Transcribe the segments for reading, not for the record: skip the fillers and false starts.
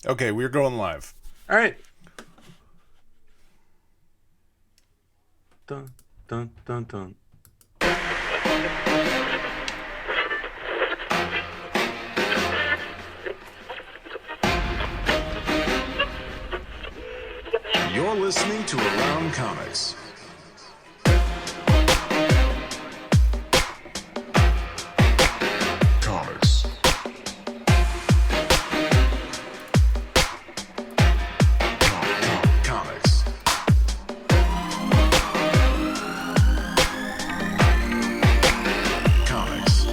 Okay, we're going live. All right. Dun, dun, dun, dun. You're listening to Around Comics. Comics. Comics. Comics.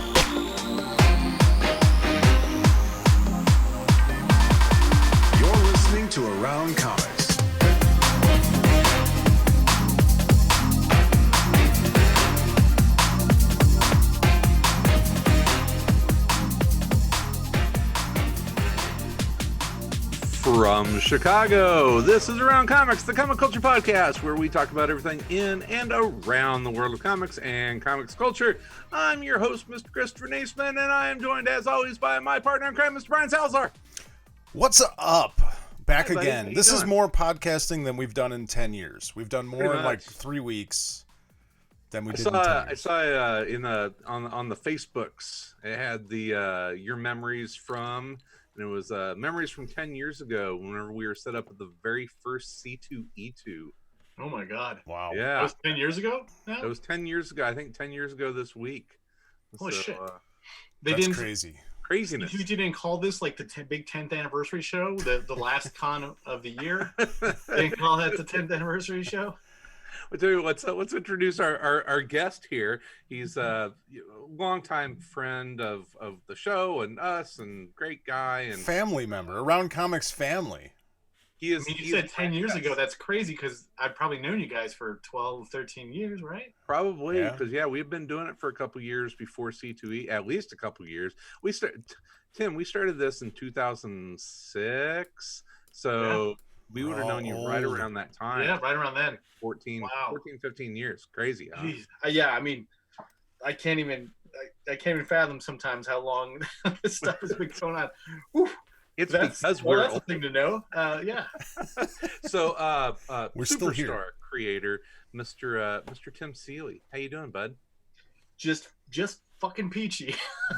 You're listening to Around Comics. From Chicago, this is Around Comics, the comic culture podcast where we talk about everything in and around the world of comics and comics culture. I'm your host, Mr. Christopher Naisman, and I am joined, as always, by my partner in crime, Mr. Brian Salazar. What's up? Back Hey, buddy. How again. you This is doing? more podcasting than we've done in 10 years. We've done more Pretty in like much. 3 weeks than we I did in 10 saw years. on the Facebooks. It had the your memories from, and it was memories from 10 years ago whenever we were set up at the very first C2E2. Oh my god. Wow. That Yeah, was 10 years ago now? it was 10 years ago. I think 10 years ago this week. Holy shit. They That's didn't crazy. Craziness. you didn't call this like the big 10th anniversary show, the last con of the year? They didn't call that the 10th anniversary show? I'll tell you what, let's introduce our guest here. He's a longtime friend of the show and us, and great guy. And Family member. Around Comics family. he I is. mean, you he's said 10 years ago. That's crazy because I've probably known you guys for 12, 13 years, right? Probably Yeah. because we've been doing it for a couple years before C2E, at least a couple years. Tim, we started this in 2006, so we would have known you right old. around that time. Yeah, right around then. 14, Wow. 14, 15 years. Crazy, huh? Jeez. Yeah, I mean, I can't even fathom sometimes how long this stuff has been going on. Whew. It's That's because well, we're that's a thing to know. Yeah. so We're still superstar here. creator, Mr. Tim Seeley. How you doing, bud? Just fucking peachy.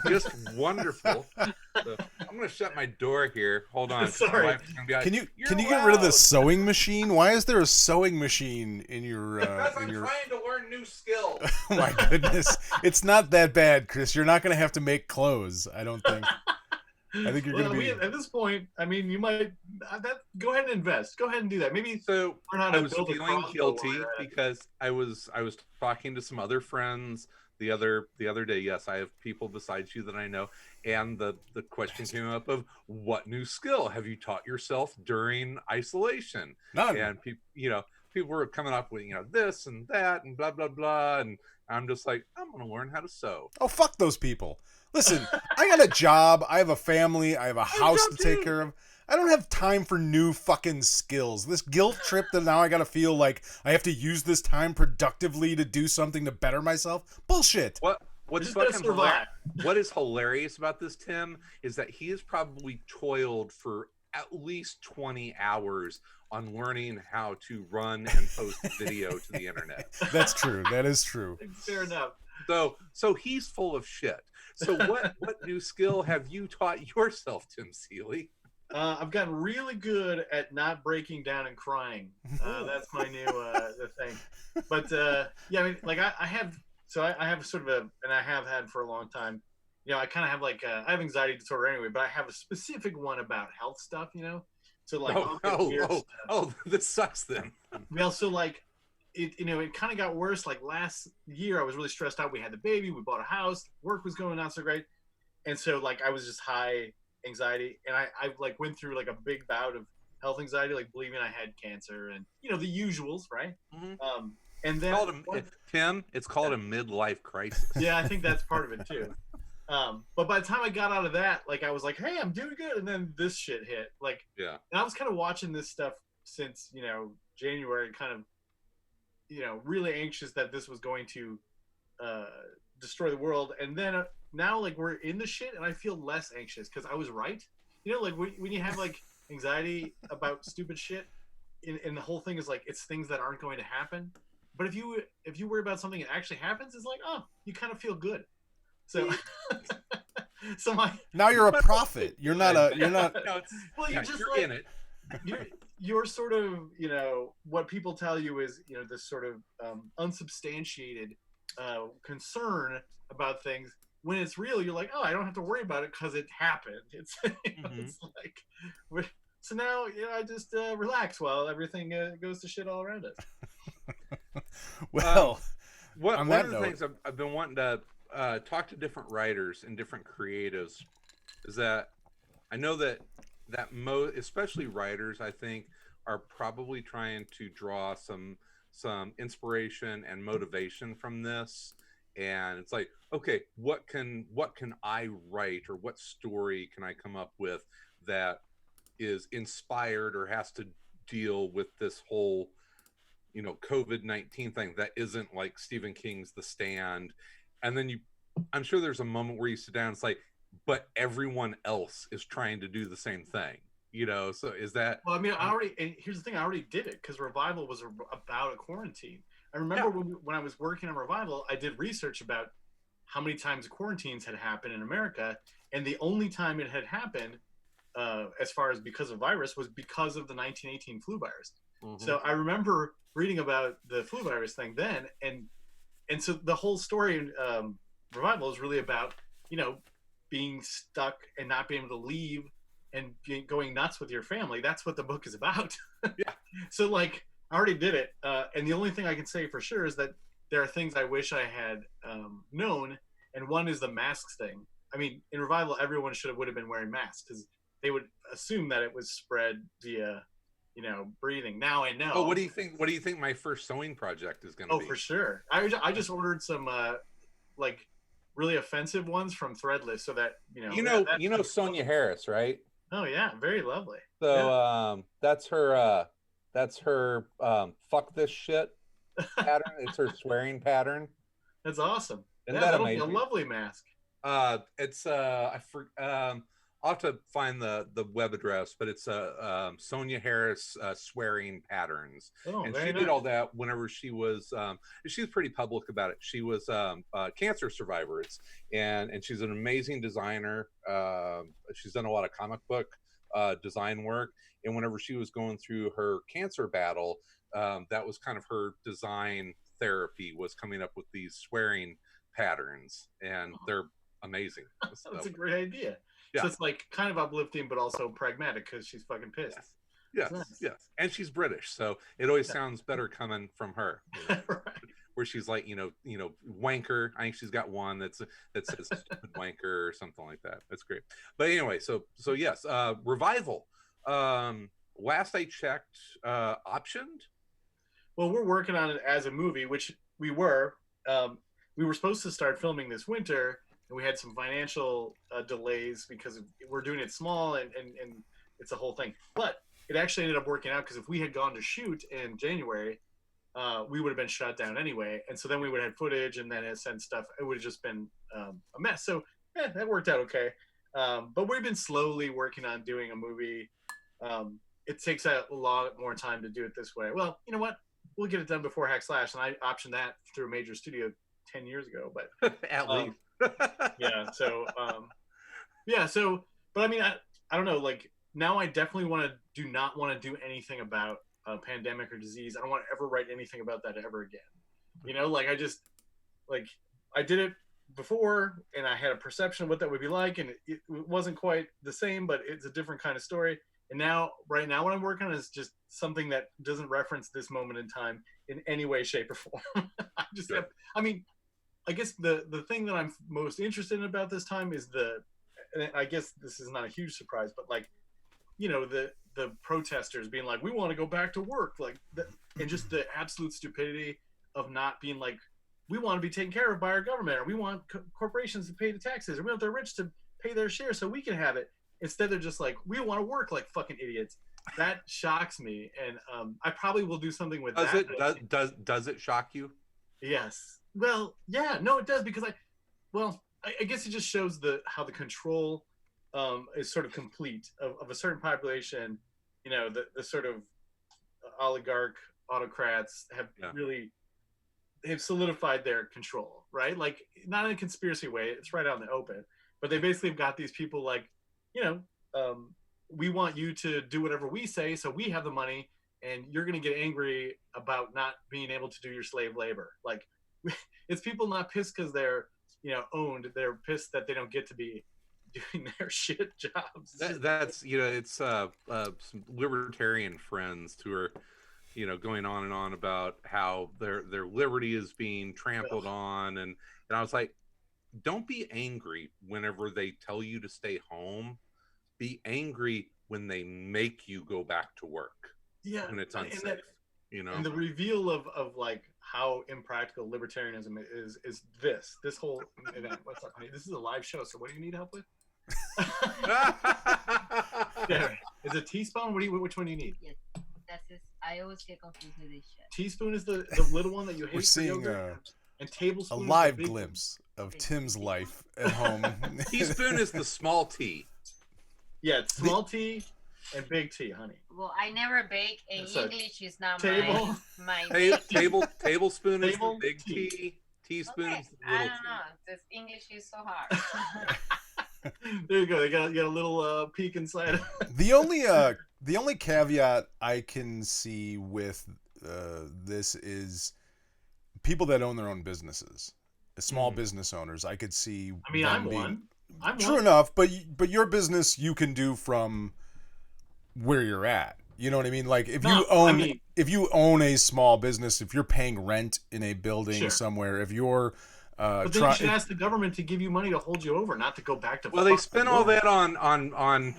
Just wonderful. So, I'm gonna shut my door here. Hold on. Sorry. My wife's gonna be like, Can you "You're get rid of the loud." sewing machine? Why is there a sewing machine in your Because in I'm your trying to learn new skills. Oh my goodness. It's not that bad, Chris. You're not going to have to make clothes, I don't think. I think you're Well, going to be at this point, I mean, you might go ahead and invest. Go ahead and do that. Maybe So learn how I to was build a feeling crossbow guilty while you're at it. because I was talking to some other friends the other day. Yes, I have people besides you that I know, and the question came up of what new skill have you taught yourself during isolation? None. And people were coming up with this and that and blah blah blah, and I'm just like, I'm gonna learn how to sew. Oh, fuck those people. Listen, I got a job. I have a family. I have a house to take care of. I don't have time for new fucking skills. This guilt trip that now I got to feel like I have to use this time productively to do something to better myself. Bullshit. What's Just gotta fucking survive. what is hilarious about this, Tim, is that he has probably toiled for at least 20 hours on learning how to run and post video to the internet. That's true. That is true. Fair enough. So he's full of shit. So what new skill have you taught yourself, Tim Seeley? I've gotten really good at not breaking down and crying. That's my new thing. But yeah, I mean, like I have sort of and I have had for a long time. I kind of have I have anxiety disorder anyway, but I have a specific one about health stuff. So like weird stuff. This sucks then. Well, so like it kind of got worse. Like last year, I was really stressed out. We had the baby, we bought a house, work was going not so great, and so like I was just high anxiety, and I like went through like a big bout of health anxiety, like believing I had cancer and the usuals, right? Mm-hmm. And then Tim, it's called a midlife crisis. yeah, I think that's part of it too. But by the time I got out of that, like I was like, hey, I'm doing good, and then this shit hit. Like, Yeah. and I was kind of watching this stuff since January, kind of really anxious that this was going to destroy the world, and then now like we're in the shit, and I feel less anxious because I was right. Like when you have like anxiety about stupid shit, and the whole thing is like it's things that aren't going to happen. But if you worry about something that actually happens, it's like, oh, you kind of feel good. So so now you're a prophet. You're not. No, well, you're just you're like, in it. you're sort of, what people tell you is, this sort of unsubstantiated concern about things. When it's real, you're like, oh, I don't have to worry about it because it happened. It's it's like, so now I just relax while everything goes to shit all around us. Well, one of the things I've been wanting to talk to different writers and different creatives is that I know that especially writers, I think, are probably trying to draw some inspiration and motivation from this. And it's like, okay, what can I write, or what story can I come up with that is inspired or has to deal with this whole COVID-19 thing that isn't like Stephen King's The Stand. And then I'm sure there's a moment where you sit down and it's like, but everyone else is trying to do the same thing, so is that... Well, I mean, and here's the thing, I already did it because Revival was about a quarantine. I remember when I was working on Revival, I did research about how many times quarantines had happened in America, and the only time it had happened, as far as because of virus, was because of the 1918 flu virus. Mm-hmm. So I remember reading about the flu virus thing then, and so the whole story in Revival is really about, being stuck and not being able to leave and going nuts with your family. That's what the book is about. Yeah. So like, I already did it. And the only thing I can say for sure is that there are things I wish I had known. And one is the masks thing. I mean, in Revival, everyone would have been wearing masks because they would assume that it was spread via, breathing. Now I know. Oh, what do you think? What do you think my first sewing project is going to be? Oh, for sure. I just ordered some like really offensive ones from Threadless, so that Sonia Harris, right? Oh yeah, very lovely. So that's her fuck this shit pattern. It's her swearing pattern. That's awesome. Isn't that amazing? Be a lovely mask. It's I'll have to find the web address, but it's Sonia Harris swearing patterns. Oh, and she did all that whenever she was pretty public about it. She was a cancer survivor. And she's an amazing designer. She's done a lot of comic book design work. And whenever she was going through her cancer battle, that was kind of her design therapy, was coming up with these swearing patterns, and they're amazing. That's a great idea. Yeah. So it's like kind of uplifting, but also pragmatic because she's fucking pissed. Yes, nice. Yes. And she's British, so it always sounds better coming from her. Right. Where she's like, wanker. I think she's got one that says stupid wanker or something like that. That's great. But anyway, so yes, Revival. Last I checked, optioned. Well, we're working on it as a movie, which we were. We were supposed to start filming this winter. And we had some financial delays because we're doing it small and it's a whole thing. But it actually ended up working out because if we had gone to shoot in January, we would have been shut down anyway. And so then we would have had footage and then send stuff. It would have just been a mess. So that worked out okay. But we've been slowly working on doing a movie. It takes a lot more time to do it this way. Well, you know what? We'll get it done before Hack Slash. And I optioned that through a major studio 10 years ago. But at least. Yeah. So, but I mean, I don't know. Like now, I definitely do not want to do anything about a pandemic or disease. I don't want to ever write anything about that ever again. I did it before, and I had a perception of what that would be like, and it wasn't quite the same, but it's a different kind of story. And right now, what I'm working on is just something that doesn't reference this moment in time in any way, shape, or form. I guess the thing that I'm most interested in about this time is and I guess this is not a huge surprise, but the protesters being like, we want to go back to work, and just the absolute stupidity of not being like, we want to be taken care of by our government, or we want corporations to pay the taxes, or we want the rich to pay their share so we can have it. Instead, they're just like, we want to work like fucking idiots. That shocks me, and I probably will do something with that. Does it shock you? Yes. Well, yeah, no, it does, because I guess it just shows how the control is sort of complete of a certain population the sort of oligarch autocrats have really, they've solidified their control, right? Like, not in a conspiracy way, it's right out in the open, but they basically have got these people like, we want you to do whatever we say, so we have the money, and you're going to get angry about not being able to do your slave labor. Like, it's people not pissed because they're, owned. They're pissed that they don't get to be doing their shit jobs. That's it's some libertarian friends who are going on and on about how their liberty is being trampled on, and I was like, don't be angry whenever they tell you to stay home. Be angry when they make you go back to work. Yeah, when it's unsafe. And the reveal of like how impractical libertarianism is this whole event. What's up, honey? This is a live show, so what do you need help with? Yeah. Is it teaspoon? Which one do you need? Yes, that's it. I always get confused with this shit. Teaspoon is the little one that you hate. We're seeing and tablespoon a live glimpse of Tim's life at home. Teaspoon is the small T. Yeah, it's small T and big T, honey. Well, I never bake, and English is not my tablespoon is the big T. Teaspoon is the little T. I don't know. This English is so hard. There you go. You got a little peek inside. The only caveat I can see with this is people that own their own businesses, small business owners. I could see. I mean, I'm one. True enough, but your business you can do from where you're at. You know what I mean? Like if you own a small business, if you're paying rent in a building somewhere, if you're but then you should ask the government to give you money to hold you over, not to go back to. Well, they spent all that on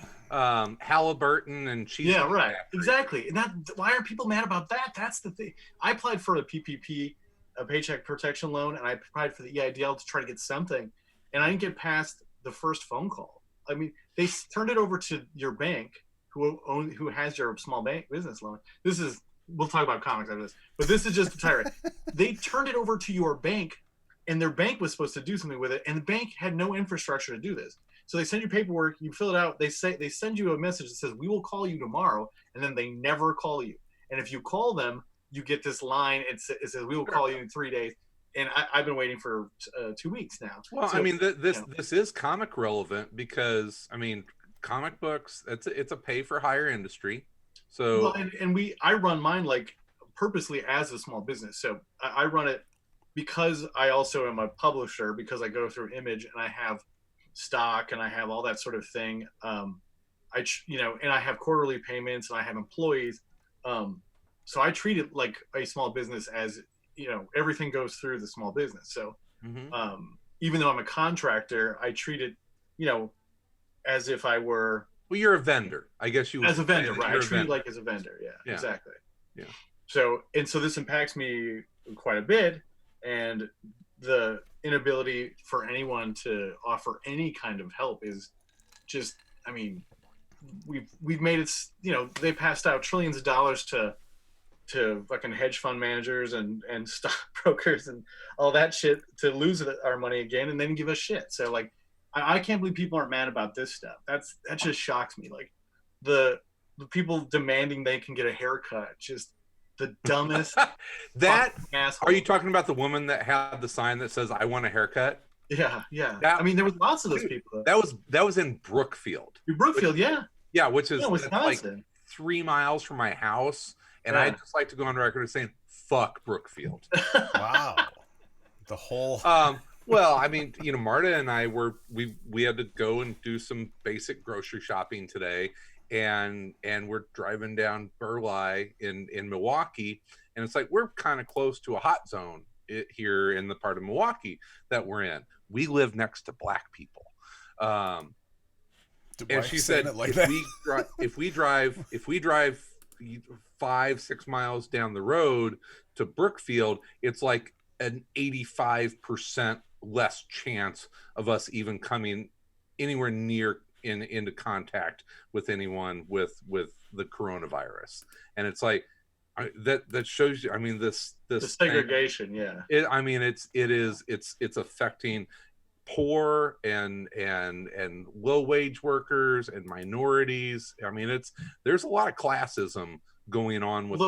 Halliburton and cheese. Yeah, right. Exactly. And why are people mad about that? That's the thing. I applied for a PPP, a paycheck protection loan, and I applied for the EIDL to try to get something, and I didn't get past the first phone call. I mean, they turned it over to your bank, who has your small bank business loan. We'll talk about comics after this, but this is just a tirade. They turned it over to your bank, and their bank was supposed to do something with it, and the bank had no infrastructure to do this. So they send you paperwork, you fill it out. They send you a message that says, "We will call you tomorrow," and then they never call you. And if you call them, you get this line. It says, "We will call you in 3 days." And I've been waiting for 2 weeks now. Well, so, I mean, this is comic relevant because, I mean, comic books, it's a pay for hire industry. So I run mine like purposely as a small business. So I run it because I also am a publisher, because I go through Image and I have stock and I have all that sort of thing. And I have quarterly payments and I have employees. So I treat it like a small business, as everything goes through the small business. So even though I'm a contractor, I treat it, as if I were. Well, you're a vendor, I guess you would. As a vendor, right? I treat it like as a vendor. Yeah, exactly. Yeah. So this impacts me quite a bit, and the inability for anyone to offer any kind of help is just. I mean, we've made it. They passed out trillions of dollars to fucking hedge fund managers and stockbrokers and all that shit to lose our money again and then give us shit. So like, I can't believe people aren't mad about this stuff. That just shocks me. Like the people demanding they can get a haircut, just the dumbest. Are you talking about the woman that had the sign that says "I want a haircut"? Yeah. I mean, there was lots of those people. That was in Brookfield. Yeah, which is like 3 miles from my house. And I'd just like to go on record as saying, fuck Brookfield. Wow. The whole... Well, I mean, Marta and I we had to go and do some basic grocery shopping today. And we're driving down Burleigh in Milwaukee. And it's like, we're kind of close to a hot zone here in the part of Milwaukee that we're in. We live next to black people. And she said, if we drive 5-6 miles down the road to Brookfield, it's like an 85% less chance of us even coming anywhere near into contact with anyone with the coronavirus. And it's like that shows you. I mean, this the segregation, thing, it's affecting poor and low wage workers and minorities. I mean, there's a lot of classism going on with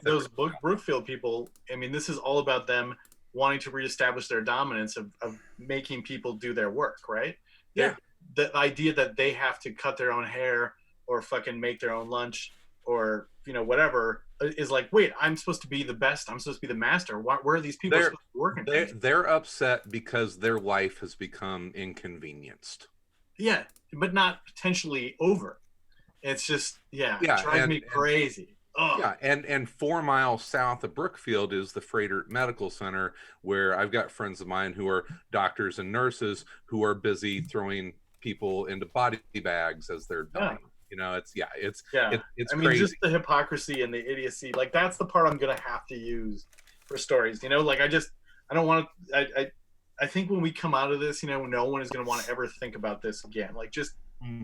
those Brookfield people. I mean, this is all about them wanting to reestablish their dominance of making people do their work, right? Yeah. The idea that they have to cut their own hair or fucking make their own lunch or, you know, whatever is like, wait, I'm supposed to be the best. I'm supposed to be the master. Where are these people supposed to be working? They're upset because their life has become inconvenienced. Yeah, but not potentially over. It's just, it drives me crazy. Yeah, and 4 miles south of Brookfield is the Freighter Medical Center, where I've got friends of mine who are doctors and nurses who are busy throwing people into body bags as they're dying. You know, it's I mean, crazy. Just the hypocrisy and the idiocy. Like, that's the part I'm gonna have to use for stories. You know, like I don't want to. I think when we come out of this, you know, no one is gonna want to ever think about this again. Like, just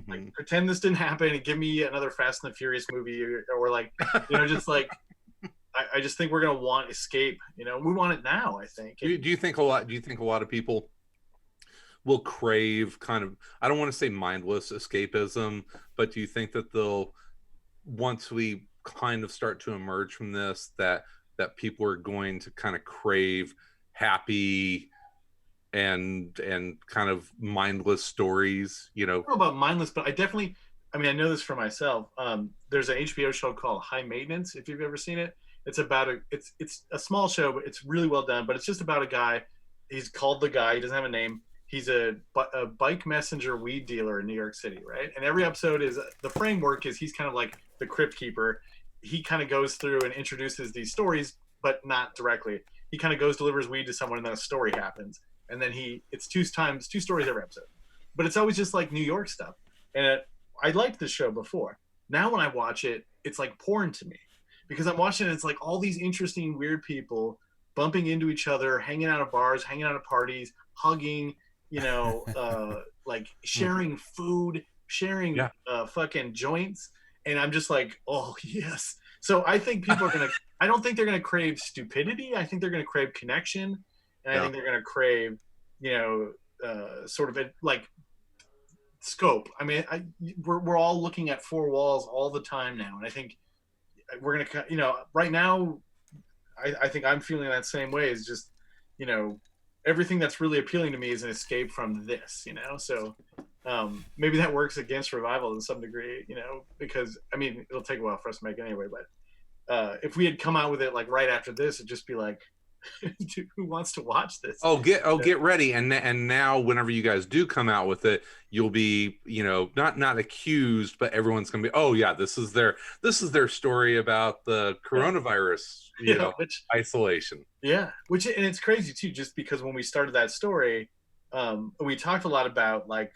like, pretend this didn't happen and give me another Fast and the Furious movie, or like, you know, just like. I just think we're gonna want escape. You know, we want it now. I think. Do you think a lot? Do you think a lot of people will crave kind of, I don't want to say mindless escapism, but do you think that they'll, once we kind of start to emerge from this, that people are going to kind of crave happy and kind of mindless stories, you know? I don't know about mindless, but I mean, I know this for myself. There's an HBO show called High Maintenance, if you've ever seen it. It's about it's a small show, but it's really well done. But it's just about a guy. He's called The Guy. He doesn't have a name. He's a bike messenger weed dealer in New York City, right? And every episode is, the framework is, he's kind of like the crypt keeper. He kind of goes through and introduces these stories, but not directly. He kind of goes, delivers weed to someone, and then a story happens. And then it's two stories every episode. But it's always just like New York stuff. And I liked this show before. Now when I watch it, it's like porn to me. Because I'm watching it, it's like all these interesting, weird people bumping into each other, hanging out at bars, hanging out at parties, hugging, you know, like sharing food, sharing fucking joints. And I'm just like, oh, yes. So I think people are I don't think they're going to crave stupidity. I think they're going to crave connection. And I think they're going to crave, you know, sort of like scope. I mean, we're all looking at four walls all the time now. And I think we're going to, you know, right now, I think I'm feeling that same way. Is just, you know, everything that's really appealing to me is an escape from this, you know? So maybe that works against revival to some degree, you know, because, I mean, it'll take a while for us to make anyway, but if we had come out with it like right after this, it'd just be like, who wants to watch this? Get ready. And now whenever you guys do come out with it, you'll be, you know, not accused, but everyone's gonna be, oh yeah, this is their story about the coronavirus, you know, isolation. Yeah, and it's crazy too, just because when we started that story, we talked a lot about, like,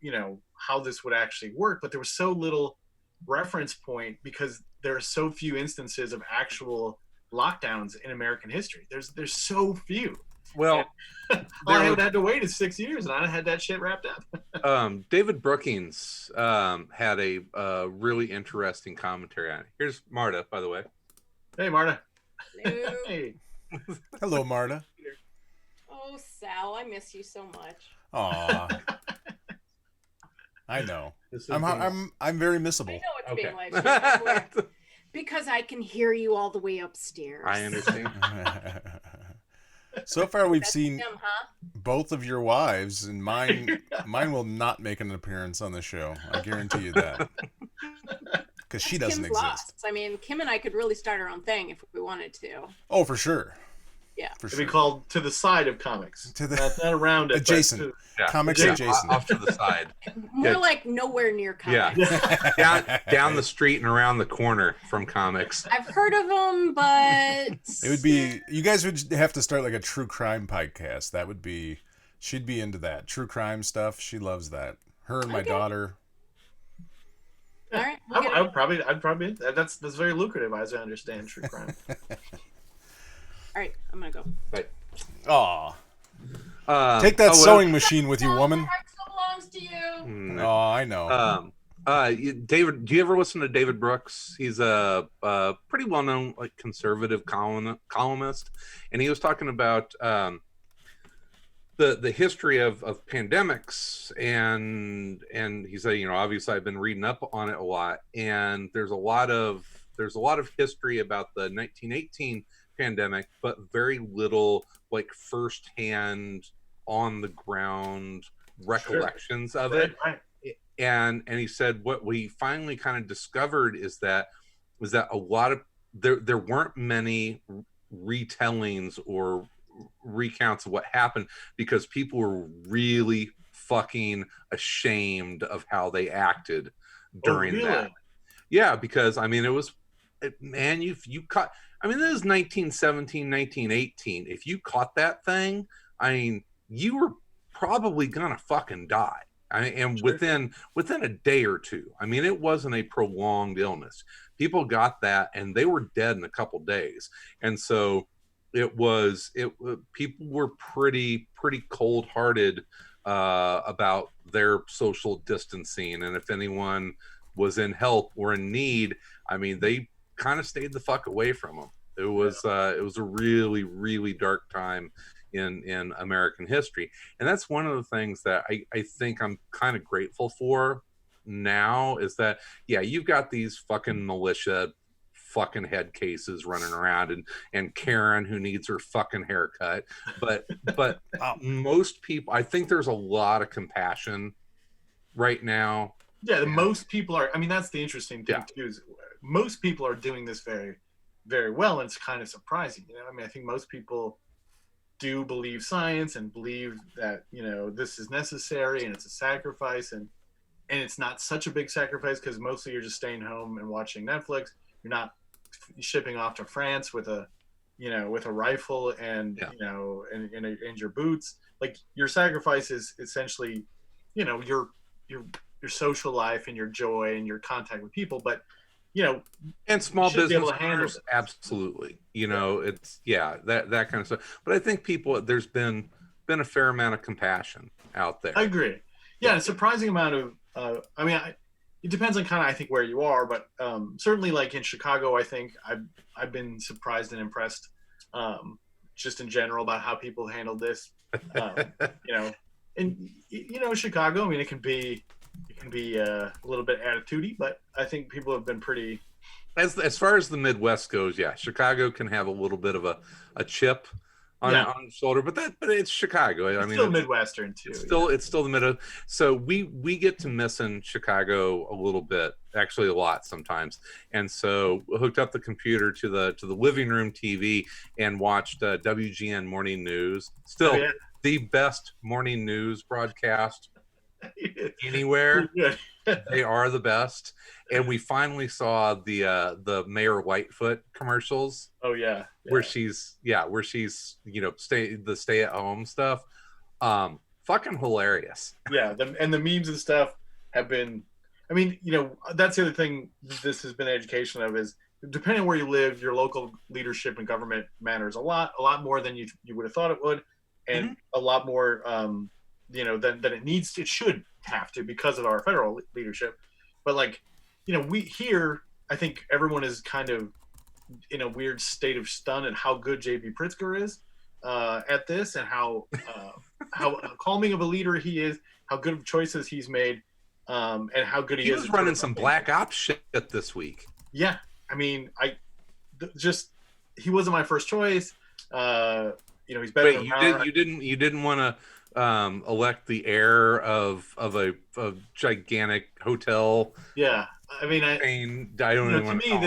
you know, how this would actually work, but there was so little reference point because there are so few instances of actual lockdowns in American history. There's so few. Well, I had to wait 6 years, and I had that shit wrapped up. David Brookings had a really interesting commentary on it. Here's Marta, by the way. Hey, Marta. Hello. Hey. Hello, Marta. Oh, Sal, I miss you so much. Aw. I know. I'm very missable. I know it's being like because I can hear you all the way upstairs. I understand. So far, we've seen him, huh? both of your wives, and mine will not make an appearance on the show. I guarantee you that. Because she doesn't Kim's exist. lost. I mean, Kim and I could really start our own thing if we wanted to. Oh, for sure. Yeah. For It'd sure. be called To the Side of Comics. Not around it. Adjacent. Comics adjacent. Off to the side. More like nowhere near comics. Yeah. down the street and around the corner from comics. I've heard of them, but it would be, you guys would have to start like a true crime podcast. That would be, she'd be into that. True crime stuff. She loves that. Her and my daughter. All right. I'd probably that's very lucrative, as I understand true crime. All right, I'm gonna go. Right. Aw. Take that sewing machine with you, woman. The heart still belongs to you. Oh, I know. David, do you ever listen to David Brooks? He's a pretty well-known, like, conservative columnist, and he was talking about the history of pandemics, and he said, obviously I've been reading up on it a lot, and there's a lot of history about the 1918 pandemic, but very little like firsthand on the ground recollections of it. Right. And he said what we finally kind of discovered is that a lot of there weren't many retellings or recounts of what happened, because people were really fucking ashamed of how they acted during that. Yeah, because I mean, if you caught, I mean, this is 1917, 1918. If you caught that thing, I mean, you were probably gonna fucking die. And within a day or two. I mean, it wasn't a prolonged illness. People got that and they were dead in a couple days. And so people were pretty cold-hearted about their social distancing, and if anyone was in help or in need, I mean, they kind of stayed the fuck away from them. It was a really, really dark time in American history. And that's one of the things that I think I'm kind of grateful for now, is that, yeah, you've got these fucking militia fucking head cases running around, and Karen who needs her fucking haircut. But most people, I think there's a lot of compassion right now. Yeah, most people are, I mean, that's the interesting thing too, is most people are doing this very, very well, and it's kind of surprising. I mean, I think most people do believe science and believe that this is necessary and it's a sacrifice, and it's not such a big sacrifice because mostly you're just staying home and watching Netflix. You're not shipping off to France with a rifle and and your boots. Like, your sacrifice is essentially your social life and your joy and your contact with people, but and small business owners, absolutely. It's that kind of stuff. But I think there's been a fair amount of compassion out there. I agree. Yeah, a surprising amount of. I mean, it depends on kind of, I think, where you are, but certainly like in Chicago, I think I've been surprised and impressed, just in general, about how people handled this. And Chicago, I mean, it can be a little bit attitudey, but I think people have been pretty. As far as the Midwest goes, yeah, Chicago can have a little bit of a chip on the shoulder, but it's Chicago. I mean, still Midwestern too. It's still the middle. So we get to miss in Chicago a little bit, actually a lot sometimes. And so hooked up the computer to the living room TV and watched WGN Morning News. Still the best morning news broadcast anywhere. They are the best. And we finally saw the Mayor Whitefoot commercials. Oh yeah. Where she's stay at home stuff. Fucking hilarious. Yeah, and the memes and stuff have been, I mean, that's the other thing this has been education of, is depending on where you live, your local leadership and government matters a lot more than you would have thought it would, and a lot more than it should have to, because of our federal leadership. But like, we here, I think everyone is kind of in a weird state of stun at how good J.B. Pritzker is at this, and how calming of a leader he is, how good of choices he's made, and how good he is. He was running some black ops shit this week. Yeah, I mean, he wasn't my first choice. He's better. Wait, you didn't want to elect the heir of a gigantic hotel? Yeah, I mean, I don't know. To me,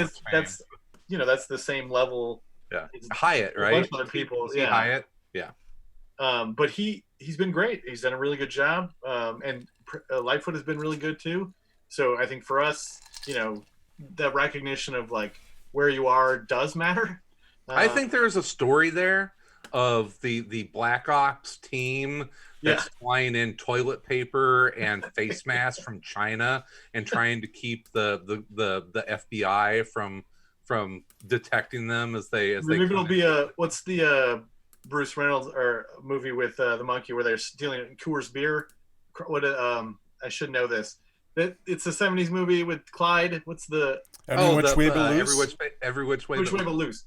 that's the same level. Yeah, Hyatt, right? A bunch of other people. Yeah, Hyatt. Yeah. But he's been great. He's done a really good job, and Lightfoot has been really good too. So I think for us, that recognition of like where you are does matter. I think there is a story there of the Black Ops team that's flying in toilet paper and face masks from China and trying to keep the FBI from detecting them as they maybe it'll be what's the Bruce Reynolds or movie with the monkey where they're stealing Coors beer. What I should know this. It's a 70s movie with Clyde. What's the Every Which Way But Loose? Every which way but loose.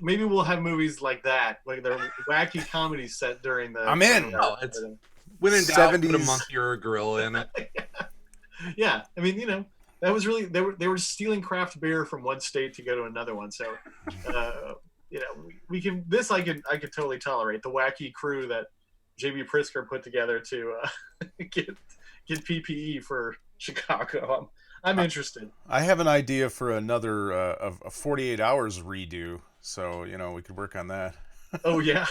maybe we'll have movies like that, like they're wacky comedies set during the. I'm in. Oh, it's when in doubt, put a monkey or a gorilla in it. Yeah, I mean, that was really they were stealing craft beer from one state to go to another one. So, we can I could totally tolerate the wacky crew that JB Prisker put together to get PPE for Chicago. I'm interested. I have an idea for another of a 48 hours redo, so we could work on that. Oh yeah,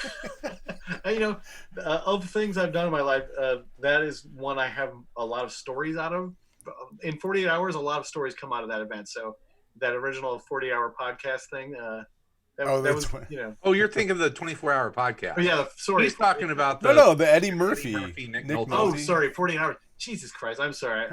of things I've done in my life, that is one I have a lot of stories out of. In 48 hours, a lot of stories come out of that event. So that original 40-hour podcast thing. That was. Oh, you're thinking of the 24-hour podcast. Oh, yeah, sorry. He's talking about the Eddie Murphy. Nick Nolte. Oh, sorry, 48 hours. Jesus Christ, I'm sorry.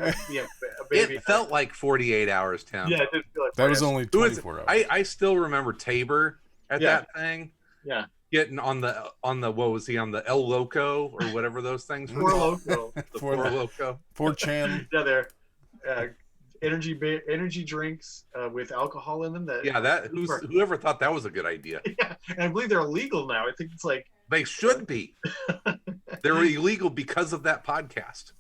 Baby. It felt like 48 hours, Tim. Yeah, it did feel like 48 that was only 24 hours. I still remember Tabor at that thing. Yeah. Getting on the what was he on the El Loco or whatever those things were? Four Loco. The Four Loco. 4chan. Yeah, they're energy drinks with alcohol in them. Whoever thought that was a good idea. Yeah, and I believe they're illegal now. I think it's like they should be. They're illegal because of that podcast.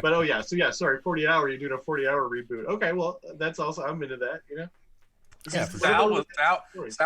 But sorry, 40 hour. You're doing a 40-hour reboot. Okay, well that's also I'm into that. Yeah, Sal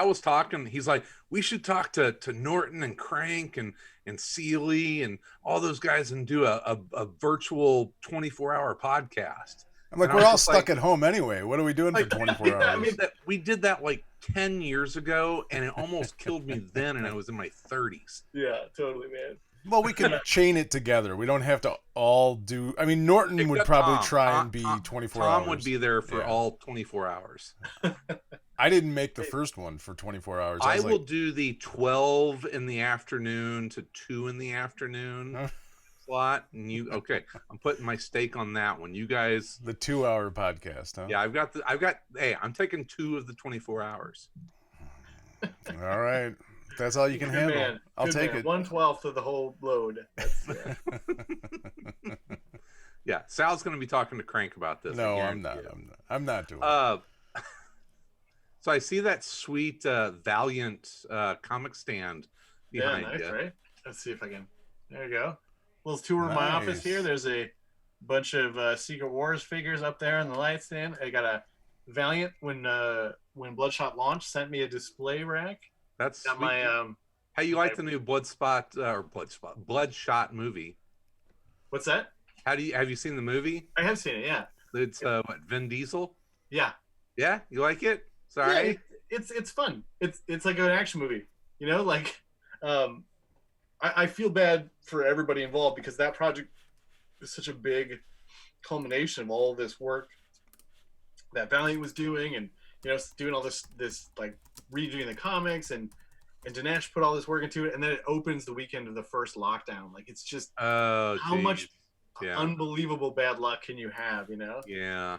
was talking. He's like, we should talk to Norton and Crank and Seeley and all those guys and do a virtual 24-hour podcast. I'm like, we're all stuck at home anyway. What are we doing for 24 hours? I mean, we did that like 10 years ago, and it almost killed me then, and I was in my 30s. Yeah, totally, man. Well, we can chain it together. We don't have to all do. I mean, Norton would probably try and be 24 hours. Tom would be there for all 24 hours. I didn't make the first one for 24 hours. I will do the 12 in the afternoon to 2 in the afternoon slot. And I'm putting my stake on that one. You guys, the 2-hour podcast, huh? Yeah, hey, I'm taking 2 of the 24 hours. All right. That's all you can handle. Man. I'll take it. 1/12 of the whole load. Yeah, Sal's going to be talking to Crank about this. No, I'm not. I'm not doing it. So I see that sweet Valiant comic stand behind nice, you. Right? Let's see if I can. There you go. Little tour of my office here. There's a bunch of Secret Wars figures up there on the light stand. I got a Valiant when Bloodshot launched. Sent me a display rack. That's got my how you like the new Bloodshot movie? What's that? Have you seen the movie? I have seen it. Yeah. It's Vin Diesel. Yeah. Yeah, you like it? Sorry. Yeah, it's fun. It's like an action movie. I feel bad for everybody involved because that project is such a big culmination of all this work that Valiant was doing, and doing all this like redoing the comics, and Dinesh put all this work into it, and then it opens the weekend of the first lockdown. Like it's just how much unbelievable bad luck can you have, Yeah.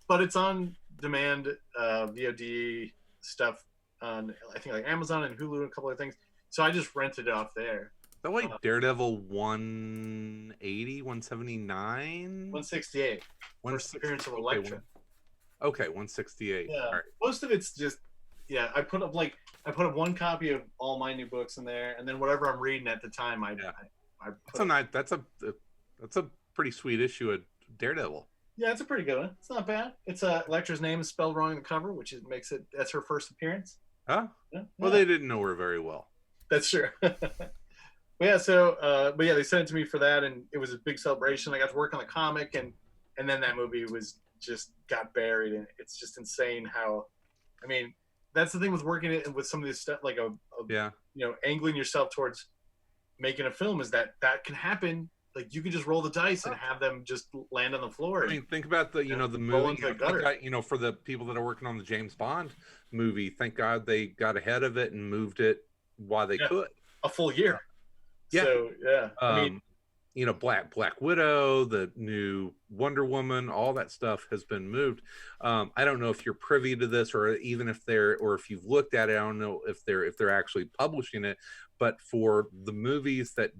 But it's on demand VOD stuff on I think like Amazon and Hulu and a couple of things. So I just rented it off there. Is that like Daredevil 180, 179? 168. First appearance of Elektra. Okay, 168. Yeah. All right. Most of it's just I put up one copy of all my new books in there, and then whatever I'm reading at the time That's a pretty sweet issue of Daredevil. Yeah, it's a pretty good one. It's not bad. It's Elektra's name is spelled wrong on the cover, which makes it that's her first appearance. Huh? Yeah. Well, they didn't know her very well. That's true. But they sent it to me for that, and it was a big celebration. I got to work on the comic, and then that movie was just got buried, and it's just insane how, I mean, that's the thing with working it with some of this stuff, like angling yourself towards making a film, is that can happen. Like you can just roll the dice and have them just land on the floor. I mean, think about the movie. For the people that are working on the James Bond movie, thank God they got ahead of it and moved it while they could. A full year. Yeah. So, yeah. I mean, Black Widow, the new Wonder Woman, all that stuff has been moved. I don't know if you're privy to this, or even if if you've looked at it. I don't know if they're actually publishing it. But for the movies that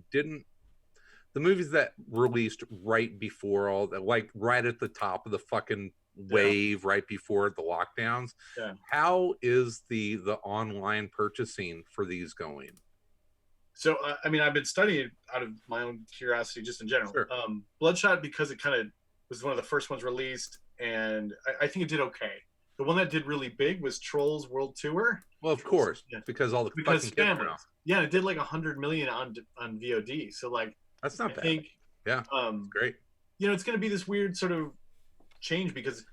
released right before all that, like right at the top of the fucking wave right before the lockdowns. Yeah. How is the online purchasing for these going? So I mean, I've been studying out of my own curiosity, just in general. Sure. Bloodshot, because it kind of was one of the first ones released, and I think it did okay. The one that did really big was Trolls World Tour. Well, of course, because all the because fucking kids are families. out. Yeah, it did like 100 million on VOD. So like, That's not I bad. think, Yeah, great. You know, it's going to be this weird sort of change because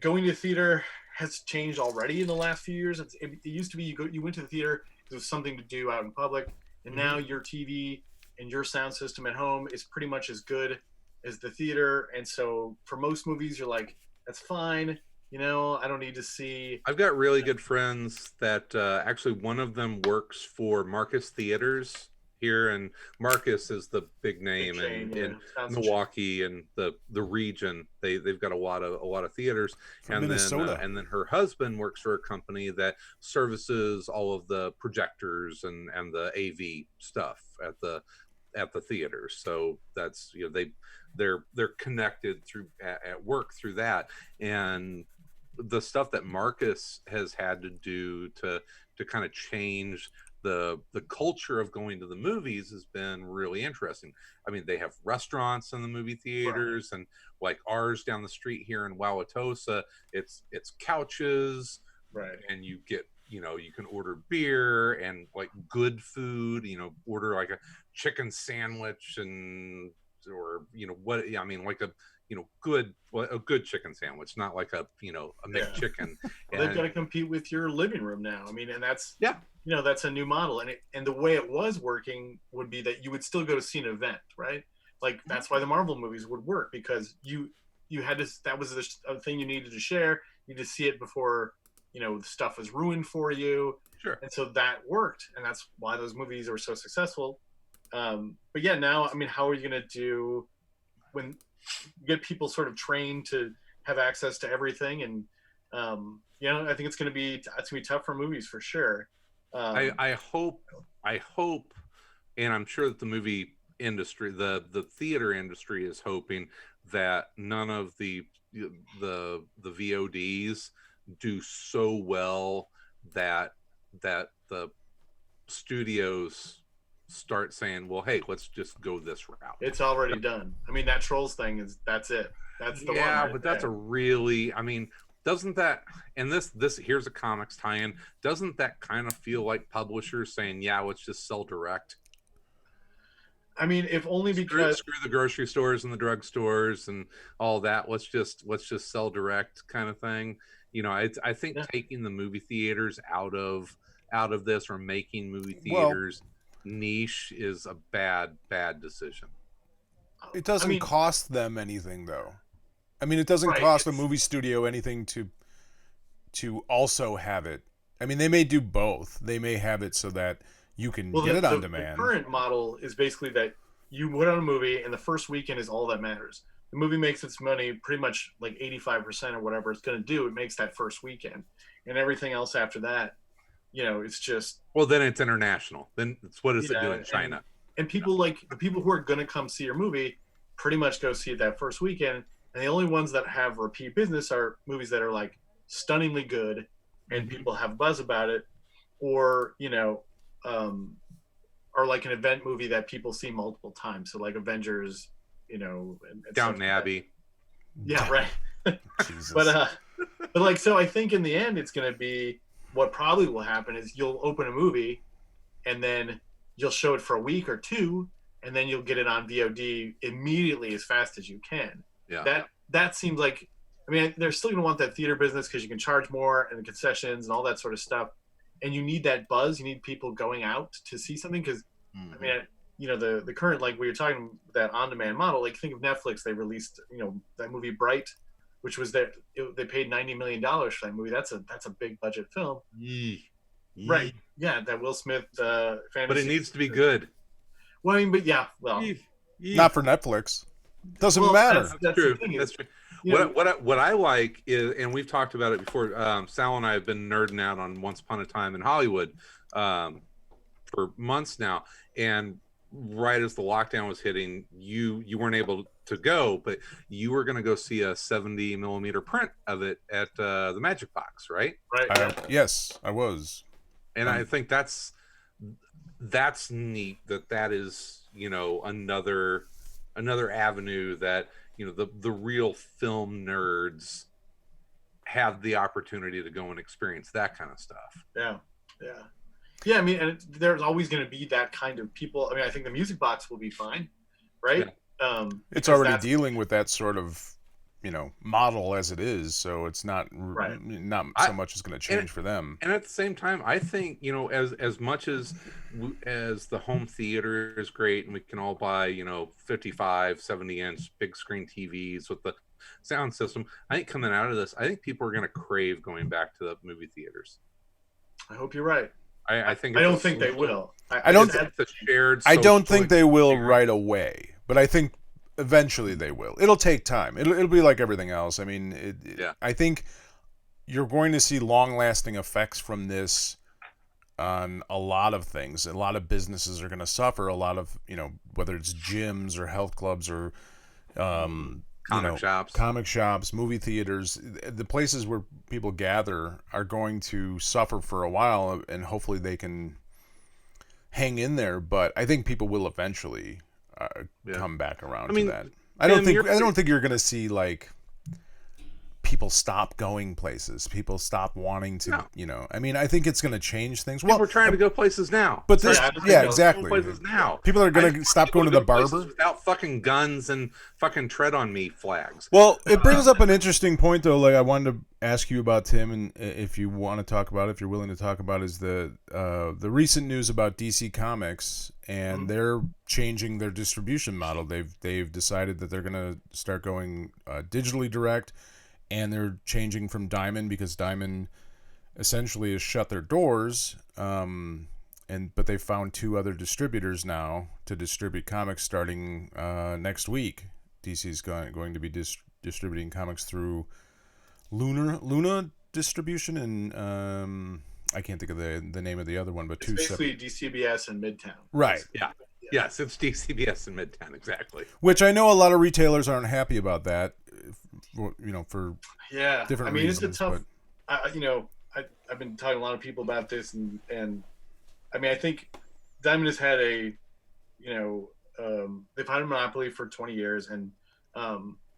going to theater has changed already in the last few years. It used to be you went to the theater because it was something to do out in public, and now your TV and your sound system at home is pretty much as good as the theater. And so for most movies, you're like, that's fine. You know, I don't need to see. I've got really good friends that actually one of them works for Marcus Theaters here, and Marcus is the big name in Milwaukee and the region. They've got a lot of theaters, From Minnesota. And then her husband works for a company that services all of the projectors and the AV stuff at the theaters. So that's, you know, they're connected through at work through that. And the stuff that Marcus has had to do to kind of change the culture of going to the movies has been really interesting. I mean, they have restaurants in the movie theaters, and like ours down the street here in Wauwatosa, it's couches, right? And you get, you know, you can order beer and like good food, you know, order like a chicken sandwich or, you know, what, I mean, like a good chicken sandwich, not like a McChicken. Well, they've got to compete with your living room now. I mean, and that's, you know, that's a new model. And the way it was working would be that you would still go to see an event, right? Like that's why the Marvel movies would work, because you had to, that was a thing you needed to share. You need to see it before, you know, the stuff was ruined for you. Sure. And so that worked, and that's why those movies were so successful. But yeah, now, I mean, how are you going to do when you get people sort of trained to have access to everything? And you know, I think it's going to be tough for movies for sure. I hope, and I'm sure that the movie industry, the theater industry, is hoping that none of the VODs do so well that the studios start saying, well, hey, let's just go this route. It's already done. I mean, that Trolls thing that's it. That's the one. Yeah, but that's a really, I mean, doesn't that, and this here's a comics tie-in, doesn't that kind of feel like publishers saying, yeah, let's just sell direct? I mean, if only because screw the grocery stores and the drugstores and all that, let's just sell direct kind of thing. You know, I think taking the movie theaters out of this, or making movie theaters niche, is a bad decision. It doesn't cost them anything, though. I mean, it doesn't cost a movie studio anything to also have it. I mean, they may do both. They may have it so that you can get it on demand. The current model is basically that you put on a movie, and the first weekend is all that matters. The movie makes its money pretty much like 85% or whatever it's going to do. It makes that first weekend, and everything else after that, you know, it's just. Well, then it's international. Then it's what does it do in China? And people, like the people who are going to come see your movie, pretty much go see it that first weekend. And the only ones that have repeat business are movies that are like stunningly good, and people have buzz about it, or, you know, are like an event movie that people see multiple times. So like Avengers, you know, and Downton Abbey. Yeah, right. But like, so I think in the end, it's going to be, what probably will happen is you'll open a movie, and then you'll show it for a week or two, and then you'll get it on VOD immediately as fast as you can. Yeah. That seems like, I mean, they're still going to want that theater business because you can charge more, and the concessions and all that sort of stuff. And you need that buzz. You need people going out to see something, because, I mean, you know, the current, like we were talking, that on-demand model, like think of Netflix. They released, you know, that movie Bright, which was they paid $90 million for that movie. That's a big budget film. Right. Yeah, that Will Smith fantasy. But it needs to be good. Well, I mean, but yeah, well, not for Netflix. Doesn't matter. That's true. That's true. What I like is, and we've talked about it before, Sal and I have been nerding out on Once Upon a Time in Hollywood for months now, and right as the lockdown was hitting, you weren't able to go, but you were going to go see a 70 millimeter print of it at the Magic Box, right? Right. Yes, I was. And I think that's neat that is, you know, another avenue that, you know, the real film nerds have the opportunity to go and experience that kind of stuff. Yeah, I mean, and there's always going to be that kind of people. I mean, I think the Music Box will be fine, right? It's already dealing with that sort of, you know, model as it is, so it's not so much is going to change for them. And at the same time, I think, you know, as much as the home theater is great and we can all buy, you know, 55, 70-inch big screen TVs with the sound system, I think coming out of this, I think people are going to crave going back to the movie theaters. I hope you're right. I think. I don't think they will. I don't think they will right away, but I think eventually they will. It'll take time. It'll be like everything else. I mean, I think you're going to see long-lasting effects from this on a lot of things. A lot of businesses are going to suffer. A lot of, you know, whether it's gyms or health clubs or comic shops, movie theaters, the places where people gather are going to suffer for a while, and hopefully they can hang in there. But I think people will eventually come back around to that. I don't think you're going to see like people stop going places. People stop wanting to, you know. I mean, I think it's going to change things. Well, we're trying to go places now. But exactly. Places now. People are going to stop going to the barber without fucking guns and fucking tread on me flags. Well, it brings up an interesting point, though. Like I wanted to ask you about, Tim, and if you want to talk about it, if you're willing to talk about, is the recent news about DC Comics, and they're changing their distribution model. They've decided that they're going to start going digitally direct. And they're changing from Diamond because Diamond essentially has shut their doors. But they found 2 other distributors now to distribute comics starting next week. DC's going to be distributing comics through Luna Distribution, and I can't think of the name of the other one, but it's basically DCBS in Midtown. Right. Yeah. Yes, it's DCBS in Midtown, exactly. Which I know a lot of retailers aren't happy about that. You know, for different reasons. It's a tough. I've been talking to a lot of people about this, and I mean, I think Diamond has had they've had a monopoly for 20 years, and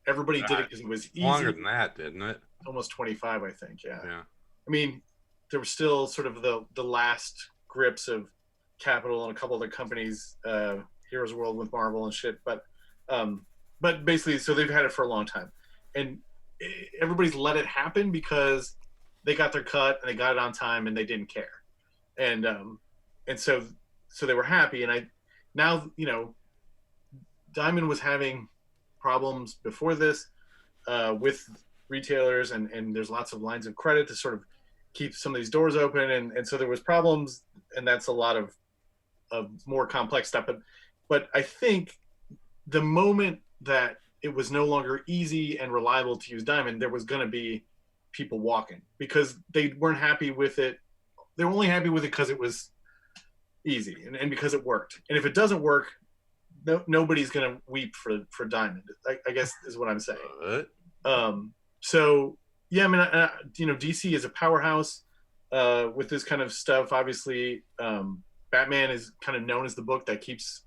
everybody did it because it was easy. Longer than that, didn't it? Almost 25, I think. Yeah. I mean, there was still sort of the last grips of Capital and a couple other companies, Heroes World with Marvel and shit, but basically, so they've had it for a long time, and everybody's let it happen because they got their cut and they got it on time and they didn't care, and so they were happy. And now Diamond was having problems before this with retailers, and there's lots of lines of credit to sort of keep some of these doors open, and so there was problems, and that's a lot of more complex stuff. But I think the moment that it was no longer easy and reliable to use Diamond, there was going to be people walking because they weren't happy with it. They were only happy with it because it was easy and because it worked. And if it doesn't work, nobody's going to weep for Diamond, I guess is what I'm saying. So yeah, I mean, DC is a powerhouse with this kind of stuff. Obviously, Batman is kind of known as the book that keeps,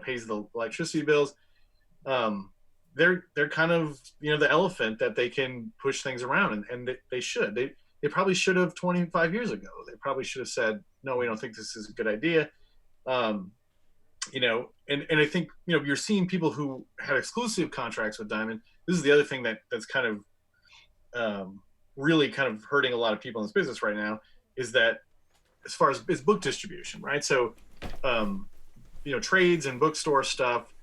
pays the electricity bills. They're kind of, the elephant that they can push things around, and they should. They probably should have 25 years ago. They probably should have said, no, we don't think this is a good idea. And I think, you're seeing people who had exclusive contracts with Diamond. This is the other thing that's kind of really kind of hurting a lot of people in this business right now, is that as far as it's book distribution, right? So, trades and bookstore stuff,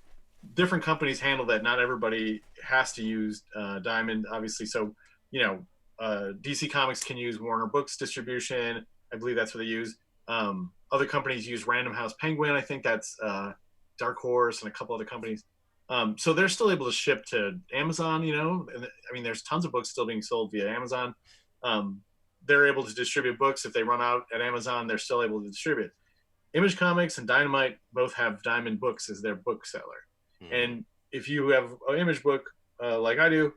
different companies handle that. Not everybody has to use Diamond, obviously. So, DC Comics can use Warner Books distribution. I believe that's what they use. Other companies use Random House Penguin. I think that's Dark Horse and a couple other companies. So they're still able to ship to Amazon, and I mean, there's tons of books still being sold via Amazon. They're able to distribute books. If they run out at Amazon, they're still able to distribute. Image Comics and Dynamite both have Diamond Books as their bookseller. And if you have an image book like I do,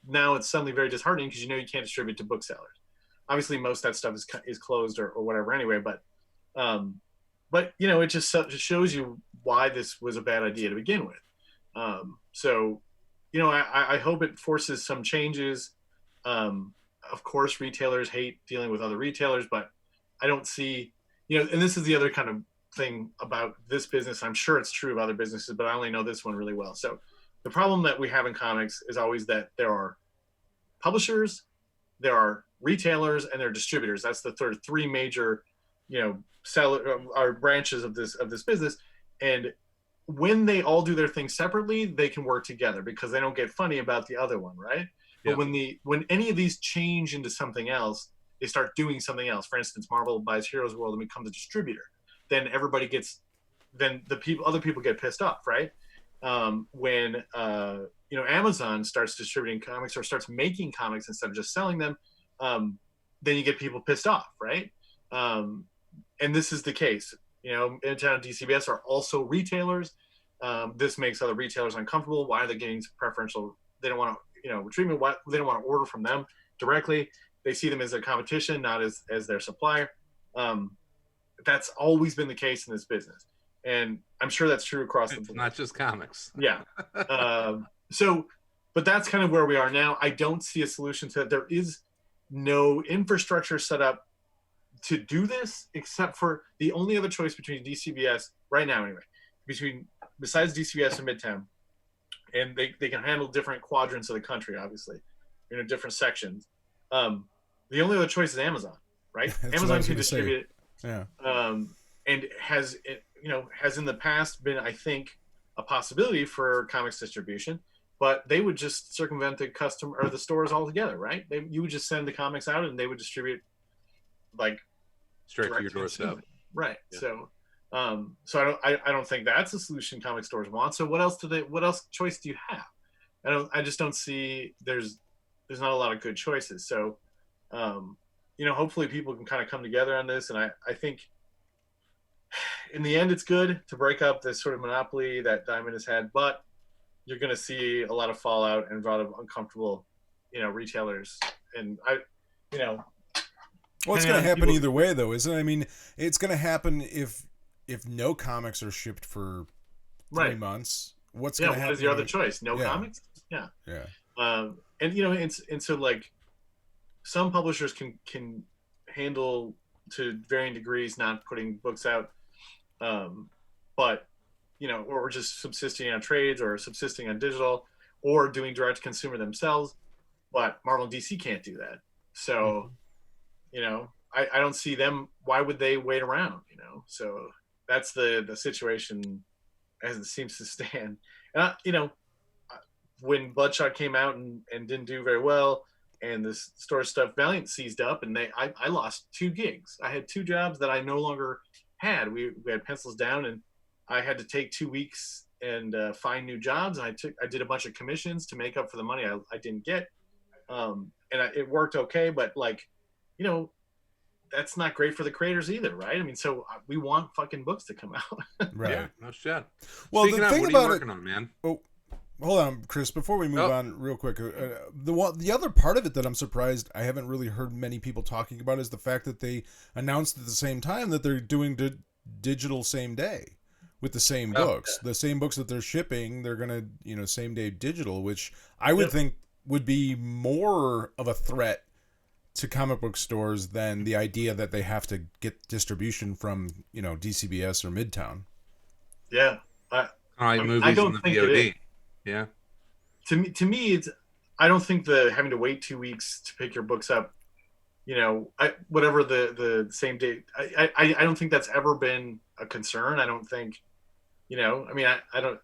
now it's suddenly very disheartening because you know you can't distribute to booksellers. Obviously, most of that stuff is closed or whatever anyway. But you know, it just shows you why this was a bad idea to begin with. So, you know, I hope it forces some changes. Of course, retailers hate dealing with other retailers, but I don't see, you know, and this is the other kind of thing about this business. I'm sure it's true of other businesses, but I only know this one really well. So the problem that we have in comics is always that there are publishers, there are retailers, and there are distributors. That's the three major, you know, are branches of this business. And when they all do their thing separately, they can work together because they don't get funny about the other one, right? But when any of these change into something else, they start doing something else. For instance, Marvel buys Heroes World and becomes a distributor. Then everybody other people get pissed off, right? When you know, Amazon starts distributing comics or starts making comics instead of just selling them, then you get people pissed off, right? And this is the case. You know, Midtown and DCBS are also retailers. This makes other retailers uncomfortable. Why are they getting preferential? They don't want to, you know, treatment. Why they don't want to order from them directly? They see them as their competition, not as their supplier. That's always been the case in this business, and I'm sure that's true across the board. Not just comics. Yeah. But that's kind of where we are now. I don't see a solution to that. There is no infrastructure set up to do this, except for the only other choice between DCBS right now, anyway, besides DCBS and Midtown, and they can handle different quadrants of the country, obviously, you know, different sections. The only other choice is Amazon, right? Amazon can distribute it. Yeah. And has in the past been, I think, a possibility for comics distribution, but they would just circumvent the customer or the stores altogether, right? You would just send the comics out and they would distribute like straight to your doorstep. Right. Yeah. So I don't think that's a solution comic stores want. So what else choice do you have? I just don't see there's not a lot of good choices. So you know, hopefully people can kind of come together on this, and I think in the end it's good to break up this sort of monopoly that Diamond has had, but you're going to see a lot of fallout and a lot of uncomfortable, you know, retailers. And well, it's going to happen either way, though, isn't it? I mean, it's going to happen if no comics are shipped for 3 months. What's going to happen? What is your other choice? No comics? Yeah. Yeah. And you know, and so like some publishers can handle to varying degrees not putting books out, but you know, or just subsisting on trades or subsisting on digital or doing direct to consumer themselves. But Marvel and DC can't do that. So, you know, I don't see them. Why would they wait around? You know, so that's the situation as it seems to stand. And you know, when Bloodshot came out and didn't do very well, and this store stuff Valiant seized up, and I lost 2 gigs. I had 2 jobs that I no longer had. We had pencils down, and I had to take 2 weeks and find new jobs. And I did a bunch of commissions to make up for the money I didn't get. It worked okay, but like, you know, that's not great for the creators either, right? I mean, so we want fucking books to come out. Right. Yeah, no shit. Well, Speaking the of, thing what about are you working on, man? Oh, hold on, Chris. Before we move on, real quick, the other part of it that I'm surprised I haven't really heard many people talking about is the fact that they announced at the same time that they're doing digital same day with the same books. The same books that they're shipping, they're gonna same day digital, which I would think would be more of a threat to comic book stores than the idea that they have to get distribution from DCBS or Midtown. Yeah, I don't think it is. Yeah. To me, it's. I don't think having to wait 2 weeks to pick your books up, whatever the same day. I don't think that's ever been a concern. I don't think, I mean, I don't.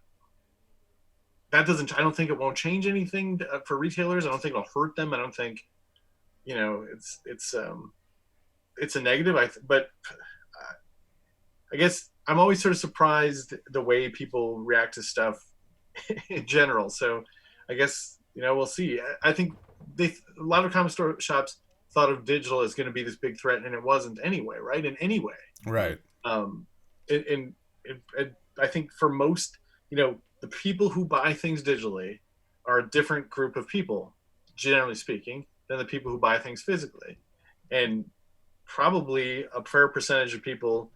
That doesn't. I don't think it won't change anything for retailers. I don't think it'll hurt them. I don't think, it's a negative. But I guess I'm always sort of surprised the way people react to stuff in general. So I guess, we'll see. I think a lot of comic store shops thought of digital as going to be this big threat, and it wasn't anyway, right? In any way. Right. And I think for most the people who buy things digitally are a different group of people, generally speaking, than the people who buy things physically. And probably a fair percentage of people,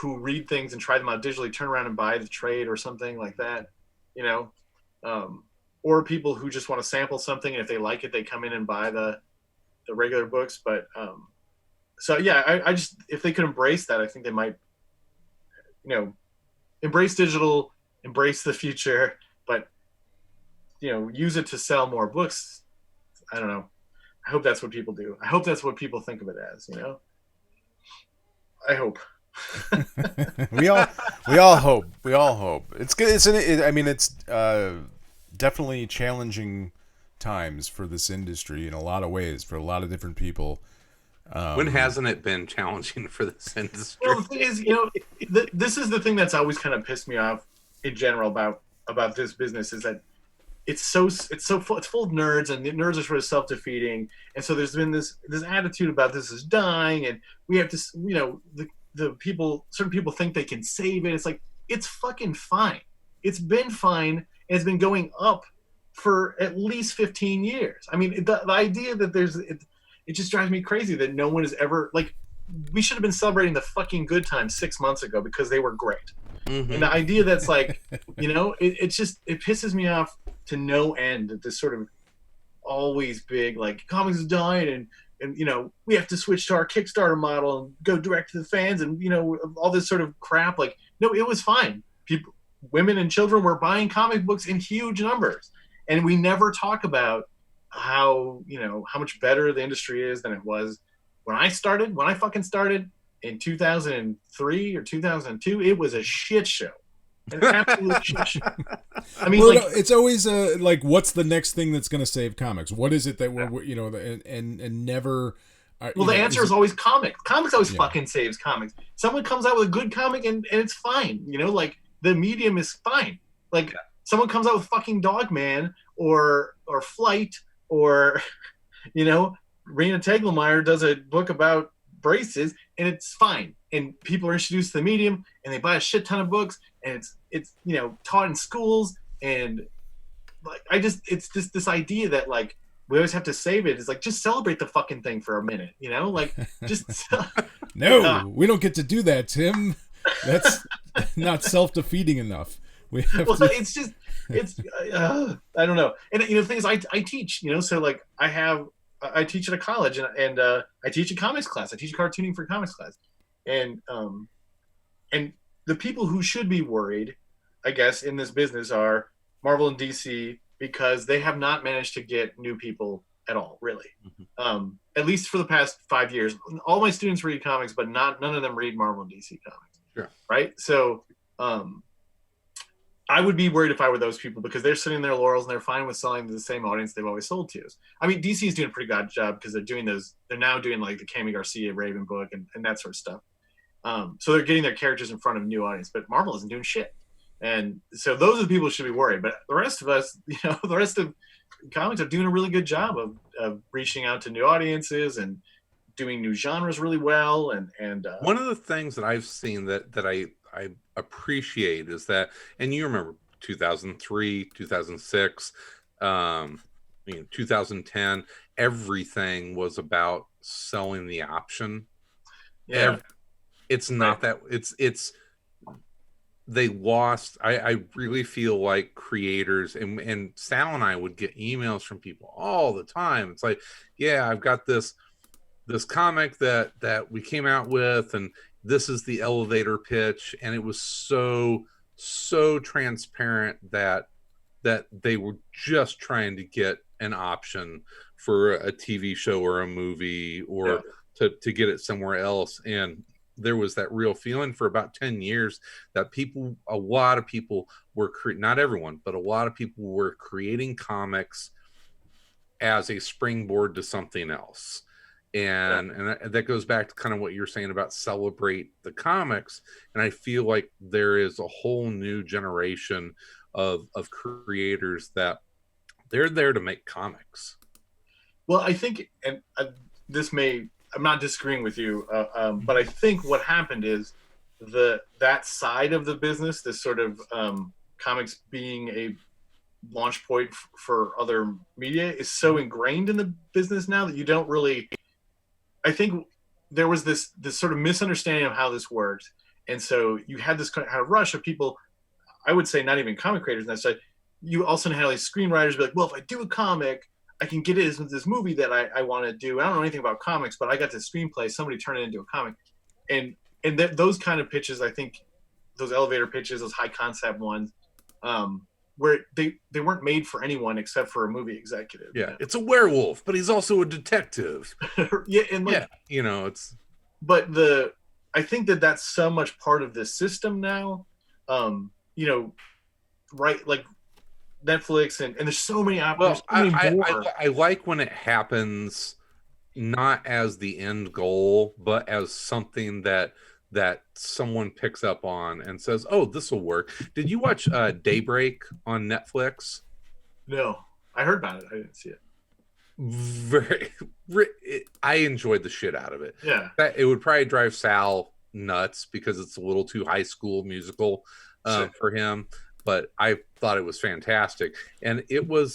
who read things and try them out digitally turn around and buy the trade or something like that, or people who just want to sample something, and if they like it, they come in and buy the regular books. But so yeah, I just, if they could embrace that, I think they might, embrace digital, embrace the future, but use it to sell more books. I don't know. I hope that's what people do. I hope that's what people think of it as. I hope. we all hope. We all hope. It's good. It's definitely challenging times for this industry in a lot of ways for a lot of different people. When hasn't it been challenging for this industry? Well, the thing is, this is the thing that's always kind of pissed me off in general about this business, is that it's full of nerds, and the nerds are sort of self-defeating, and so there's been this attitude about this is dying, and we have to, certain people think they can save it. It's like, it's fucking fine. It's been fine, and it's been going up for at least 15 years. I mean, the idea that it just drives me crazy that no one has ever, like, we should have been celebrating the fucking good times 6 months ago because they were great. Mm-hmm. And the idea that's like, it pisses me off to no end that this sort of always big, like, comics is dying, and we have to switch to our Kickstarter model and go direct to the fans, and all this sort of crap. Like, no, it was fine. People, women and children were buying comic books in huge numbers, and we never talk about how much better the industry is than it was when I fucking started in 2003 or 2002. It was a shit show. An absolute shit show. I mean, it's always like, what's the next thing that's going to save comics? What is it that we're and never. The answer is always comics. Comics always fucking saves comics. Someone comes out with a good comic and it's fine. Like, the medium is fine. Like, someone comes out with fucking Dogman or Flight, or Rena Tegelmeyer does a book about braces, and it's fine, and people are introduced to the medium, and they buy a shit ton of books, and it's taught in schools, and like, it's just this idea that, like, we always have to save it. It's like, just celebrate the fucking thing for a minute, like, just no, we don't get to do that, Tim. That's not self-defeating enough. We have to... it's I don't know. And the thing is, I teach, so like, I teach at a college, and I teach a comics class. I teach cartooning for a comics class, and the people who should be worried, I guess, in this business are Marvel and DC, because they have not managed to get new people at all, really. Mm-hmm. At least for the past 5 years. All my students read comics, but none of them read Marvel and DC comics. Sure. Right? So I would be worried if I were those people, because they're sitting in their laurels and they're fine with selling to the same audience they've always sold to. I mean, DC is doing a pretty good job, because they're now doing like the Cami Garcia Raven book and that sort of stuff. So they're getting their characters in front of a new audience, but Marvel isn't doing shit. And so those are the people who should be worried. But the rest of us, the rest of comics are doing a really good job of reaching out to new audiences and doing new genres really well. And one of the things that I've seen that I appreciate is that, and you remember 2003, 2006, 2010, everything was about selling the option. Yeah. It's not that it's they lost. I really feel like creators and Sal and I would get emails from people all the time. It's like, yeah, I've got this comic that we came out with, and this is the elevator pitch, and it was so transparent that they were just trying to get an option for a TV show or a movie, or to get it somewhere else. And there was that real feeling for about 10 years that a lot of people were not everyone, but a lot of people were creating comics as a springboard to something else. And that goes back to kind of what you're saying about celebrate the comics. And I feel like there is a whole new generation of creators that they're there to make comics. Well, I think, and I'm not disagreeing with you, but I think what happened is that side of the business, this sort of comics being a launch point for other media, is so ingrained in the business now that you don't really. I think there was this sort of misunderstanding of how this worked, and so you had this kind of rush of people. I would say not even comic creators necessarily. You also had these screenwriters be like, well, if I do a comic, I can get it as this movie that I want to do. I don't know anything about comics, but I got this screenplay. Somebody turned it into a comic, and those kind of pitches, I think, those elevator pitches, those high concept ones, where they weren't made for anyone except for a movie executive. Yeah, it's a werewolf, but he's also a detective. Yeah, and like, yeah, you know, it's. But I think that's so much part of this system now. You know, right? Like Netflix and there's so many options. Well, I like when it happens, not as the end goal, but as something that someone picks up on and says, "Oh, this will work." Did you watch Daybreak on Netflix? No, I heard about it. I didn't see it. I enjoyed the shit out of it. Yeah, it would probably drive Sal nuts because it's a little too high school musical for him, but I thought it was fantastic, and it was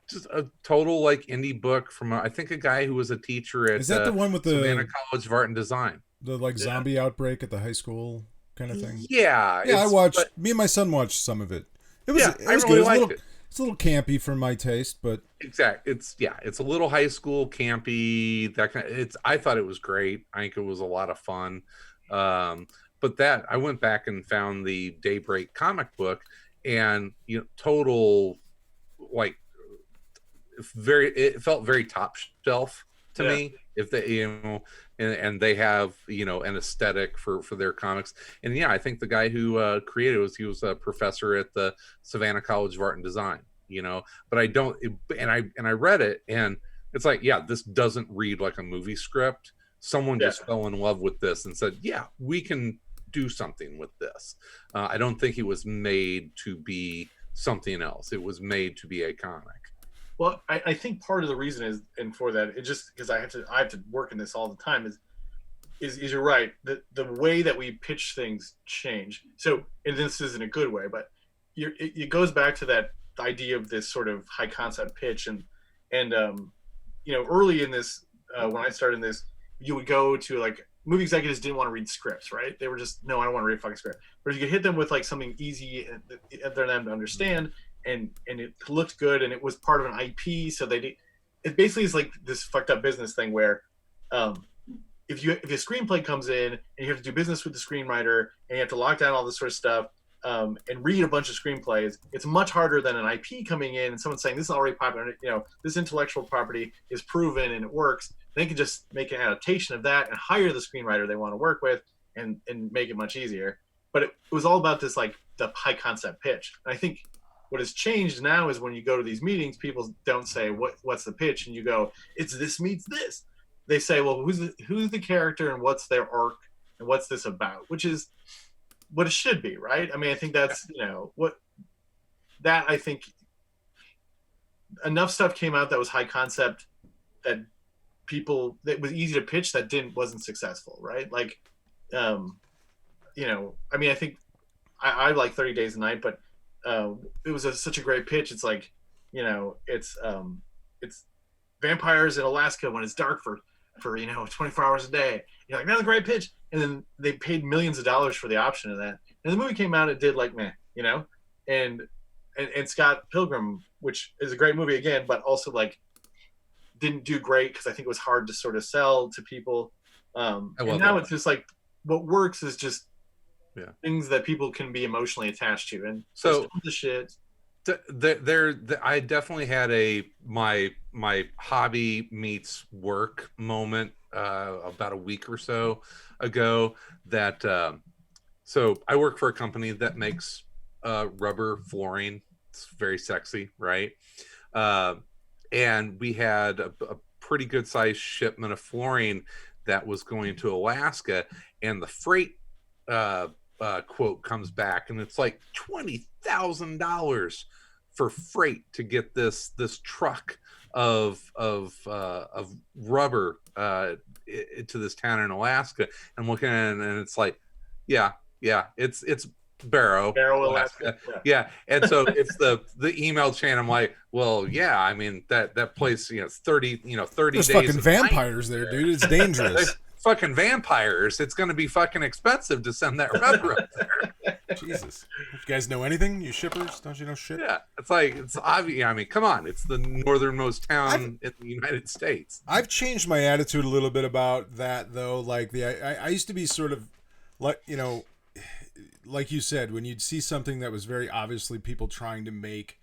just a total like indie book from I think a guy who was a teacher at is that the one with the Savannah College of Art and Design, the like zombie outbreak at the high school kind of thing? Yeah, I watched. Me and my son watched some of it. It was, yeah, it was I really good. liked it. It's a little campy for my taste, but exactly, it's a little high school campy. That kind of, I thought it was great. I think it was a lot of fun. But that I went back and found the Daybreak comic book, and you know, total like it felt very top shelf to me. If they, you know, and they have, you know, an aesthetic for their comics, and yeah, I think the guy who created it he was a professor at the Savannah College of Art and Design, you know. But I don't, and I read it, and it's like, yeah, this doesn't read like a movie script. Someone just fell in love with this and said, yeah, we can do something with this. I don't think it was made to be something else. It was made to be a comic. Well, I think part of the reason is, and for that, it just because I have to work in this all the time is you're right. The way that we pitch things change. So, and this isn't a good way, but it goes back to that idea of this sort of high concept pitch, and you know, early in this, when I started in this, you would go to like movie executives didn't want to read scripts, right? They were just, no, I don't want to read a fucking script. But you could hit them with like something easy for them to understand, and it looked good, and it was part of an IP. So it basically is like this fucked up business thing where if a screenplay comes in and you have to do business with the screenwriter and you have to lock down all this sort of stuff and read a bunch of screenplays, it's much harder than an IP coming in and someone saying this is already popular, you know, this intellectual property is proven and it works. They can just make an adaptation of that and hire the screenwriter they want to work with and make it much easier. But it was all about this, like the high concept pitch. And I think what has changed now is when you go to these meetings, people don't say what's the pitch, and you go, it's this meets this. They say, well, who's the character and what's their arc and what's this about, which is what it should be, right? I mean, I think that's, you know, I think enough stuff came out that was high concept that was easy to pitch that wasn't successful, right? Like, you know, I mean, I think I like 30 Days a Night, but it was such a great pitch. It's like, you know, it's vampires in Alaska when it's dark for you know 24 hours a day. You're like, that's a great pitch, and then they paid millions of dollars for the option of that. And the movie came out, it did like meh, you know, and Scott Pilgrim, which is a great movie again, but also like didn't do great because I think it was hard to sort of sell to people. And now it's just like what works is just things that people can be emotionally attached to, and so the shit. I definitely had my hobby meets work moment about a week or so ago. That so I work for a company that makes rubber flooring. It's very sexy, right? And we had a pretty good sized shipment of flooring that was going to Alaska, and the freight quote comes back, and it's like $20,000 for freight to get this truck of rubber to this town in Alaska. I'm looking at it, and it's like, yeah, it's Barrow, Alaska. Yeah. And so it's the email chain. I'm like, well, yeah, I mean that place, 30 There's days. fucking vampires there, dude. It's dangerous. Fucking vampires. It's going to be fucking expensive to send that rubber up there. Jesus. You guys know anything? You shippers? Don't you know shit? Yeah. It's obvious. I mean, come on. It's the northernmost town in the United States. I've changed my attitude a little bit about that, though. Like, I used to be sort of, like, like you said, when you'd see something that was very obviously people trying to make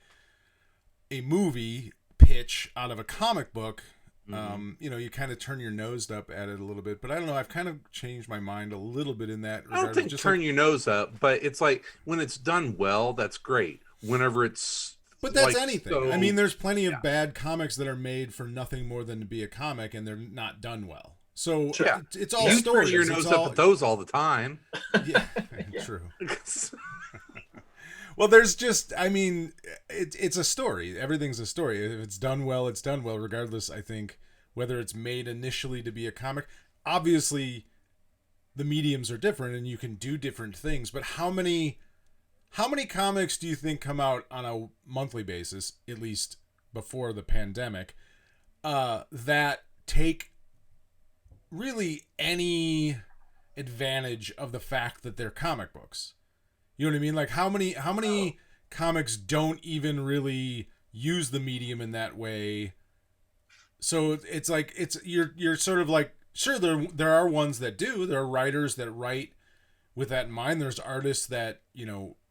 a movie pitch out of a comic book, you kind of turn your nose up at it a little bit. But I don't know, I've kind of changed my mind a little bit in that regard. I don't think just turn your nose up, but it's like when it's done well, that's great. Whenever it's But that's like, anything. so, I mean, there's plenty of bad comics that are made for nothing more than to be a comic, and they're not done well. So it's all stories. You turn your nose up at those all the time. Yeah, true. Well, there's just, I mean, it's a story. Everything's a story. If it's done well, it's done well, regardless, I think, whether it's made initially to be a comic. Obviously, the mediums are different, and you can do different things. But how many comics do you think come out on a monthly basis, at least before the pandemic, that take really any advantage of the fact that they're comic books? You know what I mean? Like how many comics don't even really use the medium in that way? So it's like you're sort of like, sure, there are ones that do. There are writers that write with that in mind. There's artists that,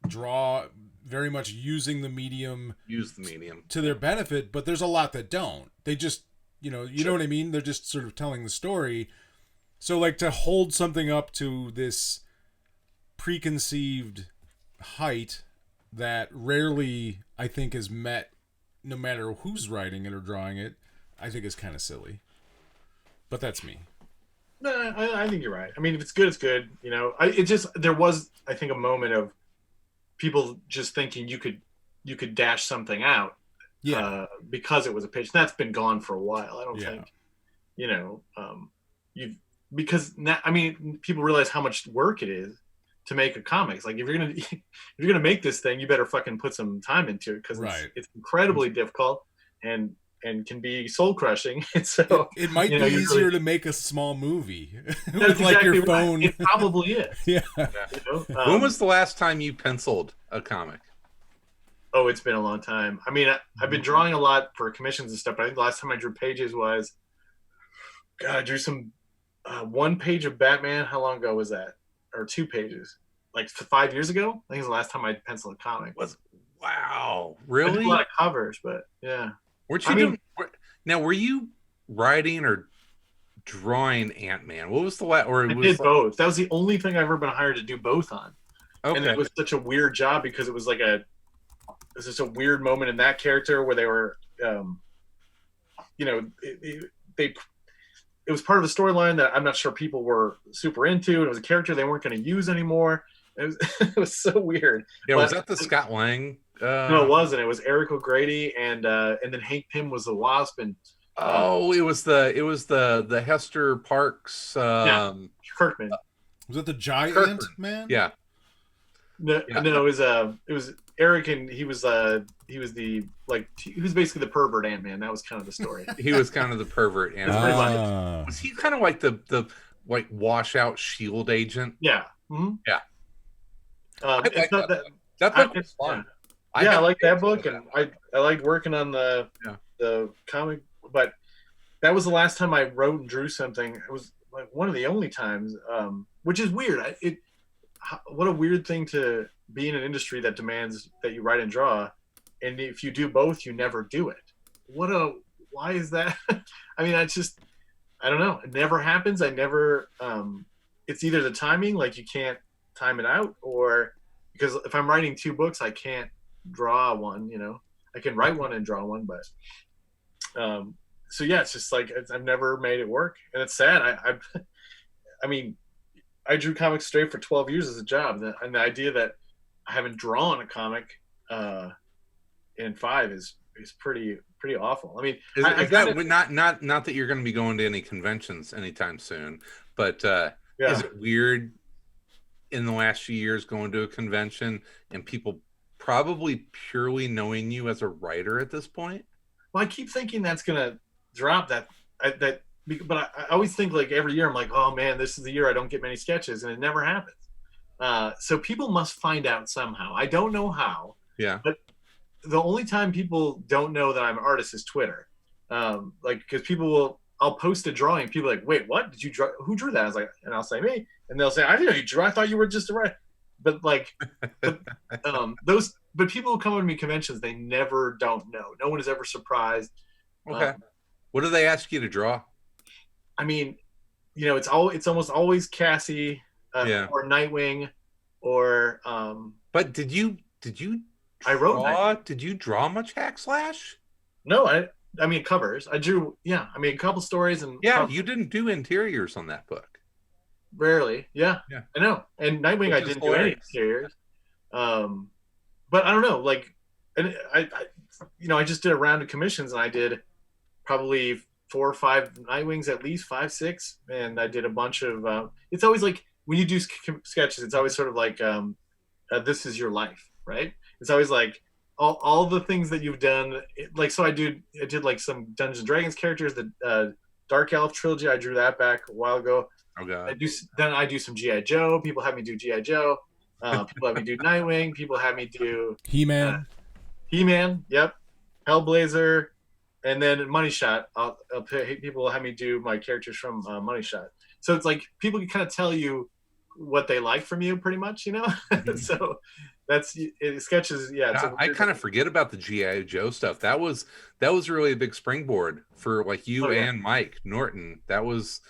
draw very much using the medium to their benefit, but there's a lot that don't. They just, know what I mean? They're just sort of telling the story. So like to hold something up to this preconceived height that rarely, I think, is met no matter who's writing it or drawing it, I think is kind of silly. But that's me. No, I think you're right. I mean, if it's good, it's good. There was, I think, a moment of people just thinking you could dash something out, because it was a pitch. That's been gone for a while. I don't think, because now, I mean, people realize how much work it is to make a comic. It's like if you're gonna make this thing, you better fucking put some time into it, because it's incredibly difficult and can be soul crushing. And so it might be easier to make a small movie with like your phone. Right. It probably is. Yeah. When was the last time you penciled a comic? Oh, it's been a long time. I mean, I've been drawing a lot for commissions and stuff, but I think the last time I drew pages was, God, I drew some one page of Batman. How long ago was that? Or 2 pages? Like 5 years ago? I think it was the last time I penciled a comic. Wow, I really? did a lot of covers, but yeah. Were you writing or drawing Ant-Man? What was the last? I did both. That was the only thing I've ever been hired to do both on. Okay. And it was such a weird job because it was like it was just a weird moment in that character where they were, it was part of a storyline that I'm not sure people were super into. And it was a character they weren't going to use anymore. It was so weird. Yeah, was that the Scott Lang? No, it wasn't. It was Eric O'Grady, and then Hank Pym was the Wasp, and it was the Hester Parks. Kirkman. Was it the Giant Man? Yeah. No, it was Eric, and he was basically the pervert Ant-Man. That was kind of the story. He was kind of the pervert Ant-Man. Was he kind of like the washout Shield agent? Yeah. Mm-hmm. Yeah. That book was fun. Yeah, I like that book, and I liked working on the comic. But that was the last time I wrote and drew something. It was like one of the only times, which is weird. What a weird thing to be in an industry that demands that you write and draw, and if you do both, you never do it. Why is that? I mean, I don't know. It never happens. It's either the timing, like you can't time it out, or because if I'm writing 2 books, I can't draw one. I can write one and draw one, but so yeah, it's just like I've never made it work, and it's sad. I mean, I drew comics straight for 12 years as a job, and the idea that I haven't drawn a comic in 5 is is pretty awful. I mean, Is I that not that you're going to be going to any conventions anytime soon, but is it weird in the last few years going to a convention and people probably purely knowing you as a writer at this point? Well, I keep thinking that's gonna drop but I always think like every year I'm like, oh man, this is the year I don't get many sketches, and it never happens. So people must find out somehow. I don't know how. Yeah. But the only time people don't know that I'm an artist is Twitter. Like, because I'll post a drawing, people are like, wait, what? Did you draw? Who drew that? I was like, and I'll say me, and they'll say, I didn't know you drew. I thought you were just a writer. But like, but people who come to me conventions, they never don't know. No one is ever surprised. Okay. What do they ask you to draw? I mean, it's almost always Cassie or Nightwing or. But did you? I wrote. Nightwing. Did you draw much Hack Slash? No, I mean covers. I drew. Yeah, I mean a couple stories and. Yeah, you didn't do interiors on that book. Rarely, yeah, I know. And Nightwing, I didn't do any interiors. But I don't know, like, and I just did a round of commissions, and I did probably 4 or 5 Nightwings, at least 5, 6, and I did a bunch of. It's always like when you do sketches, it's always sort of like, this is your life, right? It's always like all the things that you've done. Like, so I did like some Dungeons and Dragons characters, the Dark Elf trilogy. I drew that back a while ago. Oh God. I do some G.I. Joe. People have me do G.I. Joe. People have me do Nightwing. People have me do He-Man. He-Man, yep. Hellblazer, and then Money Shot. People have me do my characters from Money Shot. So it's like people can kind of tell you what they like from you, pretty much, So that's sketches. Yeah, I kind of forget about the G.I. Joe stuff. That was really a big springboard for like you and Mike Norton. That was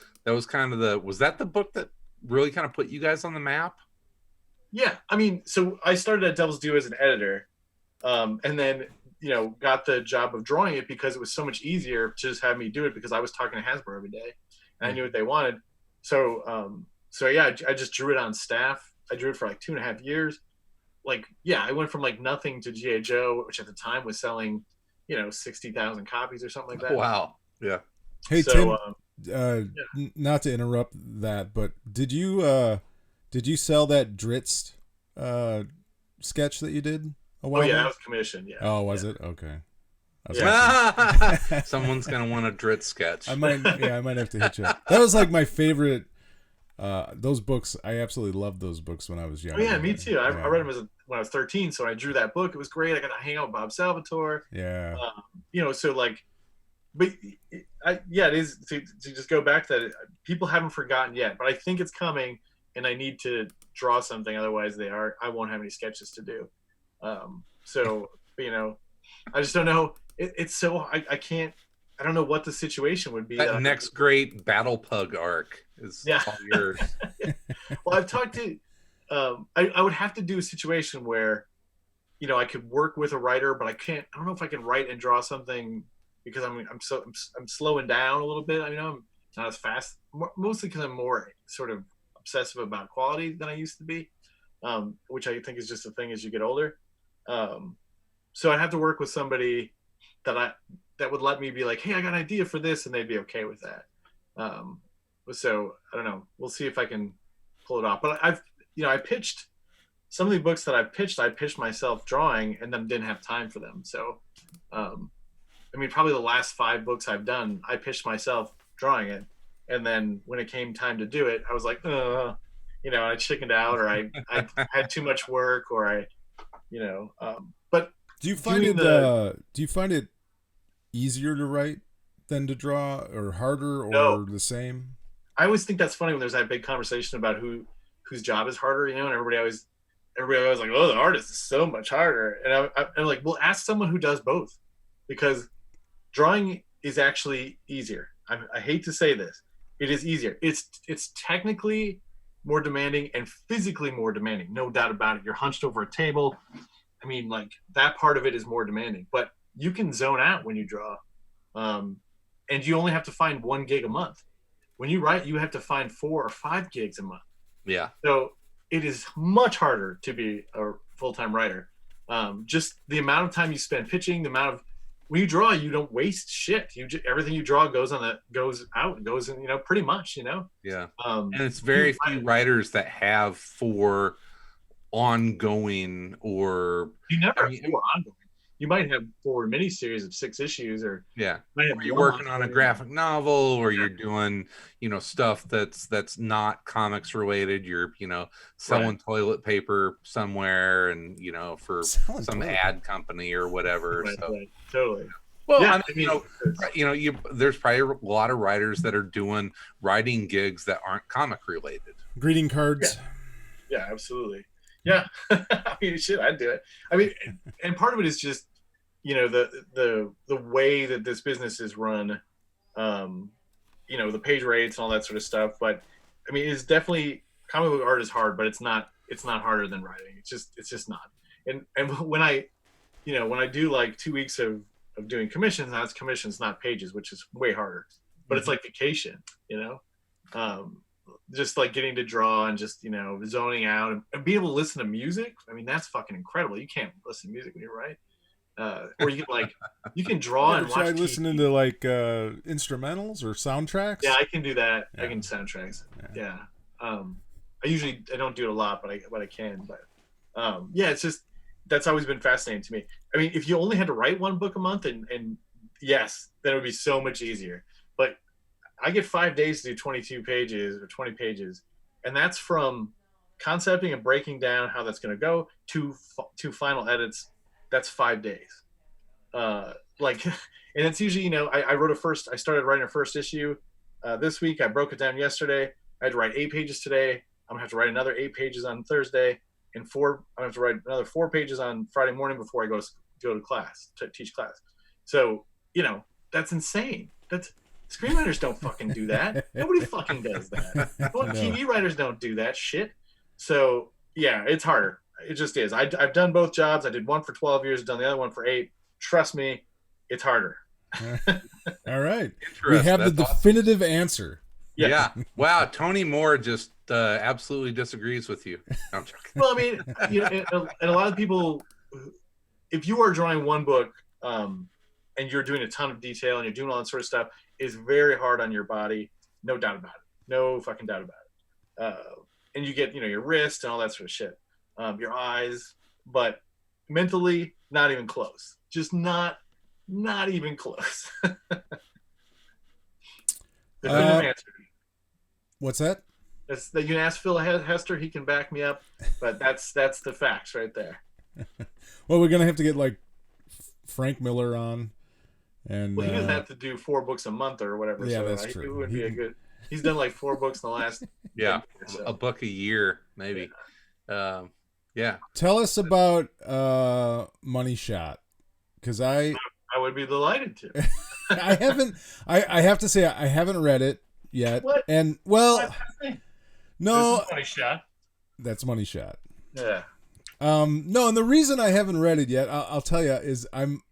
kind of was that the book that really kind of put you guys on the map? Yeah, I mean, so I started at Devil's Due as an editor, and then got the job of drawing it because it was so much easier to just have me do it because I was talking to Hasbro every day, and I knew what they wanted. So yeah, I just drew it on staff. I drew it for like 2.5 years. Like, yeah, I went from like nothing to G.I. Joe, which at the time was selling, 60,000 copies or something like that. Wow. Yeah. Hey, Tim. Not to interrupt that, but did you sell that Dritz sketch that you did a while ago? That was commissioned. Yeah. Oh, was it? Okay. Someone's gonna want a Dritz sketch. I might have to hit you up. That was like my favorite. Those books, I absolutely loved those books when I was young. Oh yeah, me too. I read them when I was 13, so I drew that book. It was great. I got to hang out with Bob Salvatore. Yeah. So like. But it is to just go back to that. People haven't forgotten yet, but I think it's coming, and I need to draw something. Otherwise, I won't have any sketches to do. So I just don't know. It's so I can't. I don't know what the situation would be. That next great Battle Pug arc is all yours. Well, I've talked to. I would have to do a situation where, I could work with a writer, but I can't. I don't know if I can write and draw something. Because I'm slowing down a little bit. I mean, I'm not as fast, mostly because I'm more sort of obsessive about quality than I used to be, which I think is just a thing as you get older. So I'd have to work with somebody that would let me be like, hey, I got an idea for this, and they'd be okay with that. So I don't know. We'll see if I can pull it off. But I pitched some of the books that I pitched myself drawing, and then didn't have time for them. So. I mean, probably the last 5 books I've done, I pitched myself drawing it. And then when it came time to do it, I was like, I chickened out, or I had too much work, or but do you find it easier to write than to draw, or harder, or the same? I always think that's funny when there's that big conversation about whose job is harder, and everybody always like, oh, the artist is so much harder. And I'm like, well, ask someone who does both, because drawing is actually easier. I hate to say this. It is easier. It's technically more demanding and physically more demanding. No doubt about it. You're hunched over a table. I mean, like, that part of it is more demanding. But you can zone out when you draw. And you only have to find 1 gig a month. When you write, you have to find 4 or 5 gigs a month. Yeah. So it is much harder to be a full-time writer. Just the amount of time you spend pitching, the amount of when you draw, you don't waste shit. Everything you draw goes out, goes in, pretty much, Yeah. And it's very few writers that have 4 ongoing, or you never have 4 ongoing. You might have 4 miniseries of 6 issues, or you're working on a graphic novel, or you're doing, stuff that's not comics related. You're, selling toilet paper somewhere, and for some ad company or whatever. Right. Totally. Well, there's probably a lot of writers that are doing writing gigs that aren't comic related. Greeting cards. Yeah, absolutely. Yeah. I mean, shit, I'd do it. I mean, and part of it is just, the way that this business is run, the page rates and all that sort of stuff. But I mean, it's definitely, comic book art is hard, but it's not harder than writing. It's just not. And when I do like 2 weeks of doing commissions, now it's commissions, not pages, which is way harder, but it's like vacation, just like getting to draw and just, zoning out and being able to listen to music. I mean, that's fucking incredible. You can't listen to music when you write. Or you can you can draw and watch. Try listening to like instrumentals or soundtracks. Yeah, I can do that. Yeah. I can soundtracks. Yeah. I don't do it a lot, but I can. But it's just, that's always been fascinating to me. I mean, if you only had to write 1 book a month, and yes, then it would be so much easier. But I get 5 days to do 22 pages or 20 pages, and that's from concepting and breaking down how that's going to go to final edits. That's 5 days. And it's usually, I started writing a first issue this week. I broke it down yesterday. I had to write 8 pages today. I'm gonna have to write another 8 pages on Thursday, and I'm gonna have to write another 4 pages on Friday morning before I go to class, to teach class. So, that's insane. Screenwriters don't fucking do that. Nobody fucking does that. TV writers don't do that shit. So yeah, it's harder. It just is. I've done both jobs. I did one for 12 years, done the other one for 8. Trust me, it's harder. All right. We have the definitive answer. Yeah. Wow. Tony Moore just absolutely disagrees with you. No, I'm joking. Well, I mean, and a lot of people, if you are drawing 1 book and you're doing a ton of detail and you're doing all that sort of stuff, is very hard on your body. No doubt about it. No fucking doubt about it. And you get, your wrist and all that sort of shit. Your eyes, but mentally, not even close. Just not even close. What's that? You can ask Phil Hester; he can back me up. But that's the facts right there. Well, we're gonna have to get like Frank Miller on, and he doesn't have to do 4 books a month or whatever. Yeah, so that's true. It would be a good. He's done like 4 books in the last. A book a year maybe. Yeah. Tell us about Money Shot, because I would be delighted to. I haven't. I have to say I haven't read it yet. What? And well, no, this is Money Shot. That's Money Shot. Yeah. No, and the reason I haven't read it yet, I'll tell you, is I'm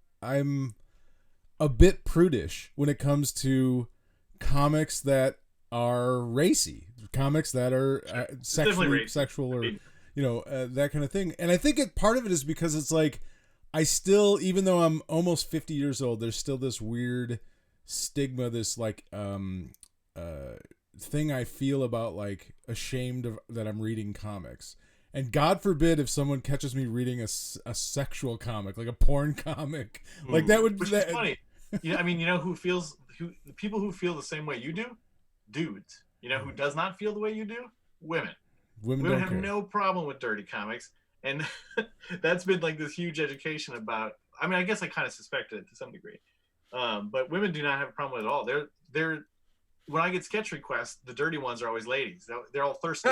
a bit prudish when it comes to comics that are racy, comics that are sexual, or that kind of thing. And I think part of it is because it's like, I still, even though I'm almost 50 years old, there's still this weird stigma, this like thing I feel about, like, ashamed of that I'm reading comics. And God forbid if someone catches me reading a sexual comic, like a porn comic, like that would be funny. I mean, the people who feel the same way you do, dudes. Who does not feel the way you do? Women. Women have no problem with dirty comics, and that's been like this huge education about. I mean, I guess I kind of suspected it to some degree, but women do not have a problem with it at all. They're when I get sketch requests, the dirty ones are always ladies. They're all thirsty.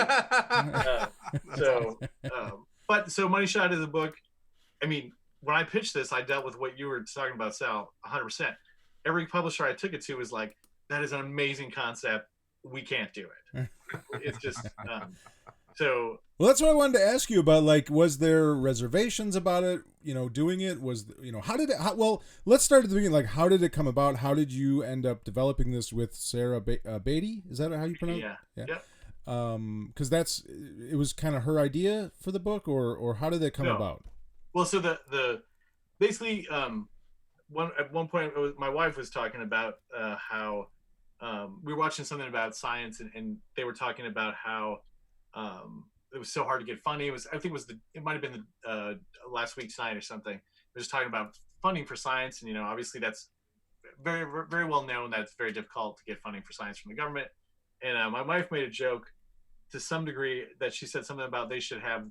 So Money Shot is a book. I mean, when I pitched this, I dealt with what you were talking about, Sal, 100%. Every publisher I took it to was like, that is an amazing concept. We can't do it. It's just so. Well, that's what I wanted to ask you about. Like, was there reservations about it? Doing it was. How did it? Well, let's start at the beginning. Like, how did it come about? How did you end up developing this with Sarah Beatty? Is that how you pronounce it? Yeah. Because it was kind of her idea for the book, or how did that come about? Well, so the basically at one point, my wife was talking about how we were watching something about science, and they were talking about how it was so hard to get funding. It might have been the last week's night or something. They're just talking about funding for science, and obviously that's very, very well known that it's very difficult to get funding for science from the government. And my wife made a joke to some degree that she said something about they should have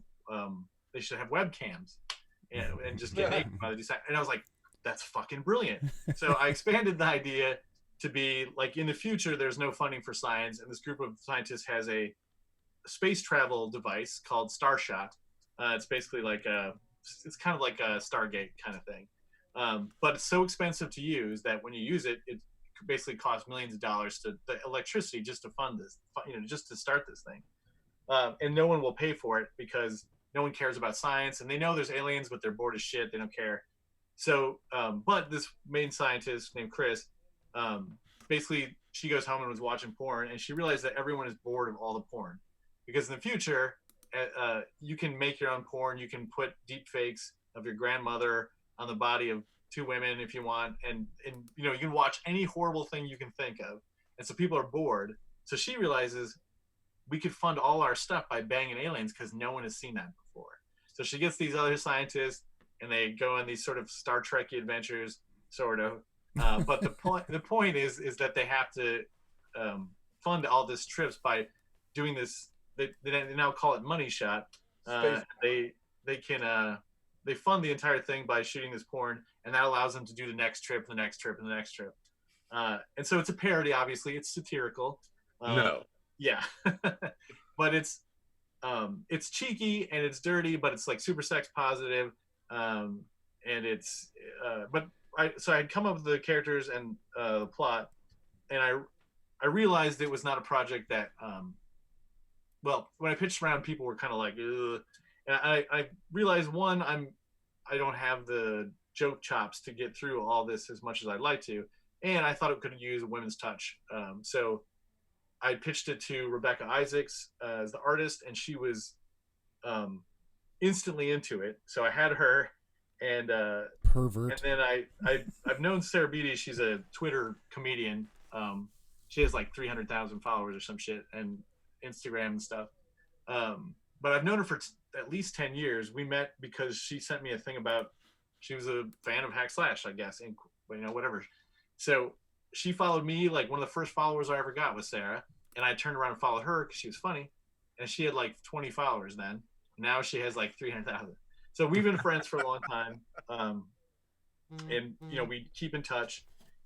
webcams and just get naked by the design. And I was like, that's fucking brilliant. So I expanded the idea to be like, in the future, there's no funding for science, and this group of scientists has a space travel device called Starshot. It's basically it's kind of like a Stargate kind of thing. But it's so expensive to use that when you use it, it basically costs millions of dollars to the electricity just to fund this, just to start this thing. And no one will pay for it because no one cares about science, and they know there's aliens, but they're bored as shit. They don't care. So, but this main scientist named Chris, basically she goes home and was watching porn, and she realized that everyone is bored of all the porn, because in the future, you can make your own porn. You can put deep fakes of your grandmother on the body of two women if you want, and you can watch any horrible thing you can think of, and so people are bored. So she realizes we could fund all our stuff by banging aliens because no one has seen that before. So she gets these other scientists, and they go on these sort of Star Trek-y adventures, sort of. But the point is that they have to fund all these trips by doing this. They now call it money shot. They fund the entire thing by shooting this porn, and that allows them to do the next trip, the next trip, and the next trip. And so it's a parody, obviously. It's satirical. No. Yeah. But it's cheeky and it's dirty, but it's like super sex positive. And it's so I'd come up with the characters and the plot, and I realized it was not a project that well, when I pitched around, people were kind of like, ugh. And I realized, one, I don't have the joke chops to get through all this as much as I'd like to, and I thought it could use a women's touch. So I pitched it to Rebecca Isaacs as the artist, and she was instantly into it. So I had her, and pervert. And then I've known Sarah Beatty. She's a Twitter comedian. She has like 300,000 followers or some shit, and Instagram and stuff. But I've known her for at least 10 years. We met because she sent me a thing about, she was a fan of Hack Slash, I guess, and whatever. So she followed me. Like, one of the first followers I ever got was Sarah, and I turned around and followed her because she was funny, and she had like 20 followers then. Now she has like 300,000. So we've been friends for a long time, and we keep in touch.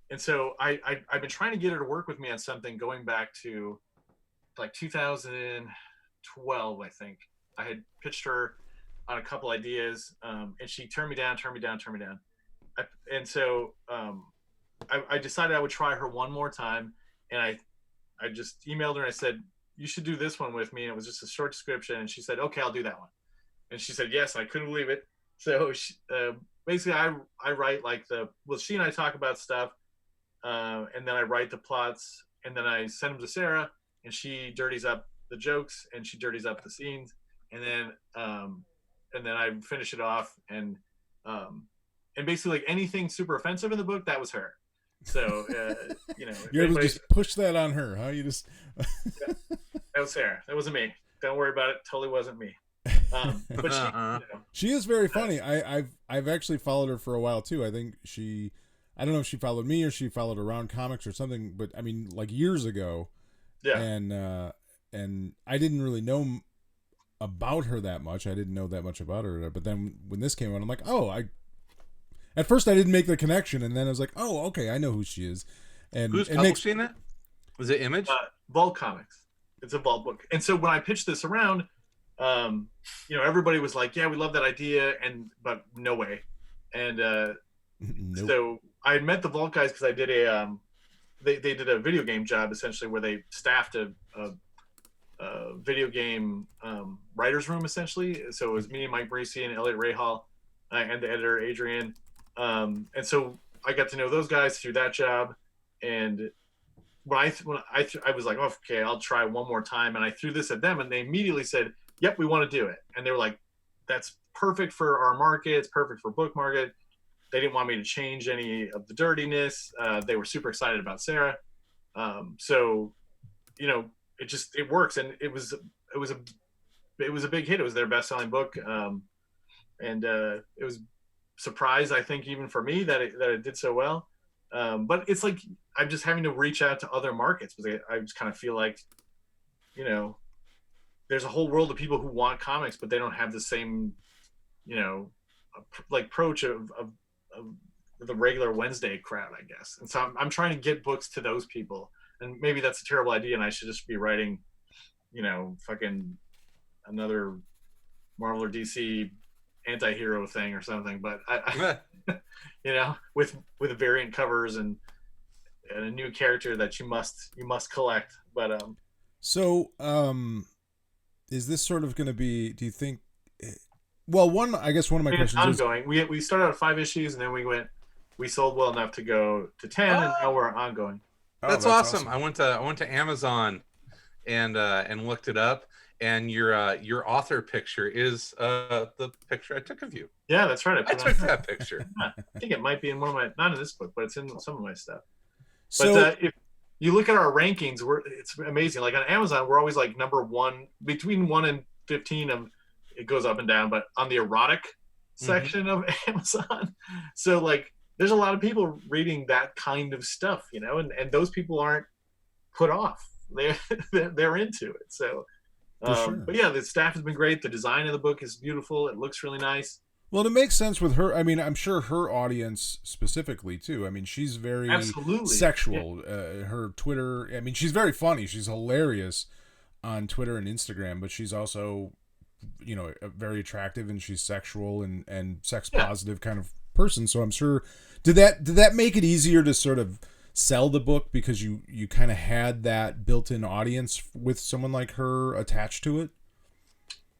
And so I've been trying to get her to work with me on something going back to like 2012, I think. I had pitched her on a couple ideas, and she turned me down. And so I decided I would try her one more time, and I just emailed her and I said, you should do this one with me. And it was just a short description, and she said, okay, I'll do that one. And she said yes, and I couldn't believe it. So basically I write she and I talk about stuff, and then I write the plots, and then I send them to Sarah, and she dirties up the jokes, and she dirties up the scenes, and then I finish it off, and basically, like, anything super offensive in the book, that was her. So you're able to just push that on her, huh? You just yeah, that was Sarah. That wasn't me. Don't worry about it. Totally wasn't me. But she is very funny. I've actually followed her for a while too. I think I don't know if she followed me or she followed Around Comics or something, but I mean, like, years ago. Yeah. And I didn't really know about her that much. I didn't know that much about her. But then when this came out, I'm like, oh, at first I didn't make the connection, and then I was like, oh, okay, I know who she is. And who's publishing it? Was it Image? Vault Comics. It's a Vault book. And so when I pitched this around, everybody was like, yeah, we love that idea, but no way. And nope. So I met the Vault guys because I did they did a video game job, essentially, where they staffed a video game writer's room, essentially. So it was me and Mike Bracey and Elliot Rahal and the editor Adrian, and so I got to know those guys through that job. And when I was like, oh, okay, I'll try one more time, and I threw this at them, and they immediately said, yep, we want to do it. And they were like, that's perfect for our market, it's perfect for book market. they didn't want me to change any of the dirtiness. They were super excited about Sarah. So, you know, it works, and it was a big hit. It was their best-selling book, and it was a surprise, I think, even for me that it did so well. But it's like I'm just having to reach out to other markets because I just kind of feel like, you know, there's a whole world of people who want comics, but they don't have the same, you know, like approach of the regular Wednesday crowd, I guess. And so I'm trying to get books to those people, and maybe that's a terrible idea, and I should just be writing, you know, fucking another Marvel or DC anti-hero thing or something. But I you know, with variant covers and a new character that you must collect. But so is this sort of going to be? Do you think? Well, I guess one of my questions is ongoing. We started out 5 issues, and then we sold well enough to go to 10, and now we're ongoing. That's awesome. I went to Amazon and looked it up, and your author picture is the picture I took of you. Yeah, that's right. I took that picture. I think it might be in one of my, not in this book, but it's in some of my stuff. So, but if you look at our rankings, it's amazing. Like on Amazon, we're always like number 1, between 1 and 15. It goes up and down, but on the erotic section of Amazon, so like there's a lot of people reading that kind of stuff, you know, and those people aren't put off. They're into it. So, sure. But yeah, the staff has been great. The design of the book is beautiful. It looks really nice. Well, it makes sense with her. I mean, I'm sure her audience specifically too. I mean, she's very sexual. Yeah. Her Twitter. I mean, she's very funny. She's hilarious on Twitter and Instagram, but she's also, you know, very attractive, and she's sexual and sex positive kind of person. So I'm sure, did that make it easier to sort of sell the book because you kind of had that built-in audience with someone like her attached to it?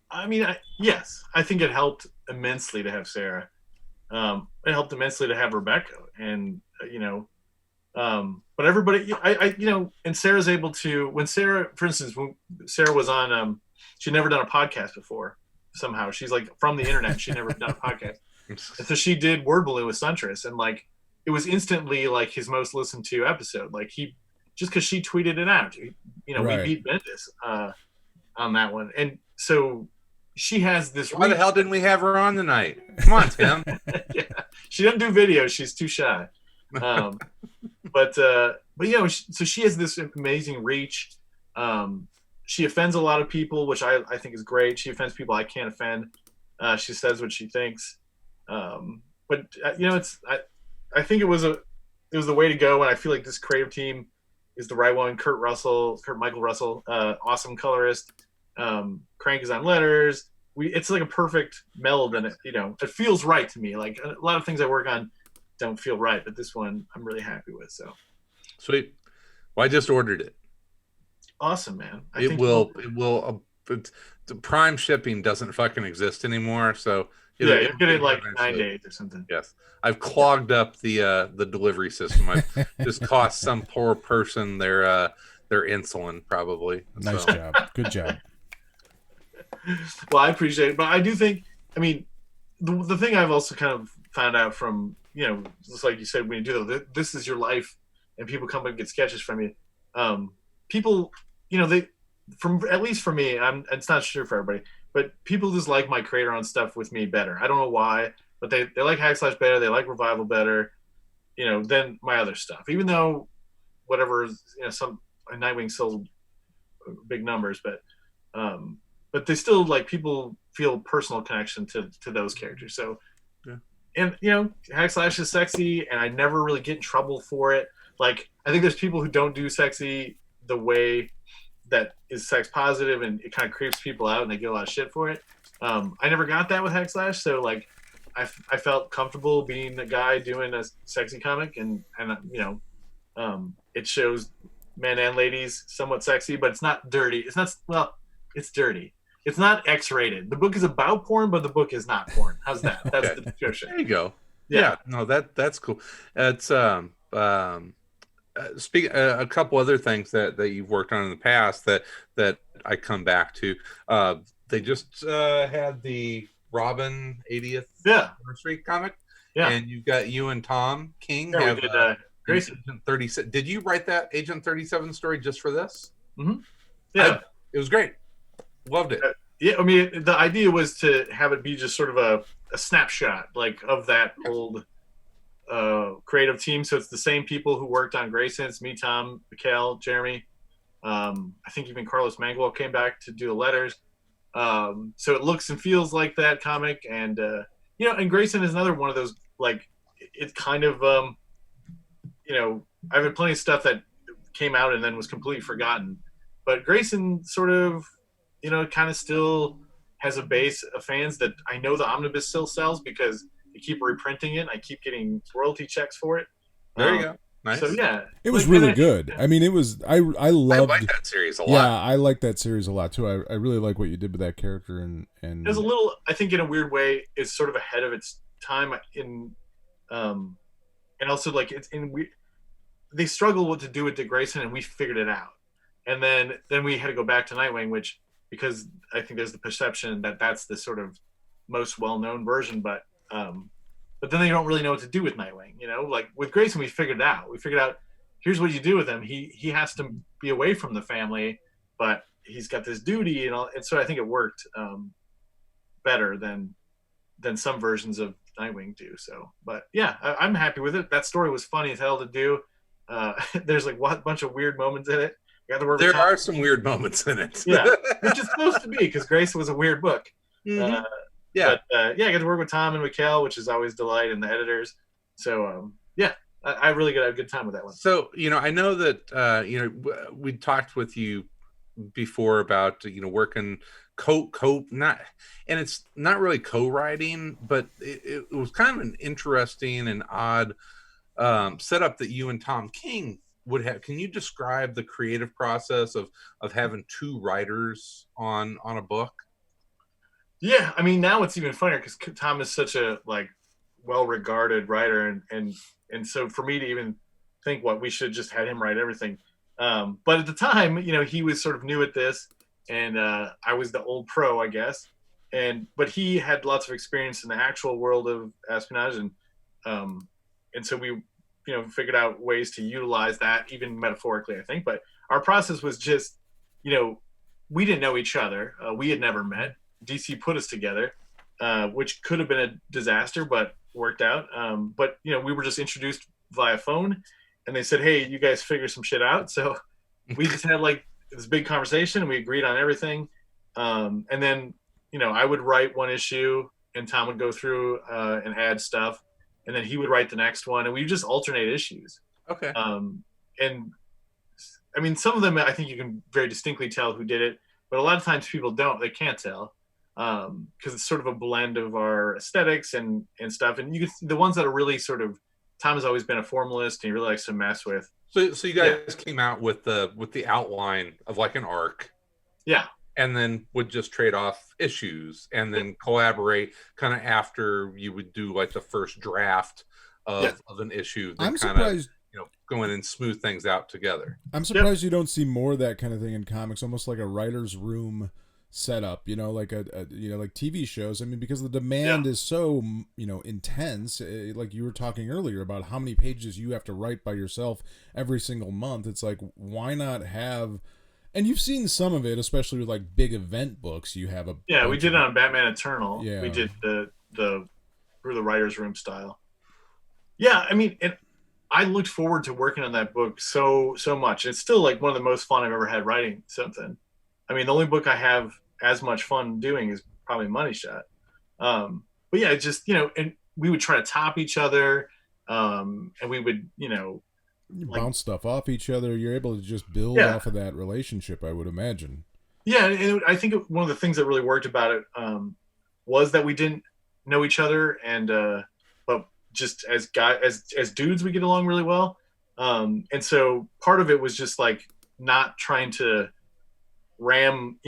I mean, yes, I think it helped immensely to have Sarah. It helped immensely to have Rebecca, and you know, but everybody, I you know, and Sarah's able to, when Sarah, for instance, when Sarah was on, she'd never done a podcast before. Somehow she's like from the internet. She'd never done a podcast. And so she did Word Balloon with Suntress, and like it was instantly like his most listened to episode. Like just because she tweeted it out, you know, right. We beat Bendis on that one, and so she has this. Why the hell didn't we have her on tonight? Come on, Tim. Yeah, she doesn't do videos. She's too shy. But you know, so she has this amazing reach. She offends a lot of people, which I think is great. She offends people I can't offend. She says what she thinks. But you know, I think it was the way to go, and I feel like this creative team is the right one. Kurt Michael Russell, awesome colorist. Crank is on letters. It's like a perfect meld, and it feels right to me. Like a lot of things I work on don't feel right, but this one I'm really happy with. So sweet. Well, I just ordered it. Awesome, man. It will. The Prime shipping doesn't fucking exist anymore, so you'll get it like 9 days or something. Yes, I've clogged up the delivery system. I've just cost some poor person their insulin, probably. Nice job. Good job. Well, I appreciate it, but I do think, I mean, the thing I've also kind of found out from, just like you said, when you do that, this is your life, and people come and get sketches from you. People, at least for me, it's not sure for everybody, but people just like my creator on stuff with me better. I don't know why, but they like Hackslash better, they like Revival better, than my other stuff. Even though whatever, some Nightwing sold big numbers, but they still, like, people feel personal connection to those characters. So, yeah. And Hackslash is sexy, and I never really get in trouble for it. Like, I think there's people who don't do sexy the way that is sex positive, and it kind of creeps people out, and they get a lot of shit for it. I never got that with Hackslash, so like I felt comfortable being a guy doing a sexy comic, and it shows men and ladies somewhat sexy, but it's not dirty. It's dirty. It's not X-rated. The book is about porn, but the book is not porn. How's that? That's the description. There you go. Yeah. No, that's cool. It's speaking a couple other things that you've worked on in the past that I come back to. They just had the Robin 80th anniversary comic, Yeah. And you've got you and Tom King Yeah, have we did Grayson. Agent 37. Did you write that Agent 37 story just for this? Mm-hmm. Yeah. It was great. Loved it. Yeah, I mean, the idea was to have it be just sort of a snapshot, like, of that old creative team. So it's the same people who worked on Grayson. It's me, Tom, Mikhail, Jeremy. I think even Carlos Mangual came back to do the letters. So it looks and feels like that comic. And, and Grayson is another one of those, like, it's kind of, I've had plenty of stuff that came out and then was completely forgotten. But Grayson sort of, kind of still has a base of fans that I know the omnibus still sells because they keep reprinting it. I keep getting royalty checks for it. There you go. Nice. So yeah, it was really good. I mean, it was. I loved. I like that series a lot. Yeah, I like that series a lot too. I really like what you did with that character and. It was a little. I think in a weird way, it's sort of ahead of its time and also like it's in we. They struggled what to do with Dick Grayson, and we figured it out. And then we had to go back to Nightwing, which because I think there's the perception that that's the sort of most well-known version, but then they don't really know what to do with Nightwing. Like with Grayson, we figured it out. We figured out here's what you do with him. He has to be away from the family, but he's got this duty and all. And so I think it worked better than some versions of Nightwing do. So, but yeah, I'm happy with it. That story was funny as hell to do. There's like a bunch of weird moments in it. There are some weird moments in it. Yeah, which is supposed to be because Grayson was a weird book. Mm-hmm. But I got to work with Tom and Mikhail, which is always a delight, and the editors. So I really got a good time with that one. So I know that we talked with you before about working not, and it's not really co-writing, but it was kind of an interesting and odd setup that you and Tom King would have. Can you describe the creative process of having two writers on a book? Yeah, I mean now it's even funnier because Tom is such a well-regarded writer, and so for me to even think we should just had him write everything. But at the time, he was sort of new at this, and I was the old pro, I guess. But he had lots of experience in the actual world of espionage, and so we figured out ways to utilize that even metaphorically, I think. But our process was just, we didn't know each other. We had never met. DC put us together, which could have been a disaster, but worked out. But we were just introduced via phone, and they said, "Hey, you guys figure some shit out." So we just had this big conversation, and we agreed on everything. And then I would write one issue, and Tom would go through and add stuff, and then he would write the next one, and we would just alternate issues. Okay. And I mean, some of them I think you can very distinctly tell who did it, but a lot of times people don't. They can't tell. Because it's sort of a blend of our aesthetics and stuff, and the ones that are really sort of Tom has always been a formalist and he really likes to mess with. So you guys came out with the outline of like an arc, and then would just trade off issues and then collaborate kind of after you would do like the first draft of an issue. Then I'm surprised go in and smooth things out together. I'm surprised you don't see more of that kind of thing in comics, almost like a writer's room setup, like like TV shows. I mean, because the demand is so intense, like you were talking earlier about how many pages you have to write by yourself every single month. It's like, why not have, and you've seen some of it, especially with like big event books. You have we did it on Batman Eternal. Yeah, we did the through the writer's room style. I mean, I looked forward to working on that book so much. It's still like one of the most fun I've ever had writing something. I mean, the only book I have as much fun doing is probably Money Shot. But yeah, it's just, and we would try to top each other. And we would, you bounce stuff off each other. You're able to just build off of that relationship, I would imagine. Yeah. And I think one of the things that really worked about it was that we didn't know each other. And, but just as dudes, we get along really well. And so part of it was just like not trying to ram,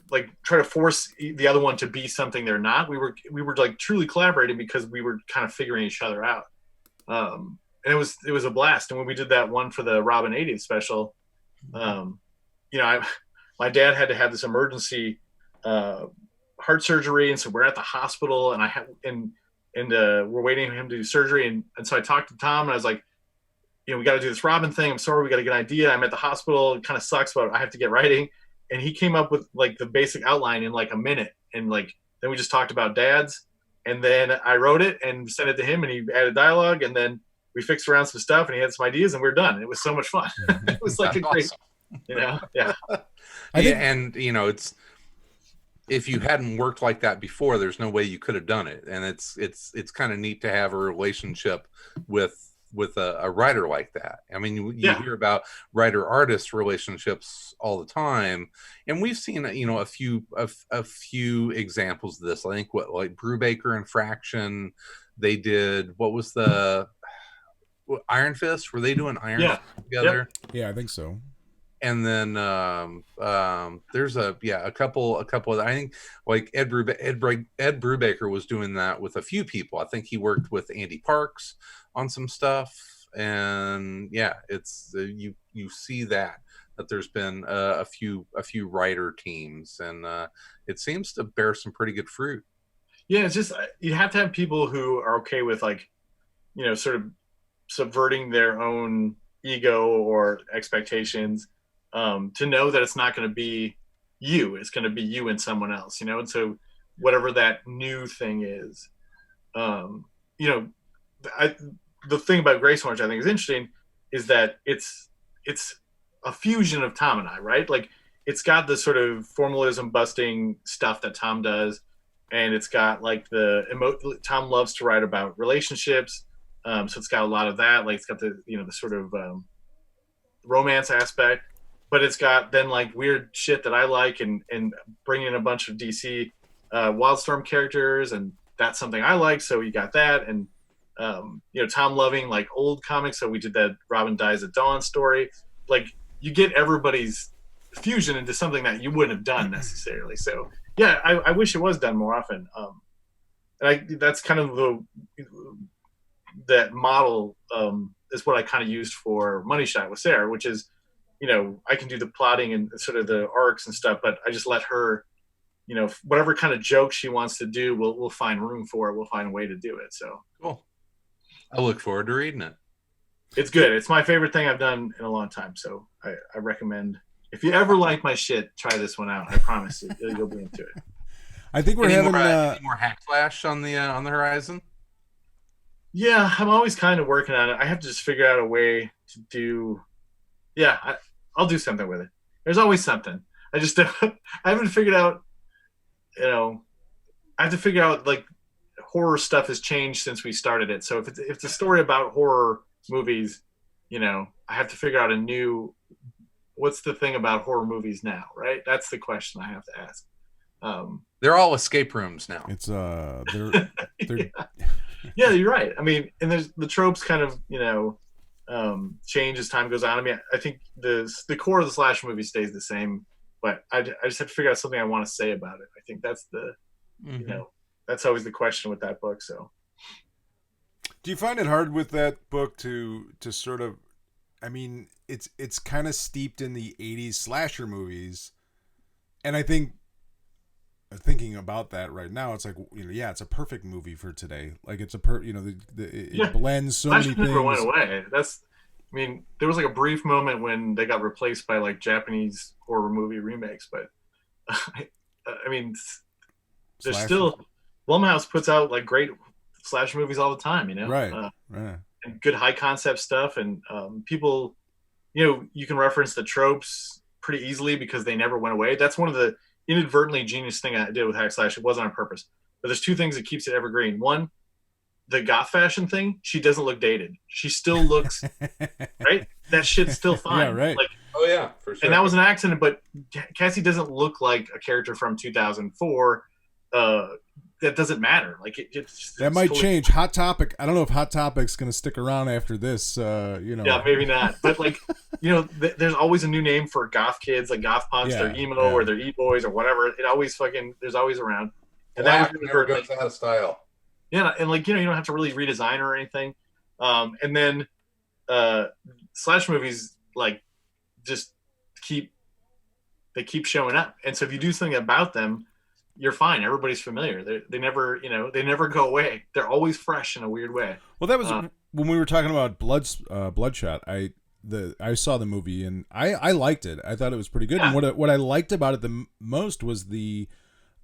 like try to force the other one to be something they're not. We were like truly collaborating because we were kind of figuring each other out. And it was a blast. And when we did that one for the Robin 80th special, my dad had to have this emergency heart surgery, and so we're at the hospital, and and we're waiting for him to do surgery. And so I talked to Tom, and I was like, we got to do this Robin thing. I'm sorry, we got a good idea. I'm at the hospital. It kind of sucks, but I have to get writing. And he came up with like the basic outline in like a minute. And like, then we just talked about dads. And then I wrote it and sent it to him, and he added dialogue. And then we fixed around some stuff, and he had some ideas, and we're done. It was so much fun. It was like a great, yeah. And it's, if you hadn't worked like that before, there's no way you could have done it. And it's kind of neat to have a relationship with a writer like that. I mean, you hear about writer-artist relationships all the time, and we've seen a few examples of this. I think like Brubaker and Fraction, they did, what was the Iron Fist? Were they doing Iron Fist together? Yeah, I think so. And then there's a couple of, I think like Ed Brubaker was doing that with a few people. I think he worked with Andy Parks on some stuff, and it's you see that there's been a few writer teams, and it seems to bear some pretty good fruit. Yeah, it's just, you have to have people who are okay with like, sort of subverting their own ego or expectations, to know that it's not going to be you, it's going to be you and someone else, and so whatever that new thing is, the thing about Grayson, which I think is interesting, is that it's a fusion of Tom and I, right? Like, it's got the sort of formalism busting stuff that Tom does, and it's got like Tom loves to write about relationships, so it's got a lot of that. Like, it's got the the sort of romance aspect, but it's got then like weird shit that I like, and bringing in a bunch of DC Wildstorm characters, and that's something I like. So you got that, and Tom loving like old comics, so we did that Robin Dies at Dawn story. Like, you get everybody's fusion into something that you wouldn't have done necessarily. So yeah, I wish it was done more often. And that's kind of that model is what I kind of used for Money Shot with Sarah, which is, I can do the plotting and sort of the arcs and stuff, but I just let her, whatever kind of joke she wants to do, we'll find room for it. We'll find a way to do it. So cool. I look forward to reading it. It's good. It's my favorite thing I've done in a long time. So I recommend, if you ever like my shit, try this one out. I promise you'll be into it. I think we're any having more hack slash on the horizon. Yeah, I'm always kind of working on it. I have to just figure out a way to do. Yeah, I'll do something with it. There's always something. I just I haven't figured out. I have to figure out, like, horror stuff has changed since we started it. So if it's a story about horror movies, I have to figure out what's the thing about horror movies now, right? That's the question I have to ask. They're all escape rooms now. It's they're yeah, you're right. I mean, and there's the tropes kind of change as time goes on. I mean, I think the core of the slasher movie stays the same, but I just have to figure out something I want to say about it. I think that's the that's always the question with that book. So, do you find it hard with that book to sort of, I mean, it's kind of steeped in the 80s slasher movies, and I think, thinking about that right now, it's like, it's a perfect movie for today. Like, it's it blends so many things. Never went away. There was like a brief moment when they got replaced by like Japanese horror movie remakes, but I mean, there's still, Blumhouse puts out like great slasher movies all the time, right, and good high concept stuff, and people, you can reference the tropes pretty easily because they never went away. That's one of the inadvertently genius thing I did with Hack Slash. It wasn't on purpose, but there's two things that keeps it evergreen. One, the goth fashion thing, she doesn't look dated. She still looks right. That shit's still fine. Yeah, right. Like, oh yeah, for sure. And that was an accident, but Cassie doesn't look like a character from 2004. That doesn't matter. Like, that might totally change. Hot Topic. I don't know if Hot Topic's going to stick around after this. Yeah, maybe not. But like, there's always a new name for goth kids, like goth punks. They're emo or they're e-boys or whatever. It always there's always around. And that never goes out of style. Yeah, and like, you don't have to really redesign or anything. And then slash movies like just keep showing up. And so if you do something about them, you're fine. Everybody's familiar. They never, they never go away. They're always fresh in a weird way. Well, that was when we were talking about Bloodshot. I saw the movie and I liked it. I thought it was pretty good. Yeah. And what I liked about it the most was the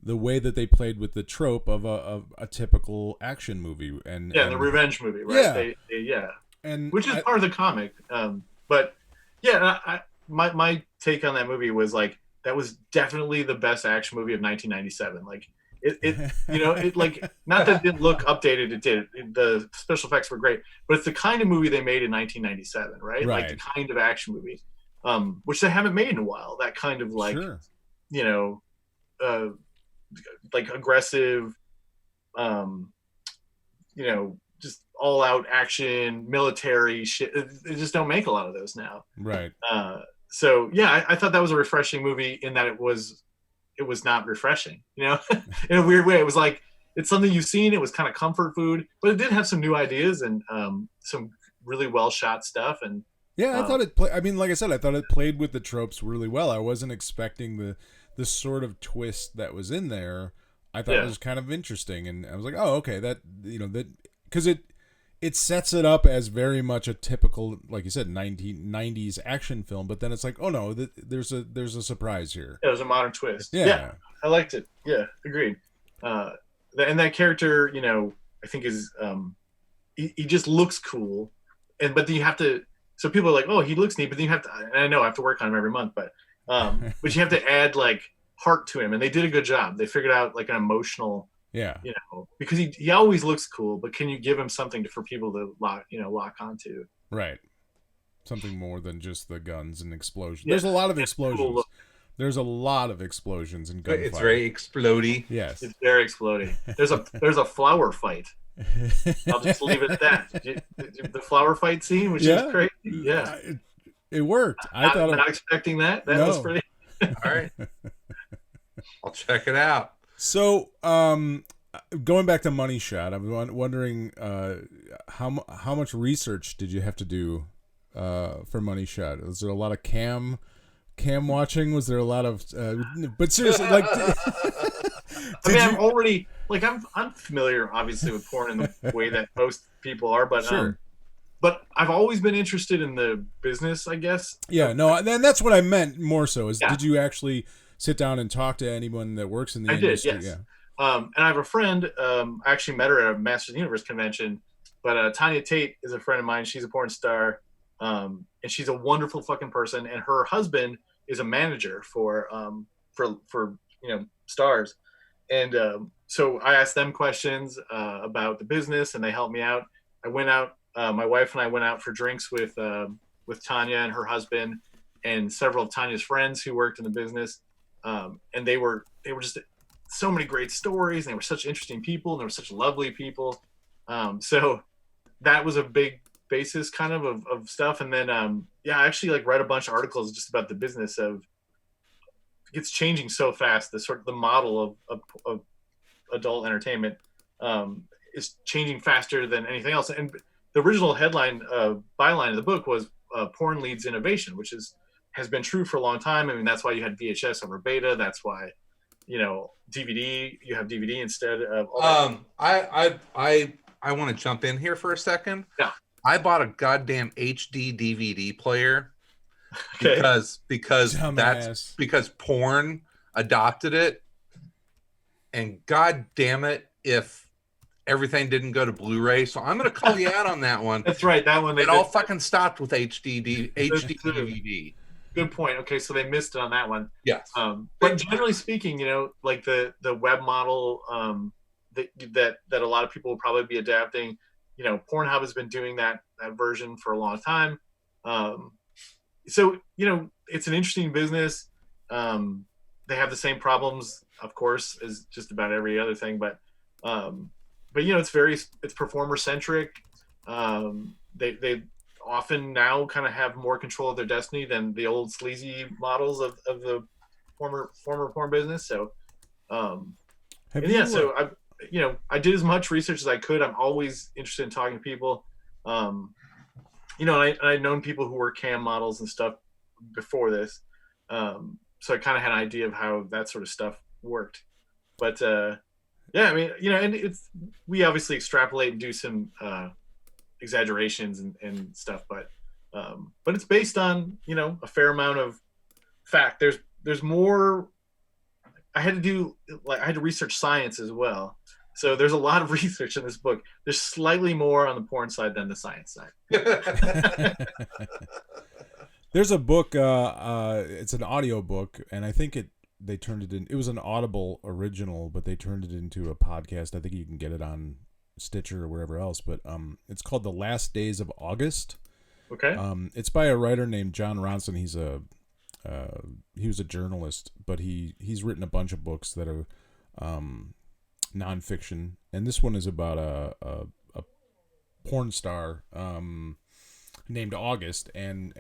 way that they played with the trope of a typical action movie and the revenge movie, right? Yeah, and which is part of the comic. But yeah, my take on that movie was like that was definitely the best action movie of 1997. Like it like not that it didn't look updated, it did. The special effects were great, but it's the kind of movie they made in 1997, right? Like the kind of action movie, which they haven't made in a while. That kind of like, like aggressive, just all out action, military shit. They just don't make a lot of those now. Right. So yeah, I thought that was a refreshing movie in that it was not refreshing, in a weird way. It was like, it's something you've seen. It was kind of comfort food, but it did have some new ideas and some really well shot stuff. And yeah, I thought it I mean, like I said, I thought it played with the tropes really well. I wasn't expecting the sort of twist that was in there. I thought it was kind of interesting, and I was like, oh, okay, that because it sets it up as very much a typical, like you said, 1990s action film, but then it's like, oh no, there's a surprise here. Yeah, there's a modern twist. Yeah, I liked it. Yeah, agreed. And that character, I think is he just looks cool, but then you have to. So people are like, oh, he looks neat, but then you have to. And I know I have to work on him every month, but you have to add like heart to him, and they did a good job. They figured out like an emotional. Yeah. Because he always looks cool, but can you give him something for people to lock onto? Right. Something more than just the guns and explosions. Yeah. There's a lot of explosions. Cool. There's a lot of explosions and gunfire. It's very explodey. Yes. It's very exploding. There's a flower fight. I'll just leave it at that. The flower fight scene, which is crazy. Yeah. It worked. I'm not expecting that. That was pretty. All right. I'll check it out. So, going back to Money Shot, I'm wondering how much research did you have to do for Money Shot? Was there a lot of cam watching? Was there a lot of? But seriously, like, I'm already like I'm familiar, obviously, with porn in the way that most people are, but sure. But I've always been interested in the business, I guess. Yeah, no, and that's what I meant more so. Did you actually sit down and talk to anyone that works in the industry? I did, yes. Yeah. And I have a friend, I actually met her at a Masters Universe convention, but Tanya Tate is a friend of mine. She's a porn star, and she's a wonderful fucking person. And her husband is a manager for stars. And so I asked them questions about the business, and they helped me out. I went out, my wife and I went out for drinks with Tanya and her husband and several of Tanya's friends who worked in the business. And they were just so many great stories, and they were such interesting people, and they were such lovely people. So that was a big basis kind of stuff. And then, I actually like read a bunch of articles just about the business of it's changing so fast. The model of adult entertainment is changing faster than anything else. And the original byline of the book was porn leads innovation, which has been true for a long time. I mean, that's why you had VHS over beta. That's why, DVD, you have DVD instead of. I want to jump in here for a second. Yeah. I bought a goddamn HD DVD player because porn adopted it, and god damn it if everything didn't go to Blu-ray. So I'm going to call you out on that one. That's right. That one. It all fucking stopped with HD DVD. Good point. Okay, so they missed it on that one. Yes. But generally speaking, like the web model that a lot of people will probably be adapting. Pornhub has been doing that version for a long time. So it's an interesting business. They have the same problems, of course, as just about every other thing. But it's performer centric. They often now kind of have more control of their destiny than the old sleazy models of the former porn business. So, so I did as much research as I could. I'm always interested in talking to people. I'd known people who were cam models and stuff before this. So I kind of had an idea of how that sort of stuff worked. But yeah, I mean, and we obviously extrapolate and do some exaggerations and stuff, but it's based on a fair amount of fact. There's more. I had to research science as well. So there's a lot of research in this book. There's slightly more on the porn side than the science side. There's a book. It's an audio book, and I think they turned it in. It was an Audible original, but they turned it into a podcast. I think you can get it on Stitcher or wherever else. But it's called The Last Days of August. Okay. It's by a writer named John Ronson. He was a journalist, but he's written a bunch of books that are nonfiction, and this one is about a porn star named August, and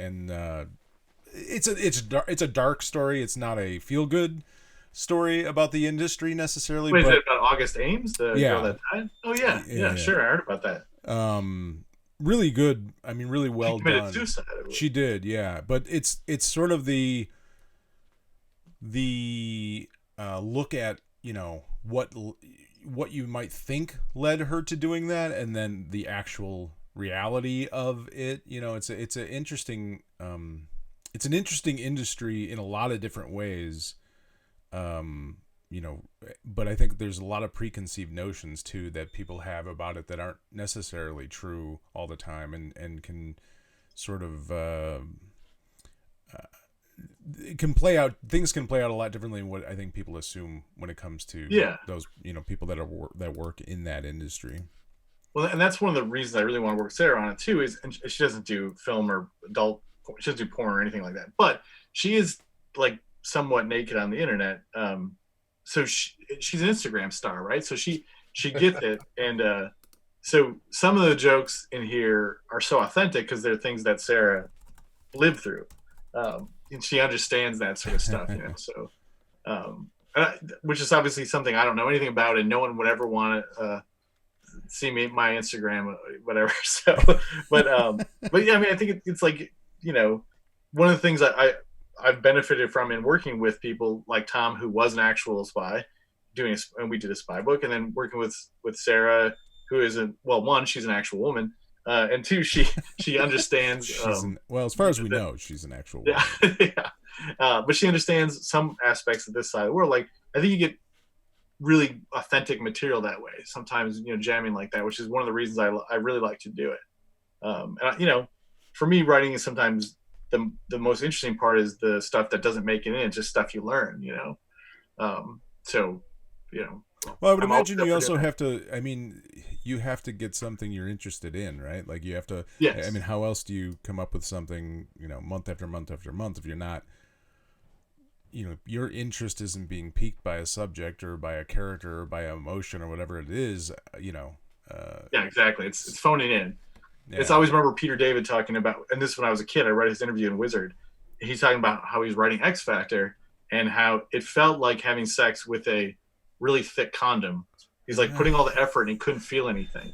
it's a dark story. It's not a feel good story about the industry necessarily. Wait, but is it about August Ames, the girl that died? Oh yeah, sure, I heard about that. Really good. I mean, really well she committed done. Suicide. She did, yeah. But it's sort of the look at what you might think led her to doing that, and then the actual reality of it. It's an interesting industry in a lot of different ways. But I think there's a lot of preconceived notions too that people have about it that aren't necessarily true all the time, and can sort of things can play out a lot differently than what I think people assume when it comes to those people that work in that industry. Well, and that's one of the reasons I really want to work with Sarah on it too. And she doesn't do film or adult, she doesn't do porn or anything like that, but she is like somewhat naked on the internet. So she's an Instagram star, right? So she gets it, and so some of the jokes in here are so authentic because they're things that Sarah lived through, and she understands that sort of stuff. So which is obviously something I don't know anything about, and no one would ever want to see my Instagram, whatever. So, but yeah, I mean, I think it's like one of the things I've benefited from in working with people like Tom, who was an actual spy, and we did a spy book, and then working with Sarah, who is one, she's an actual woman, and two, she understands. As far as we know, she's an actual woman. Yeah. But she understands some aspects of this side of the world. Like, I think you get really authentic material that way. Sometimes, jamming like that, which is one of the reasons I really like to do it. And for me, writing is sometimes the most interesting part is the stuff that doesn't make it in, just stuff you learn, so, well, I would imagine you also have to, you have to get something you're interested in, right? Like you have to, yes. I mean, how else do you come up with something, month after month after month, if you're not, your interest isn't being piqued by a subject or by a character or by an emotion or whatever it is, Yeah, exactly. It's phoning in. Yeah. It's always remember Peter David talking about, and this when I was a kid, I read his interview in Wizard. He's talking about how he's writing X Factor and how it felt like having sex with a really thick condom. He's like putting all the effort and he couldn't feel anything.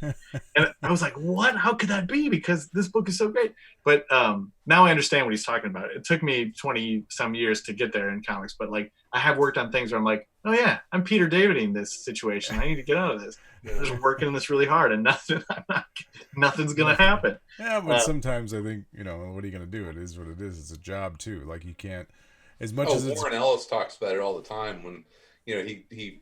And I was like, what? How could that be? Because this book is so great. But now I understand what he's talking about. It took me 20 some years to get there in comics, but like I have worked on things where I'm like, oh yeah, I'm Peter Daviding this situation. I need to get out of this. I'm just working on this really hard and nothing's going to happen. Yeah, but sometimes I think, what are you going to do? It is what it is. It's a job too. Like you can't, as much as Warren Ellis talks about it all the time when, he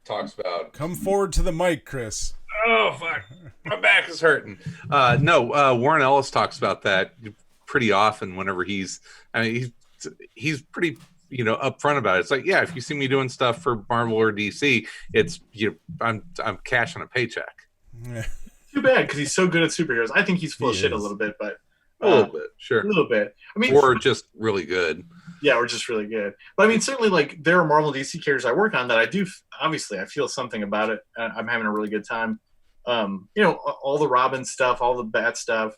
talks about come forward to the mic, Chris. Oh fuck, my back is hurting. Warren Ellis talks about that pretty often whenever he's pretty upfront about it. It's like, yeah, if you see me doing stuff for Marvel or DC, it's I'm cashing a paycheck. Yeah. Too bad, because he's so good at superheroes. I think he's full of shit a little bit, but a little bit, sure, a little bit. I mean, or just really good. Yeah, we're just really good. But I mean, certainly, like there are Marvel DC characters I work on that I do. Obviously, I feel something about it. I'm having a really good time. All the Robin stuff, all the Bat stuff.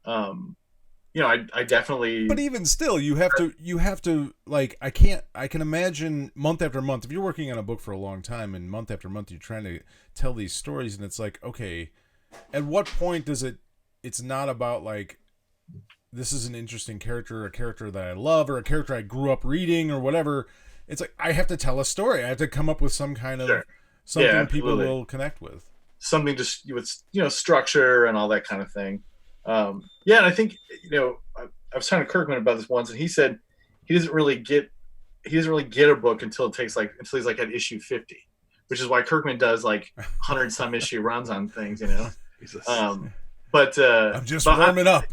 I definitely. But even still, you have to like. I can imagine month after month. If you're working on a book for a long time, and month after month you're trying to tell these stories, and it's like, okay, at what point does it? It's not about like, this is an interesting character, a character that I love, or a character I grew up reading, or whatever. it's like I have to tell a story. I have to come up with some kind of something people will connect with. Something just with structure and all that kind of thing. And I think I was talking to Kirkman about this once, and he said he doesn't really get a book until he's like at issue 50, which is why Kirkman does like 100 some issue runs on things, Jesus. But I'm just warming up.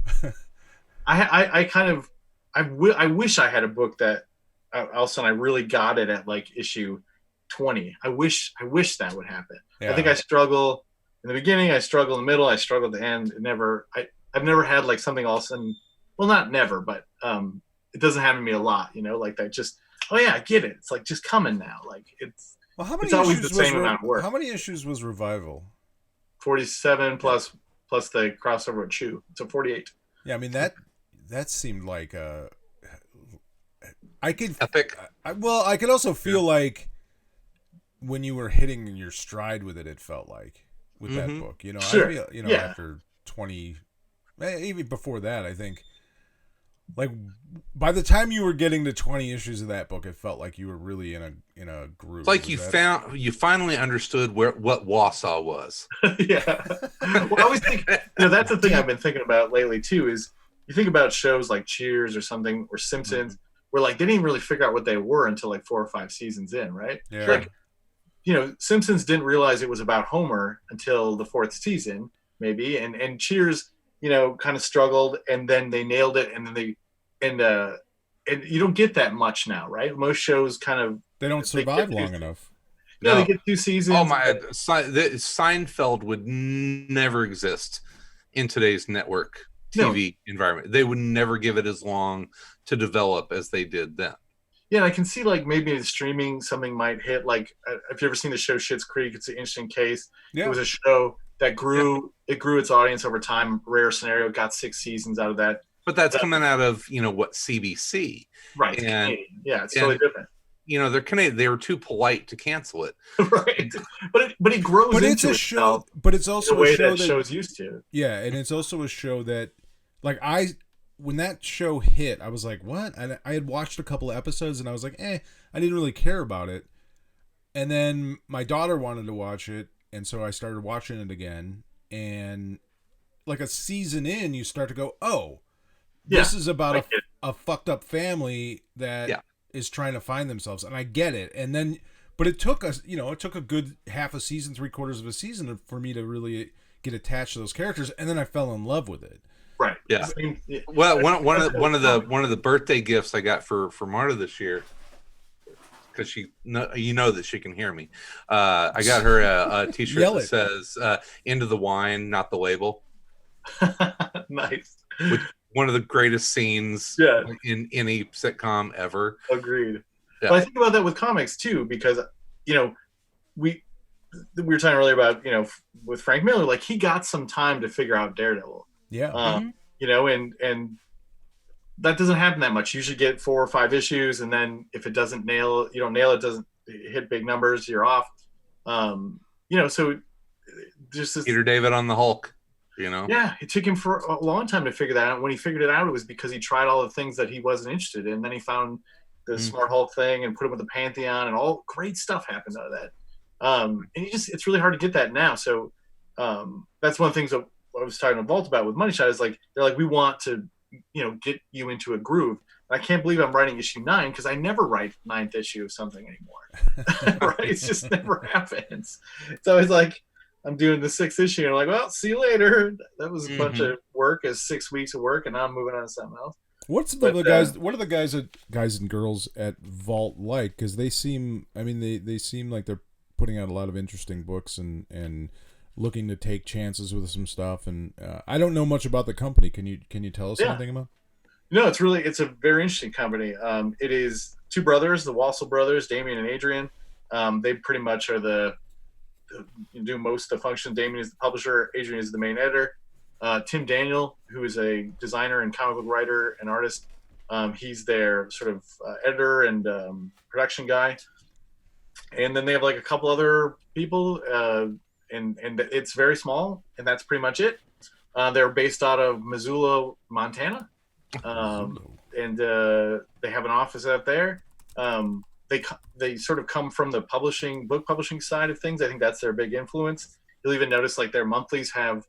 I wish I had a book that all of a sudden I really got it at like issue 20. I wish that would happen. I think I struggle in the beginning, I struggle in the middle, I struggle at the end. I've never had like something all of a sudden, well, not never, but it doesn't happen to me a lot, like that. Just, oh yeah, I get it. It's like just coming now. Like it's always the same amount of work. How many issues was Revival? 47 plus the crossover with Chew, so 48. Yeah, I mean that seemed like I could epic. I could also feel like when you were hitting your stride with it, it felt like with that book. Sure. I feel, after 20, even before that, I think like by the time you were getting to 20 issues of that book, it felt like you were really in a groove. It's like you finally understood what Wausau was. Yeah. Well, I always think that's the thing I've been thinking about lately too. Is you think about shows like Cheers or something or Simpsons, where like they didn't even really figure out what they were until like 4 or 5 seasons in, right? Yeah. Like, Simpsons didn't realize it was about Homer until the 4th season, maybe, and Cheers, kind of struggled, and then they nailed it, and then and you don't get that much now, right? Most shows they don't survive long enough. No, they get 2 seasons. Oh my! Seinfeld would never exist in today's network TV environment. They would never give it as long to develop as they did then. Yeah, and I can see like maybe in streaming something might hit. Like, if you ever seen the show Schitt's Creek, it's an interesting case. Yeah. It was a show that grew. Yeah. It grew its audience over time. Rare Scenario got 6 seasons out of that. But that's coming out of CBC, right? And it's totally different. They're Canadian. They were too polite to cancel it, right? But it grows. But into it's a show. But it's also the way a show that show's used to. Yeah, and it's also a show that, like, when that show hit, I was like, what? And I had watched a couple of episodes, and I was like, I didn't really care about it. And then my daughter wanted to watch it, and so I started watching it again. And like a season in, you start to go, oh. This is about a fucked up family that is trying to find themselves, and I get it. And then, but it took us, it took a good half a season, 3/4 of a season for me to really get attached to those characters, and then I fell in love with it. Right. Yeah. Well, one of the birthday gifts I got for Marta this year, because she that she can hear me. I got her a T-shirt that says "Into the wine, not the label." Nice. Which, one of the greatest scenes in any sitcom ever. Agreed. Yeah. But I think about that with comics too, because we were talking earlier about with Frank Miller, like he got some time to figure out Daredevil. Yeah. And that doesn't happen that much. You usually get 4 or 5 issues, and then if it doesn't nail it, doesn't hit big numbers, you're off. So just this, Peter David on the Hulk. Yeah, it took him for a long time to figure that out. When he figured it out, it was because he tried all the things that he wasn't interested in. Then he found the Smart Hulk thing and put him with the Pantheon, and all great stuff happened out of that. And it's really hard to get that now. So that's one of the things that I was talking to Vault about with Money Shot is like, they're like, we want to, get you into a groove. And I can't believe I'm writing issue 9 because I never write 9th issue of something anymore. Right? It just never happens. It's always like, I'm doing the 6th issue, and I'm like, well, see you later. That was a bunch of work, 6 weeks of work, and now I'm moving on to something else. What are the guys and girls at Vault like? Because they seem like they're putting out a lot of interesting books and looking to take chances with some stuff. And I don't know much about the company. Can you tell us anything about? No, it's a very interesting company. It is 2 brothers, the Wassel brothers, Damien and Adrian. They pretty much are do most of the function. Damien is the publisher. Adrian is the main editor. Tim Daniel, who is a designer and comic book writer and artist, he's their sort of editor and production guy. And then they have like a couple other people, and it's very small, and that's pretty much it. They're based out of Missoula, Montana, and they have an office out there. they sort of come from the book publishing side of things. I think that's their big influence. You'll even notice like their monthlies have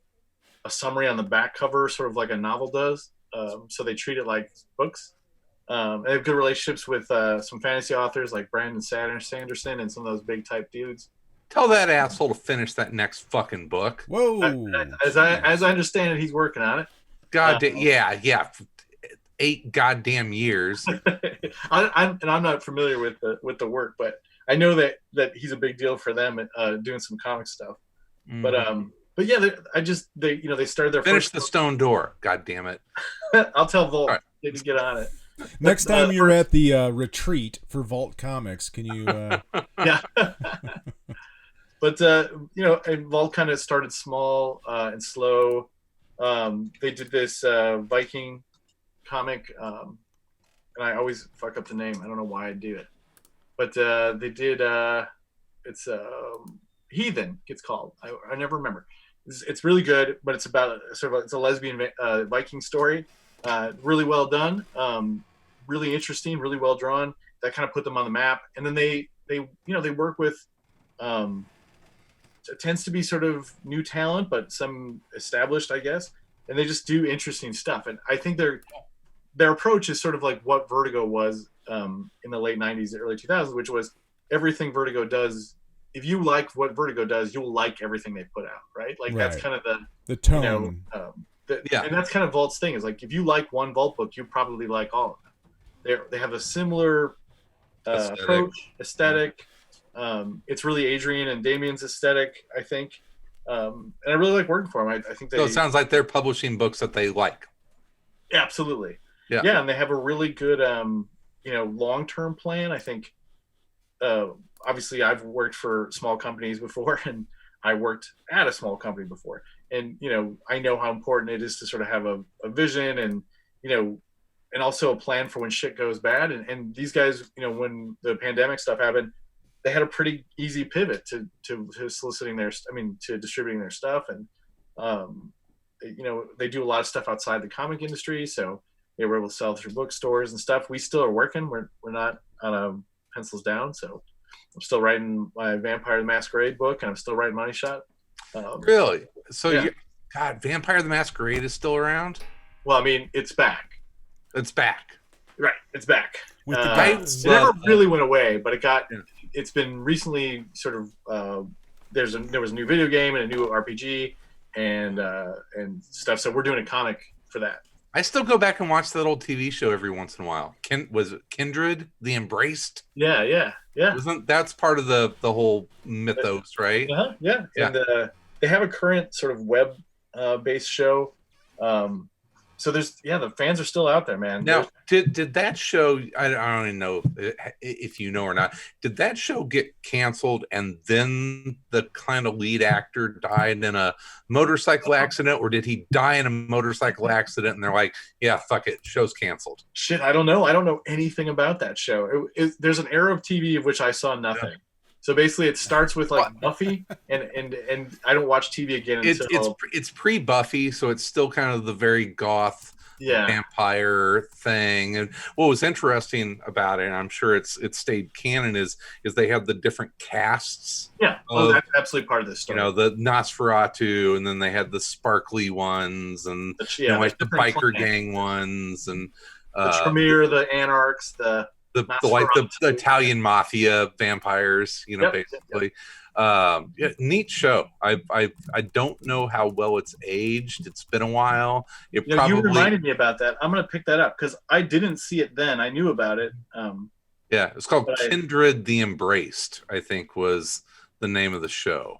a summary on the back cover, sort of like a novel does. So they treat it like books. They have good relationships with some fantasy authors like Brandon Sanderson and some of those big type dudes. Tell that asshole to finish that next fucking book. Whoa! As I understand it, he's working on it. Yeah. 8 goddamn years. I'm not familiar with the work, but I know that he's a big deal for them doing some comic stuff. But yeah, they started their finish first the stone door. God damn it! I'll tell Volt right. to get on it. Next time you're at the retreat for Vault Comics, can you? Yeah. But and Vault kind of started small and slow. They did this Viking comic, and I always fuck up the name. I don't know why I do it, but they did. It's Heathen. It's called. I never remember. It's really good, but it's about it's a lesbian Viking story. Really well done. Really interesting. Really well drawn. That kind of put them on the map. And then they work with. It tends to be sort of new talent, but some established, I guess. And they just do interesting stuff. And I think their approach is sort of like what Vertigo was in the late 90s, early 2000s, which was everything Vertigo does. If you like what Vertigo does, you'll like everything they put out, right? Like that's kind of the tone. And that's kind of Vault's thing is like if you like one Vault book, you probably like all of them. They have a similar aesthetic. It's really Adrian and Damien's aesthetic, I think. And I really like working for them. I think so it sounds like they're publishing books that they like. Absolutely. Yeah. Yeah, and they have a really good long-term plan. I think obviously I've worked for small companies before and I worked at a small company before. And I know how important it is to sort of have a vision and and also a plan for when shit goes bad. And these guys, when the pandemic stuff happened, they had a pretty easy pivot to soliciting to distributing their stuff. And, they do a lot of stuff outside the comic industry. So they were able to sell through bookstores and stuff. We still are working. We're not on pencils down. So I'm still writing my Vampire the Masquerade book and I'm still writing Money Shot. Really? So God, Vampire the Masquerade is still around? Well, it's back. It's back. Right. It's back. With the it never really went away, but it's been recently sort of there was a new video game and a new RPG and stuff. So we're doing a comic for that. I still go back and watch that old TV show every once in a while. Was it Kindred, the Embraced? Yeah. That's part of the whole mythos, right? Yeah. And they have a current sort of web based show. So the fans are still out there, man. Now, did that show? I don't even know if you know or not. Did that show get canceled, and then the kind of lead actor died in a motorcycle accident, or did he die in a motorcycle accident? And they're like, "Yeah, fuck it, show's canceled." Shit, I don't know. I don't know anything about that show. There's an era of TV of which I saw nothing. Yeah. So basically, it starts with like Buffy, and I don't watch TV again until it's pre-Buffy, so it's still kind of the very goth vampire thing. And what was interesting about it, and I'm sure it's stayed canon, is they have the different casts. Yeah, that's absolutely part of this story. The Nosferatu, and then they had the sparkly ones, and like the biker gang ones, and the Tremere, the Anarchs, the Italian mafia vampires, basically. Neat show. I don't know how well it's aged. It's been a while. You reminded me about that. I'm gonna pick that up because I didn't see it then. I knew about it. It's called Kindred the Embraced, I think was the name of the show.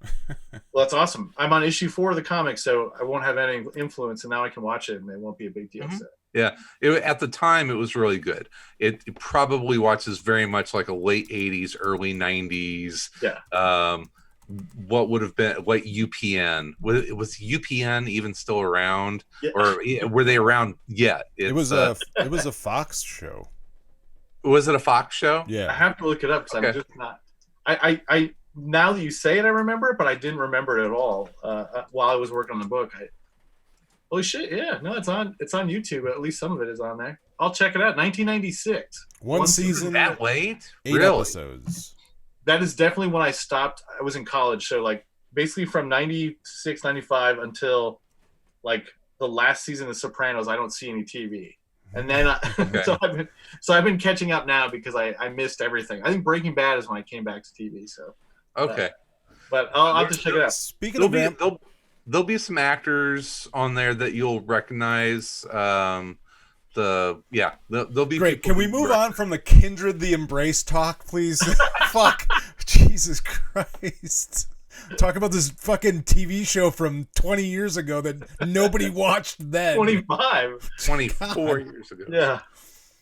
Well, that's awesome. I'm on issue 4 of the comic, so I won't have any influence, and now I can watch it, and it won't be a big deal. Mm-hmm. So. Yeah, at the time it was really good. It probably watches very much like a late 80s, early 90s. Yeah. What would have been UPN? Was UPN even still around, or were they around yet? It was a Fox show. Was it a Fox show? Yeah. I have to look it up because I'm just not. I now that you say it, I remember it, but I didn't remember it at all while I was working on the book. Holy shit! Yeah, no, it's on YouTube. At least some of it is on there. I'll check it out. 1996. One season, that late, 8 really? episodes. That is definitely when I stopped. I was in college, so like basically from 96, 95 until like the last season of Sopranos, I don't see any TV. And then so I've been catching up now because I missed everything. I think Breaking Bad is when I came back to TV. So okay, but I'll have to check it out. Speaking of there'll be some actors on there that you'll recognize. There'll be great. Can we move on from the Kindred the Embrace talk, please? Fuck, Jesus Christ. Talk about this fucking TV show from 20 years ago that nobody watched then. 24 years ago. Yeah.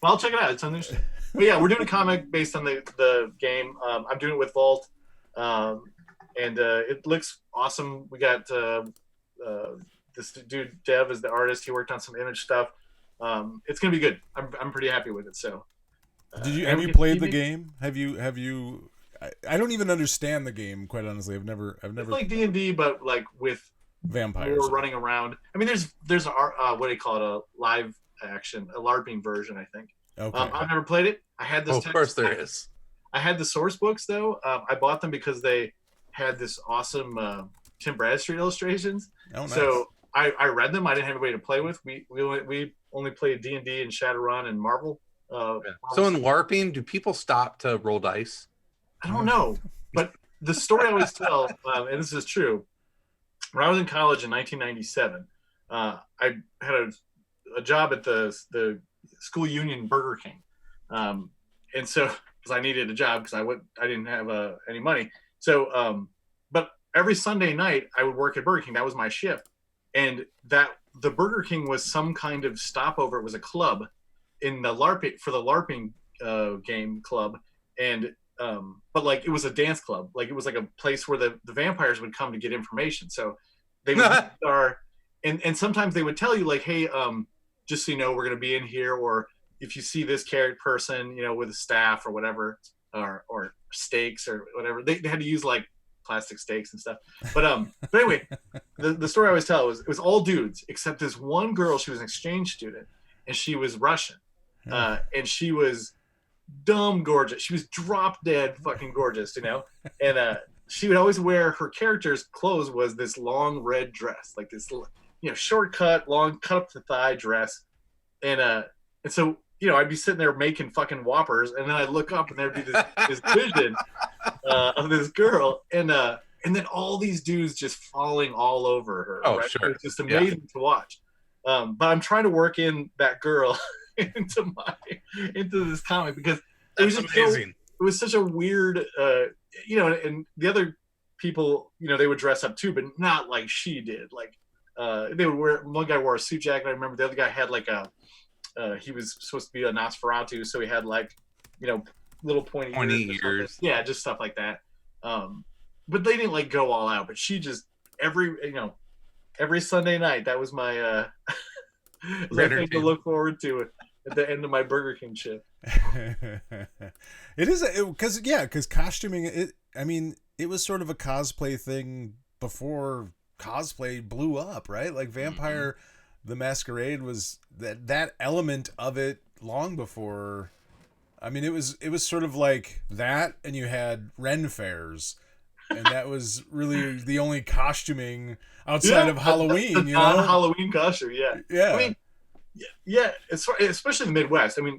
Well, I'll check it out. It's on this. But yeah, we're doing a comic based on the game. I'm doing it with Vault. And it looks awesome. We got this dude, Dev, is the artist. He worked on some image stuff. It's going to be good. I'm pretty happy with it. So, have you played the game? Have you I don't even understand the game, quite honestly. I've never. It's like D&D, but like with vampires more running around. I mean, there's a what do you call it? A live action, a LARPing version, I think. Okay. I've never played it. I had this. Of course, there is. I had the source books though. I bought them because they had this awesome Tim Bradstreet illustrations. Oh, nice. So I read them. I didn't have anybody to play with. We only played D&D and Shadowrun and Marvel. So in LARPing, do people stop to roll dice? I don't know, but the story I always tell, and this is true, when I was in college in 1997, I had a job at the school union Burger King, and so because I needed a job because I didn't have any money, so but every Sunday night I would work at Burger King. That was my shift, and the Burger King was some kind of stopover. It was a club in the LARPing game club, and but like it was a dance club, like it was like a place where the vampires would come to get information. So they would and sometimes they would tell you like, hey, just so you know, we're going to be in here, or if you see this character person, you know, with a staff or whatever, or stakes or whatever, they had to use like plastic stakes and stuff. But anyway, the story I always tell was it was all dudes except this one girl. She was an exchange student and she was Russian, and she was dumb gorgeous. She was drop dead fucking gorgeous, you know. And she would always wear, her character's clothes was this long red dress, like this, you know, short cut, long cut up the thigh dress. And so, you know, I'd be sitting there making fucking Whoppers, and then I'd look up and there'd be this vision of this girl, and then all these dudes just falling all over her. Oh, right? sure. It's just amazing to watch. But I'm trying to work in that girl into this comic because it was just amazing. It was such a weird, you know, and the other people, you know, they would dress up too, but not like she did. Like they would wear. One guy wore a suit jacket. I remember the other guy had like he was supposed to be a Nosferatu, so he had like, you know, little pointy ears. Yeah, just stuff like that. But they didn't like go all out. But she just every Sunday night, that was my thing to look forward to at the end of my Burger King shift. It is because costuming. I mean, it was sort of a cosplay thing before cosplay blew up, right? Like Vampire, the Masquerade was that element of it long before. I mean, it was sort of like that, and you had Ren fairs, and that was really the only costuming outside of Halloween. The non-Halloween costume, yeah. I mean, yeah, especially in the Midwest. I mean,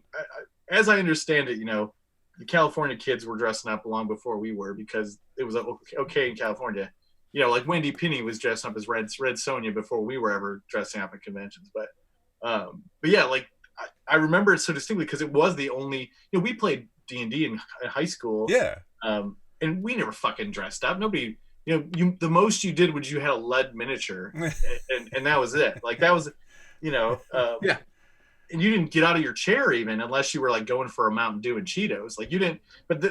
as I understand it, you know, the California kids were dressing up long before we were because it was okay in California. You know, like Wendy Penny was dressing up as Red Sonja before we were ever dressing up at conventions. But yeah, like I remember it so distinctly because it was the only. You know, we played D&D in high school. Yeah. And we never fucking dressed up. Nobody. You know, the most you did was you had a lead miniature, and that was it. Like that was. You know, yeah, and you didn't get out of your chair even unless you were like going for a Mountain Dew and Cheetos. Like you didn't. But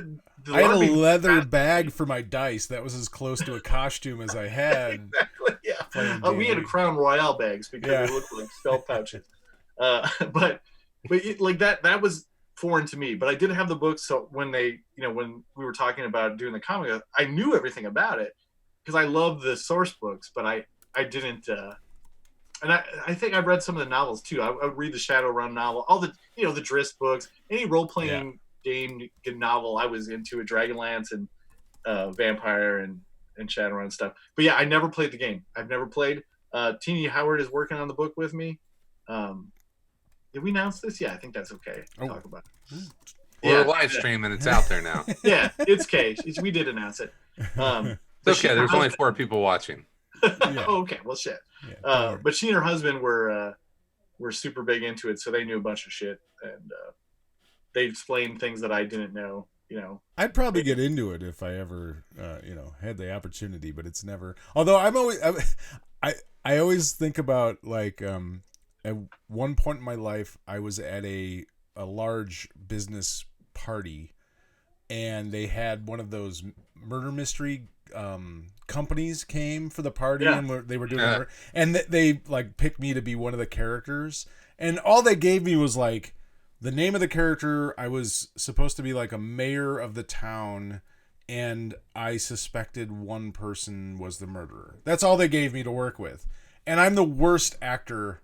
I had a leather bag for my dice. That was as close to a costume as I had. Exactly. Yeah. We had a Crown Royale bags because they looked like spell pouches. But like that was foreign to me. But I did have the books. So when when we were talking about doing the comic, I knew everything about it because I love the source books, but I didn't. and I think I've read some of the novels too. I would read the Shadowrun novel, all the the Drizzt books, any role playing game novel I was into, a Dragonlance and Vampire and Shadowrun stuff. But yeah, I never played the game. I've never played. Teeny Howard is working on the book with me. Did we announce this? Yeah, I think that's okay to talk about. We're live streaming. It's out there now. Yeah, it's okay. We did announce it. It's okay. There's only 4 people watching. Okay, well, shit. But she and her husband were super big into it, so they knew a bunch of shit, and they explained things that I didn't know. I'd probably get into it if I ever, had the opportunity, but it's never. Although I always think about like at one point in my life, I was at a large business party, and they had one of those murder mystery companies came for the party, and they were doing and they like picked me to be one of the characters, and all they gave me was like the name of the character. I was supposed to be like a mayor of the town, and I suspected one person was the murderer. That's all they gave me to work with, and I'm the worst actor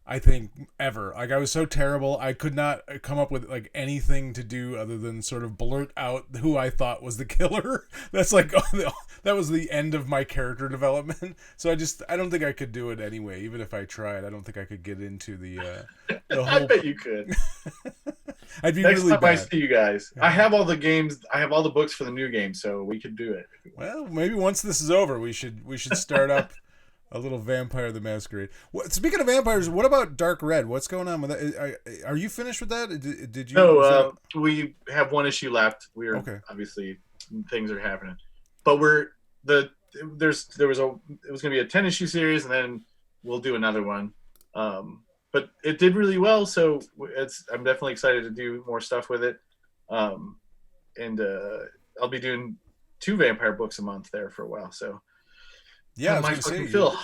I think ever. Like, I was so terrible. I could not come up with like anything to do other than sort of blurt out who I thought was the killer. That's like, that was the end of my character development. So I don't think I could do it anyway. Even if I tried, I don't think I could get into the whole. I bet you could. I'd be Next really time bad. I see you guys. I have all the games. I have all the books for the new game, so we could do it. Well, maybe once this is over, we should start up a little Vampire the Masquerade. Speaking of vampires, what about Dark Red? What's going on with that? Are you finished with that? Did you? No, we have one issue left. We're obviously things are happening, but it was going to be a 10-issue series, and then we'll do another one. But it did really well, so I'm definitely excited to do more stuff with it. And I'll be doing 2 vampire books a month there for a while. So yeah, I was my gonna fucking say, fill.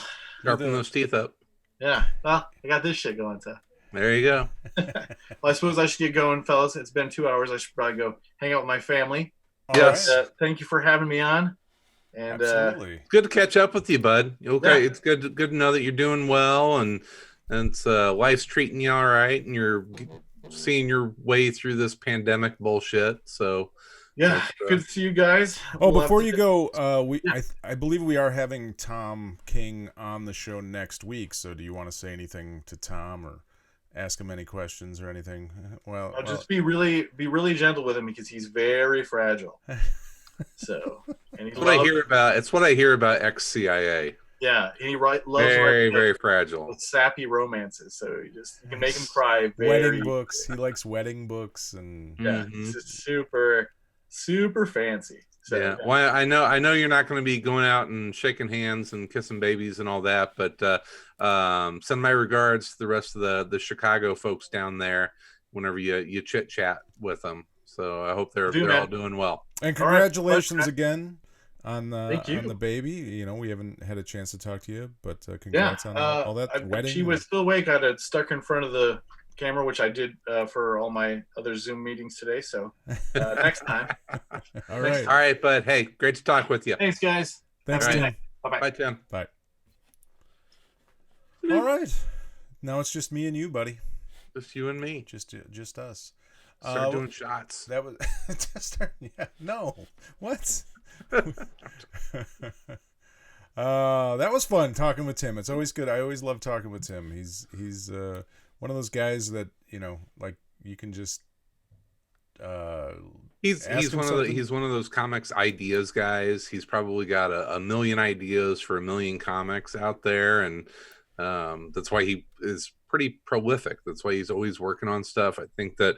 Sharpen those teeth up. Yeah, well, I got this shit going. So there you go. well, I suppose I should get going, fellas. It's been 2 hours. I should probably go hang out with my family. Yes. Thank you for having me on. And absolutely. Good to catch up with you, bud. Okay, it's good to know that you're doing well, and life's treating you all right, and you're seeing your way through this pandemic bullshit. So yeah, good to see you guys. Before you go, I believe we are having Tom King on the show next week. So do you want to say anything to Tom or ask him any questions or anything? Well, I'll just be really gentle with him because he's very fragile. So, and it's what I hear about. It's what I hear about ex-CIA. Yeah, and he loves very fragile, with sappy romances. So you can make him cry. Wedding books. He likes wedding books, and it's just super fancy. So, yeah. Well, I know you're not going to be going out and shaking hands and kissing babies and all that, but send my regards to the rest of the Chicago folks down there whenever you chit chat with them. So I hope they're all doing well. And congratulations again on Thank you. on the baby. You know, we haven't had a chance to talk to you, but congrats on all that wedding. She was still awake. I got stuck in front of the camera, which I did for all my other Zoom meetings today. So next time. All right. All right, bud. Hey, great to talk with you. Thanks, guys. Thanks, Tim. Bye-bye. Bye, Tim. Bye. All right. Now it's just me and you, buddy. Just you and me. Just us. Start doing shots. That was no. What? That was fun talking with Tim. It's always good. I always love talking with Tim. He's one of those guys that, you know, like you can just he's one of those comics ideas guys. He's probably got a million ideas for a million comics out there, and that's why he is pretty prolific. That's why he's always working on stuff. I think that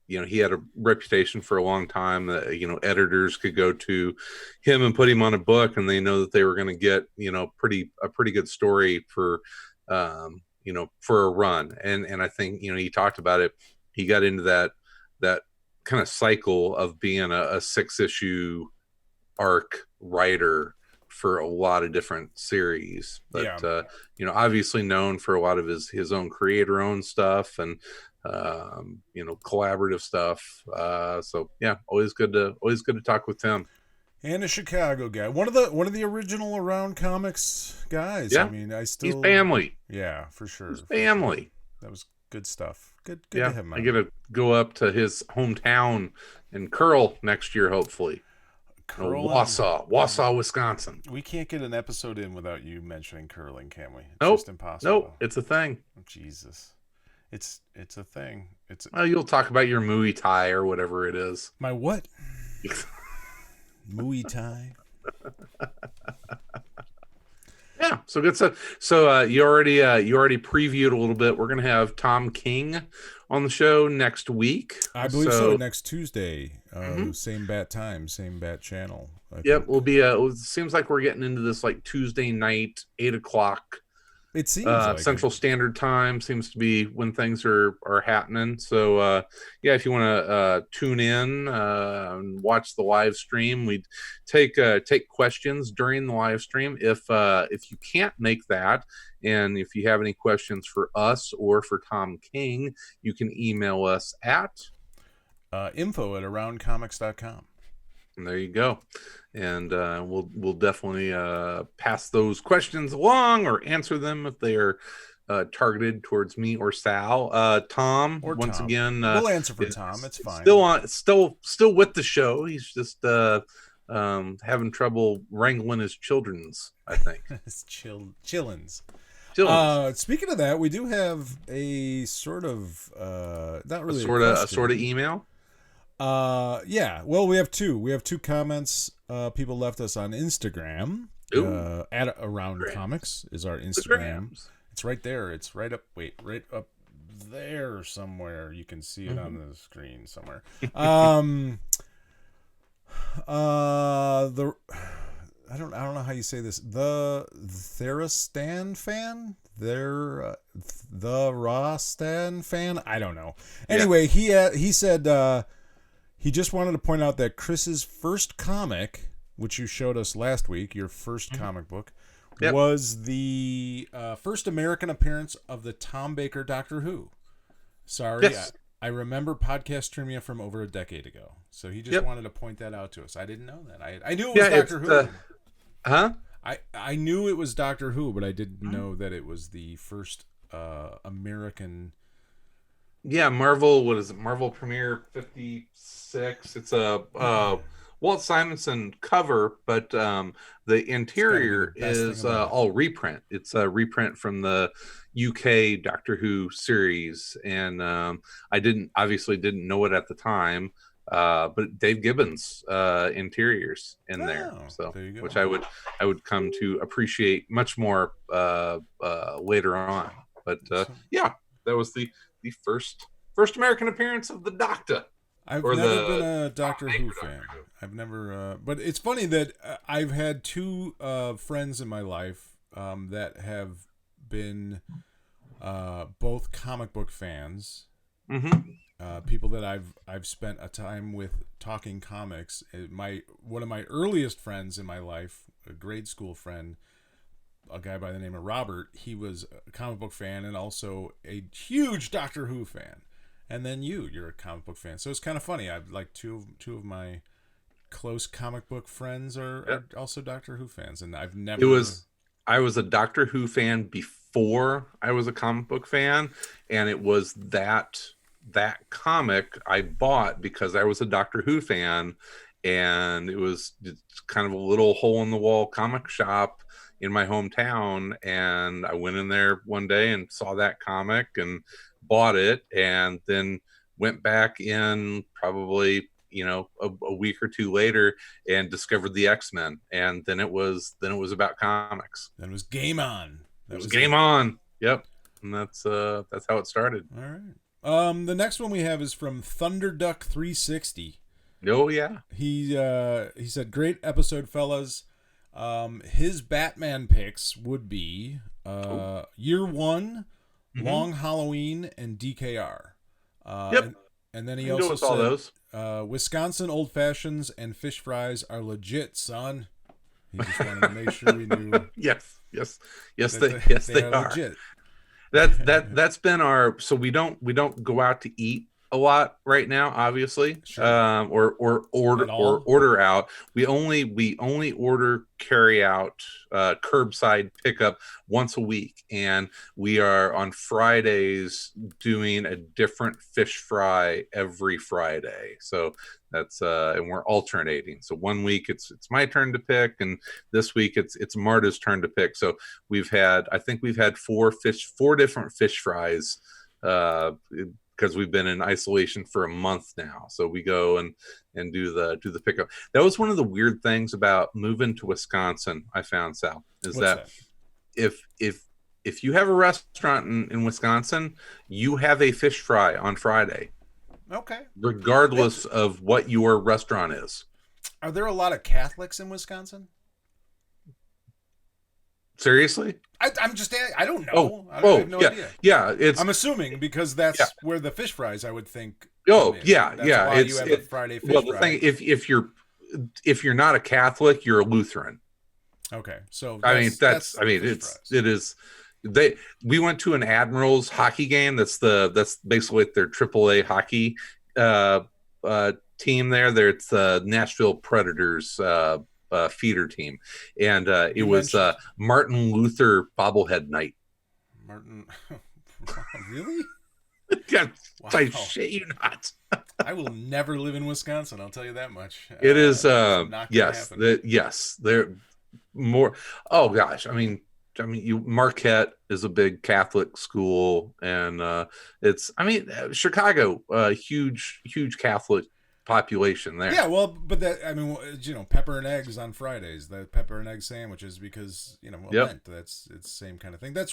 he had a reputation for a long time that editors could go to him and put him on a book, and they know that they were going to get a pretty good story for for a run. And I think he talked about it. He got into that kind of cycle of being a 6-issue arc writer for a lot of different series, but obviously known for a lot of his own creator-owned stuff and collaborative stuff. So yeah, always good to talk with Tim. And a Chicago guy. One of the original Around Comics guys. Yeah. I mean, He's family. Yeah, for sure. He's family. That was good stuff. Good Yeah, to have him on. I get to go up to his hometown and curl next year, hopefully. Curling. Wausau, Wisconsin. We can't get an episode in without you mentioning curling, can we? It's Nope. just impossible. Nope, it's a thing. Oh, Jesus. It's a thing. Well, you'll talk about your Muay Thai or whatever it is. My what? Muay Thai. Yeah, so good stuff. So you already previewed a little bit. We're gonna have Tom King on the show next week. I believe so. Next Tuesday, same bat time, same bat channel. Yep, we'll be. It seems like we're getting into this like Tuesday night, 8:00. It seems like Central Standard Time seems to be when things are happening. So yeah, if you want to tune in and watch the live stream, we take questions during the live stream. If you can't make that, and if you have any questions for us or for Tom King, you can email us at info@aroundcomics.com. And there you go. And we'll definitely pass those questions along or answer them if they are targeted towards me or Sal. Tom, Or once Tom. again, We'll answer for Tom. It's fine. Still with the show. He's just having trouble wrangling his children's, I think. It's chillins. speaking of that, we do have a sort of not really a sort of email. Yeah. Well, we have two. We have two comments people left us on Instagram. At Around Comics is our Instagram. It's right there. It's right up. Wait, right up there somewhere. You can see it on the screen somewhere. I don't know how you say this. The Therastan fan? The Rastan fan? I don't know. Anyway, he said he just wanted to point out that Chris's first comic, which you showed us last week, your first comic book, was the first American appearance of the Tom Baker Doctor Who. Sorry, yes. I remember podcast trivia from over a decade ago. So he just wanted to point that out to us. I didn't know that. I knew it was Doctor Who. I knew it was Doctor Who, but I didn't know that it was the first American. Yeah, Marvel. What is it? Marvel Premiere 56. It's a Walt Simonson cover, but the interior is all reprint. It's a reprint from the UK Doctor Who series, and I obviously didn't know it at the time. But Dave Gibbons interiors in there, so which I would come to appreciate much more later on. But yeah, that was the first American appearance of the Doctor. I've never been a Doctor Who fan. I've never, but it's funny that I've had two friends in my life that have been both comic book fans. People that I've spent a time with talking comics. One of my earliest friends in my life, a grade school friend, a guy by the name of Robert, he was a comic book fan and also a huge Doctor Who fan. And then you're a comic book fan. So it's kind of funny. I've like two of my close comic book friends are also Doctor Who fans, and I've never. I was a Doctor Who fan before I was a comic book fan, and it was that comic I bought because I was a Doctor Who fan, and it was kind of a little hole in the wall comic shop in my hometown, and I went in there one day and saw that comic and bought it, and then went back in probably a week or two later and discovered the X-Men, and then it was about comics. Then it was game on. It was game on. Yep, and that's how it started. All right. The next one we have is from Thunderduck360. Oh yeah. He said, "Great episode, fellas. His Batman picks would be Year One, Long Halloween, and DKR. Yep. And then he also said all those. Wisconsin Old Fashions and fish fries are legit, son. He just wanted to make sure we knew. Yes, they are. Legit. That's been our. So we don't go out to eat a lot right now, obviously. Sure. Or order out. We only order carry out, curbside pickup once a week, and we are on Fridays doing a different fish fry every Friday. So that's and we're alternating. So one week it's my turn to pick, and this week it's Marta's turn to pick. So I think we've had four different fish fries, because we've been in isolation for a month now. So we go and do the pickup. That was one of the weird things about moving to Wisconsin, I found, Sal, is that if you have a restaurant in Wisconsin, you have a fish fry on Friday. Okay. Regardless of what your restaurant is. Are there a lot of Catholics in Wisconsin? Seriously? I'm just, I don't know. I have no idea. Yeah, I'm assuming because that's where the fish fries, I would think. Oh, that's yeah. why you have a Friday fish well, the fry. thing, if you're not a Catholic, you're a Lutheran. Okay, so we went to an Admirals hockey game. That's basically their AAA hockey team there. It's the Nashville Predators feeder team, and it was Martin Luther bobblehead night. Martin, really? Yeah, wow. I shit you not. I will never live in Wisconsin. I'll tell you that much. It is yes, they're more. Oh gosh, I mean, Marquette is a big Catholic school, and Chicago, huge Catholic population there. Yeah, well, but pepper and eggs on Fridays, the pepper and egg sandwiches, because Lent. It's the same kind of thing. That's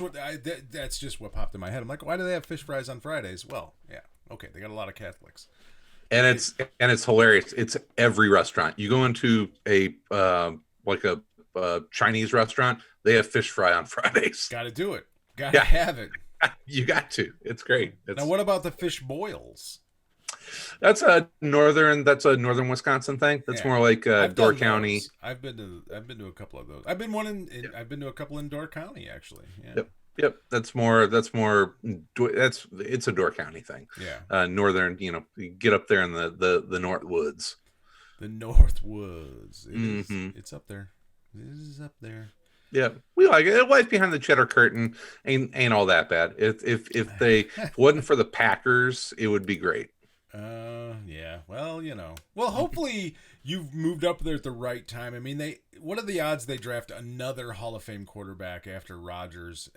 that's just what popped in my head. I'm like, why do they have fish fries on Fridays? Well, yeah, okay, they got a lot of Catholics, and it's hilarious. It's every restaurant you go into, a Chinese restaurant, they have fish fry on Fridays. Got to do it. Got to have it. You got to. It's great. Now, what about the fish boils? That's a northern Wisconsin thing. That's more like Door County. I've been to a couple of those. I've been I've been to a couple in Door County, actually. Yeah. Yep. It's a Door County thing. Yeah. Northern, you get up there in the North Woods. The North Woods. It's up there. This is up there. Yeah, we like it. Life behind the cheddar curtain ain't all that bad. If it wasn't for the Packers, it would be great. Yeah. Well, Well, hopefully you've moved up there at the right time. I mean, what are the odds they draft another Hall of Fame quarterback after Rodgers?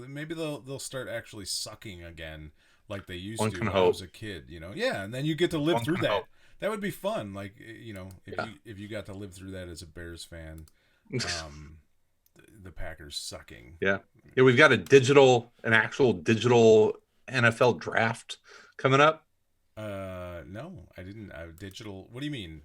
Maybe they'll start actually sucking again like they used to when I was a kid. Yeah, and then you get to live through that. Hope. That would be fun. Like, if you got to live through that as a Bears fan. The Packers sucking. Yeah. We've got an actual digital NFL draft coming up. No, I didn't. Digital. What do you mean?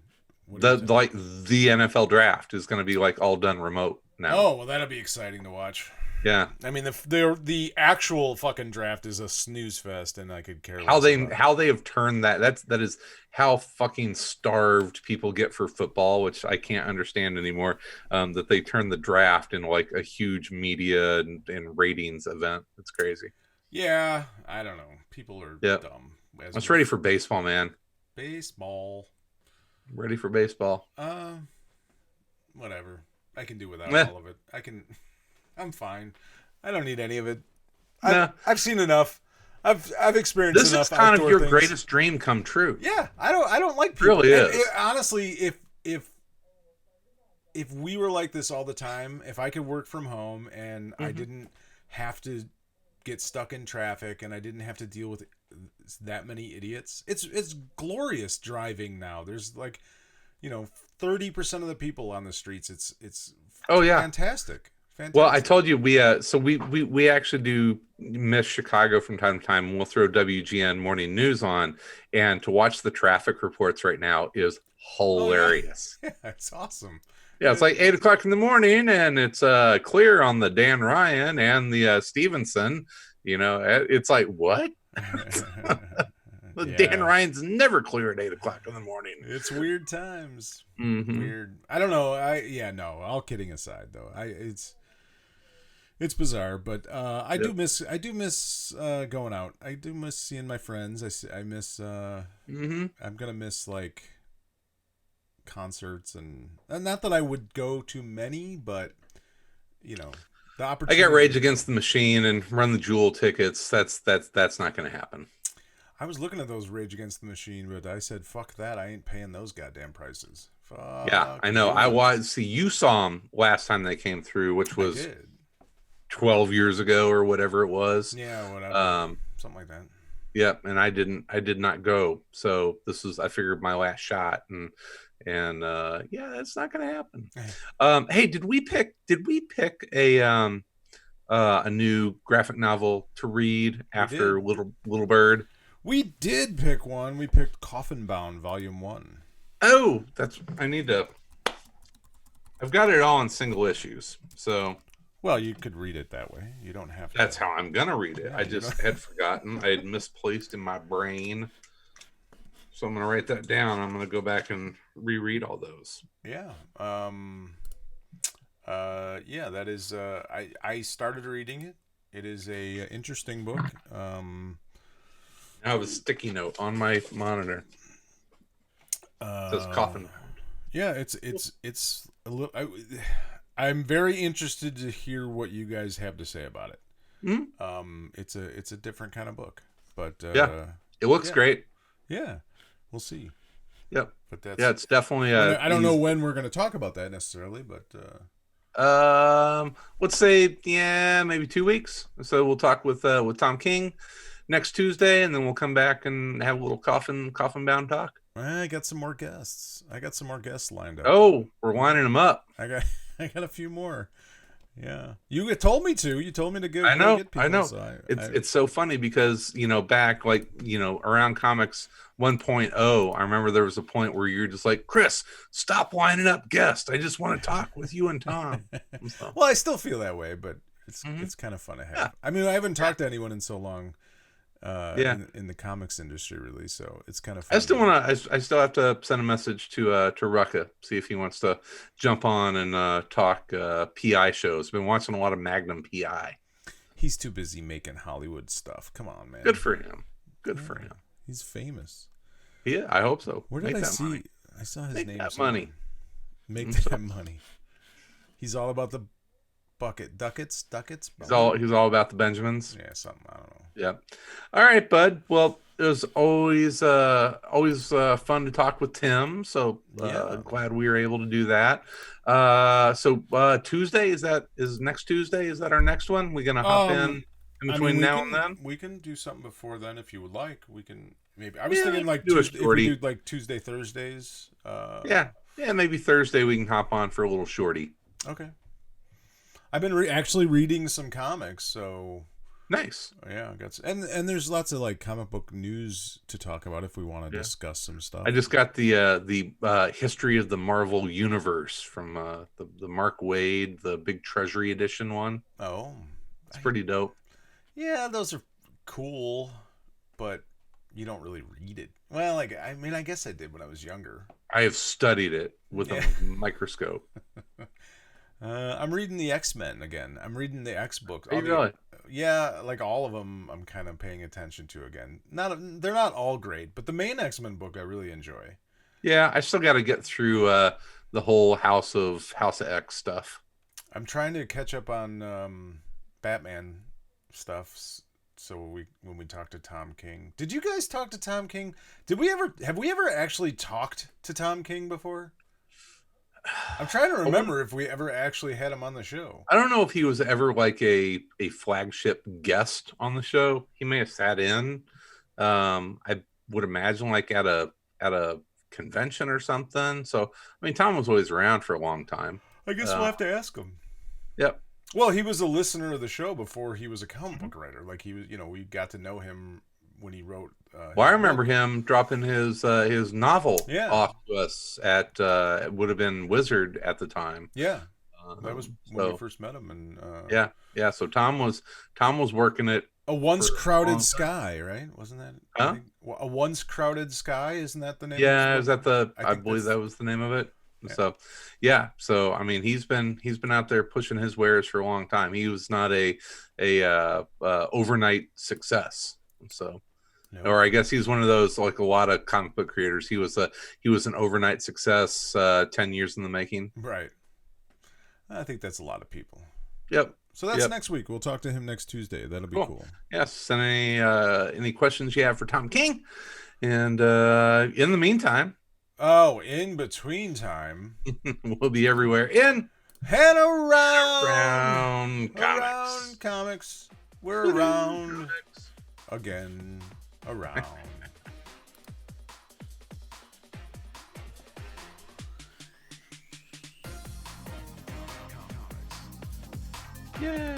The NFL draft is going to be all done remote now. Oh, well, that'll be exciting to watch. Yeah. I mean, the actual fucking draft is a snooze fest, and I could care less how they have turned that is how fucking starved people get for football, which I can't understand anymore. That they turn the draft into a huge media and ratings event. It's crazy. Yeah, I don't know. People are dumb. I'm just ready for baseball, man. Baseball. Ready for baseball. Whatever. I can do without all of it. I'm fine. I don't need any of it. I've seen enough. I've experienced enough. This is kind of your greatest dream come true. Yeah, I don't like people. Really is. Honestly, if we were like this all the time, if I could work from home and I didn't have to get stuck in traffic and I didn't have to deal with that many idiots, it's glorious driving now. There's 30% of the people on the streets. It's fantastic. Fantastic. Well, I told you we actually do miss Chicago from time to time. We'll throw WGN Morning News on, and to watch the traffic reports right now is hilarious. Oh, yeah. It's awesome. Yeah, it's 8:00 in the morning, and it's clear on the Dan Ryan and the Stevenson. It's what? Dan Ryan's never clear at 8:00 in the morning. It's weird times. Mm-hmm. Weird. I don't know. All kidding aside, though, It's bizarre, but I do miss going out. I do miss seeing my friends. I miss I'm gonna miss like concerts and not that I would go to many, but the I opportunity. got Rage Against the Machine and Run the Jewel tickets. That's not going to happen. I was looking at those Rage Against the Machine, but I said, "Fuck that! I ain't paying those goddamn prices." Fuck Yeah, I know. You saw them last time they came through, which was 12 years ago or whatever it was. Yeah, whatever. Something like that. Yep, and I did not go. So I figured my last shot, and that's not going to happen. Hey, did we pick a new graphic novel to read after Little Bird? We did pick one. We picked Coffin Bound Volume 1. Oh, I've got it all in single issues. So, well, you could read it that way. You don't have to. That's how I'm gonna read it. I just had forgotten. I had misplaced in my brain. So I'm gonna write that down. I'm gonna go back and reread all those. Yeah. That is. I started reading it. It is a interesting book. I have a sticky note on my monitor. It says Coffin. Yeah, it's a little. I'm very interested to hear what you guys have to say about it. Mm-hmm. It's a different kind of book, but it looks great. Yeah, we'll see. Yep. But it's definitely. I don't know when we're going to talk about that necessarily, but. Let's say maybe 2 weeks. So we'll talk with Tom King next Tuesday, and then we'll come back and have a little coffin bound talk. I got some more guests. Lined up. Oh, we're lining them up. I got a few more. Yeah, you told me to. You told me to go. I know. Get people, I know. So it's so funny because back around Comics 1.0, I remember there was a point where you're just like, Chris, stop lining up guests. I just want to talk with you and Tom. Well, I still feel that way, but it's kind of fun to have. Yeah. I mean, I haven't talked to anyone in so long. In the comics industry, really, so it's kind of fun. I still have to send a message to Rucka, see if he wants to jump on and talk PI shows. Been watching a lot of Magnum PI. He's too busy making Hollywood stuff. Come on, man. Good for him. For him. He's famous. Yeah, I hope so. Where did I see? Money. I saw his name. That money. Make that money. He's all about the ducats. He's all about the Benjamins. Yeah, something, I don't know. Yeah. All right, bud. Well, it was always fun to talk with Tim. So glad we were able to do that. So Tuesday is next Tuesday? Is that our next one? We're gonna hop in between now and then. We can do something before then if you would like. We can maybe. I was thinking like Tuesday, if we do like Tuesday, Thursdays. Maybe Thursday we can hop on for a little shorty. Okay. I've been actually reading some comics, so nice. Yeah, and there's lots of like comic book news to talk about if we want to discuss some stuff. I just got the history of the Marvel Universe from the Mark Waid, the Big Treasury Edition one. Oh, it's pretty dope. Yeah, those are cool, but you don't really read it. Well, like I mean, I guess I did when I was younger. I have studied it with a microscope. I'm reading the X-Men again. I'm reading the X books. Really? Yeah, like all of them I'm kind of paying attention to again. They're not all great, but the main X-Men book I really enjoy. Yeah, I still got to get through the whole House of X stuff. I'm trying to catch up on Batman stuff. So when we talk to Tom King. Did you guys talk to Tom King? Have we ever actually talked to Tom King before? I'm trying to remember if we ever actually had him on the show. I don't know if he was ever like a flagship guest on the show. He may have sat in. I would imagine like at a convention or something. So I mean, Tom was always around for a long time. I guess we'll have to ask him. Yep. Well, he was a listener of the show before he was a comic book writer. Like he was, we got to know him when he wrote. I remember him dropping his novel off to us at it would have been Wizard at the time. Yeah, that was when we first met him. And yeah. So Tom was working it. A Once Crowded Sky, right? Wasn't that? Huh? A Once Crowded Sky, isn't that the name? Yeah, is that the? I believe that was the name of it. So, yeah. So, I mean, he's been out there pushing his wares for a long time. He was not a overnight success. So, or I guess he's one of those, like a lot of comic book creators. He was an overnight success, 10 years in the making. Right. I think that's a lot of people. Yep. So that's next week. We'll talk to him next Tuesday. That'll be cool. Yes. And any questions you have for Tom King? And in the meantime, in between time, we'll be everywhere in and around comics. We're around again, around. Yay!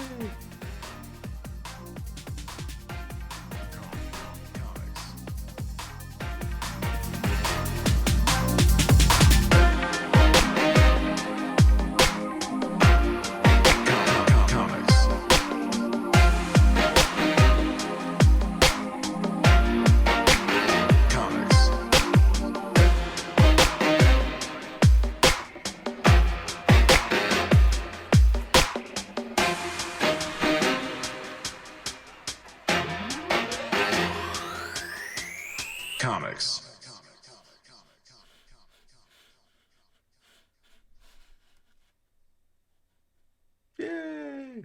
Comics. Yay!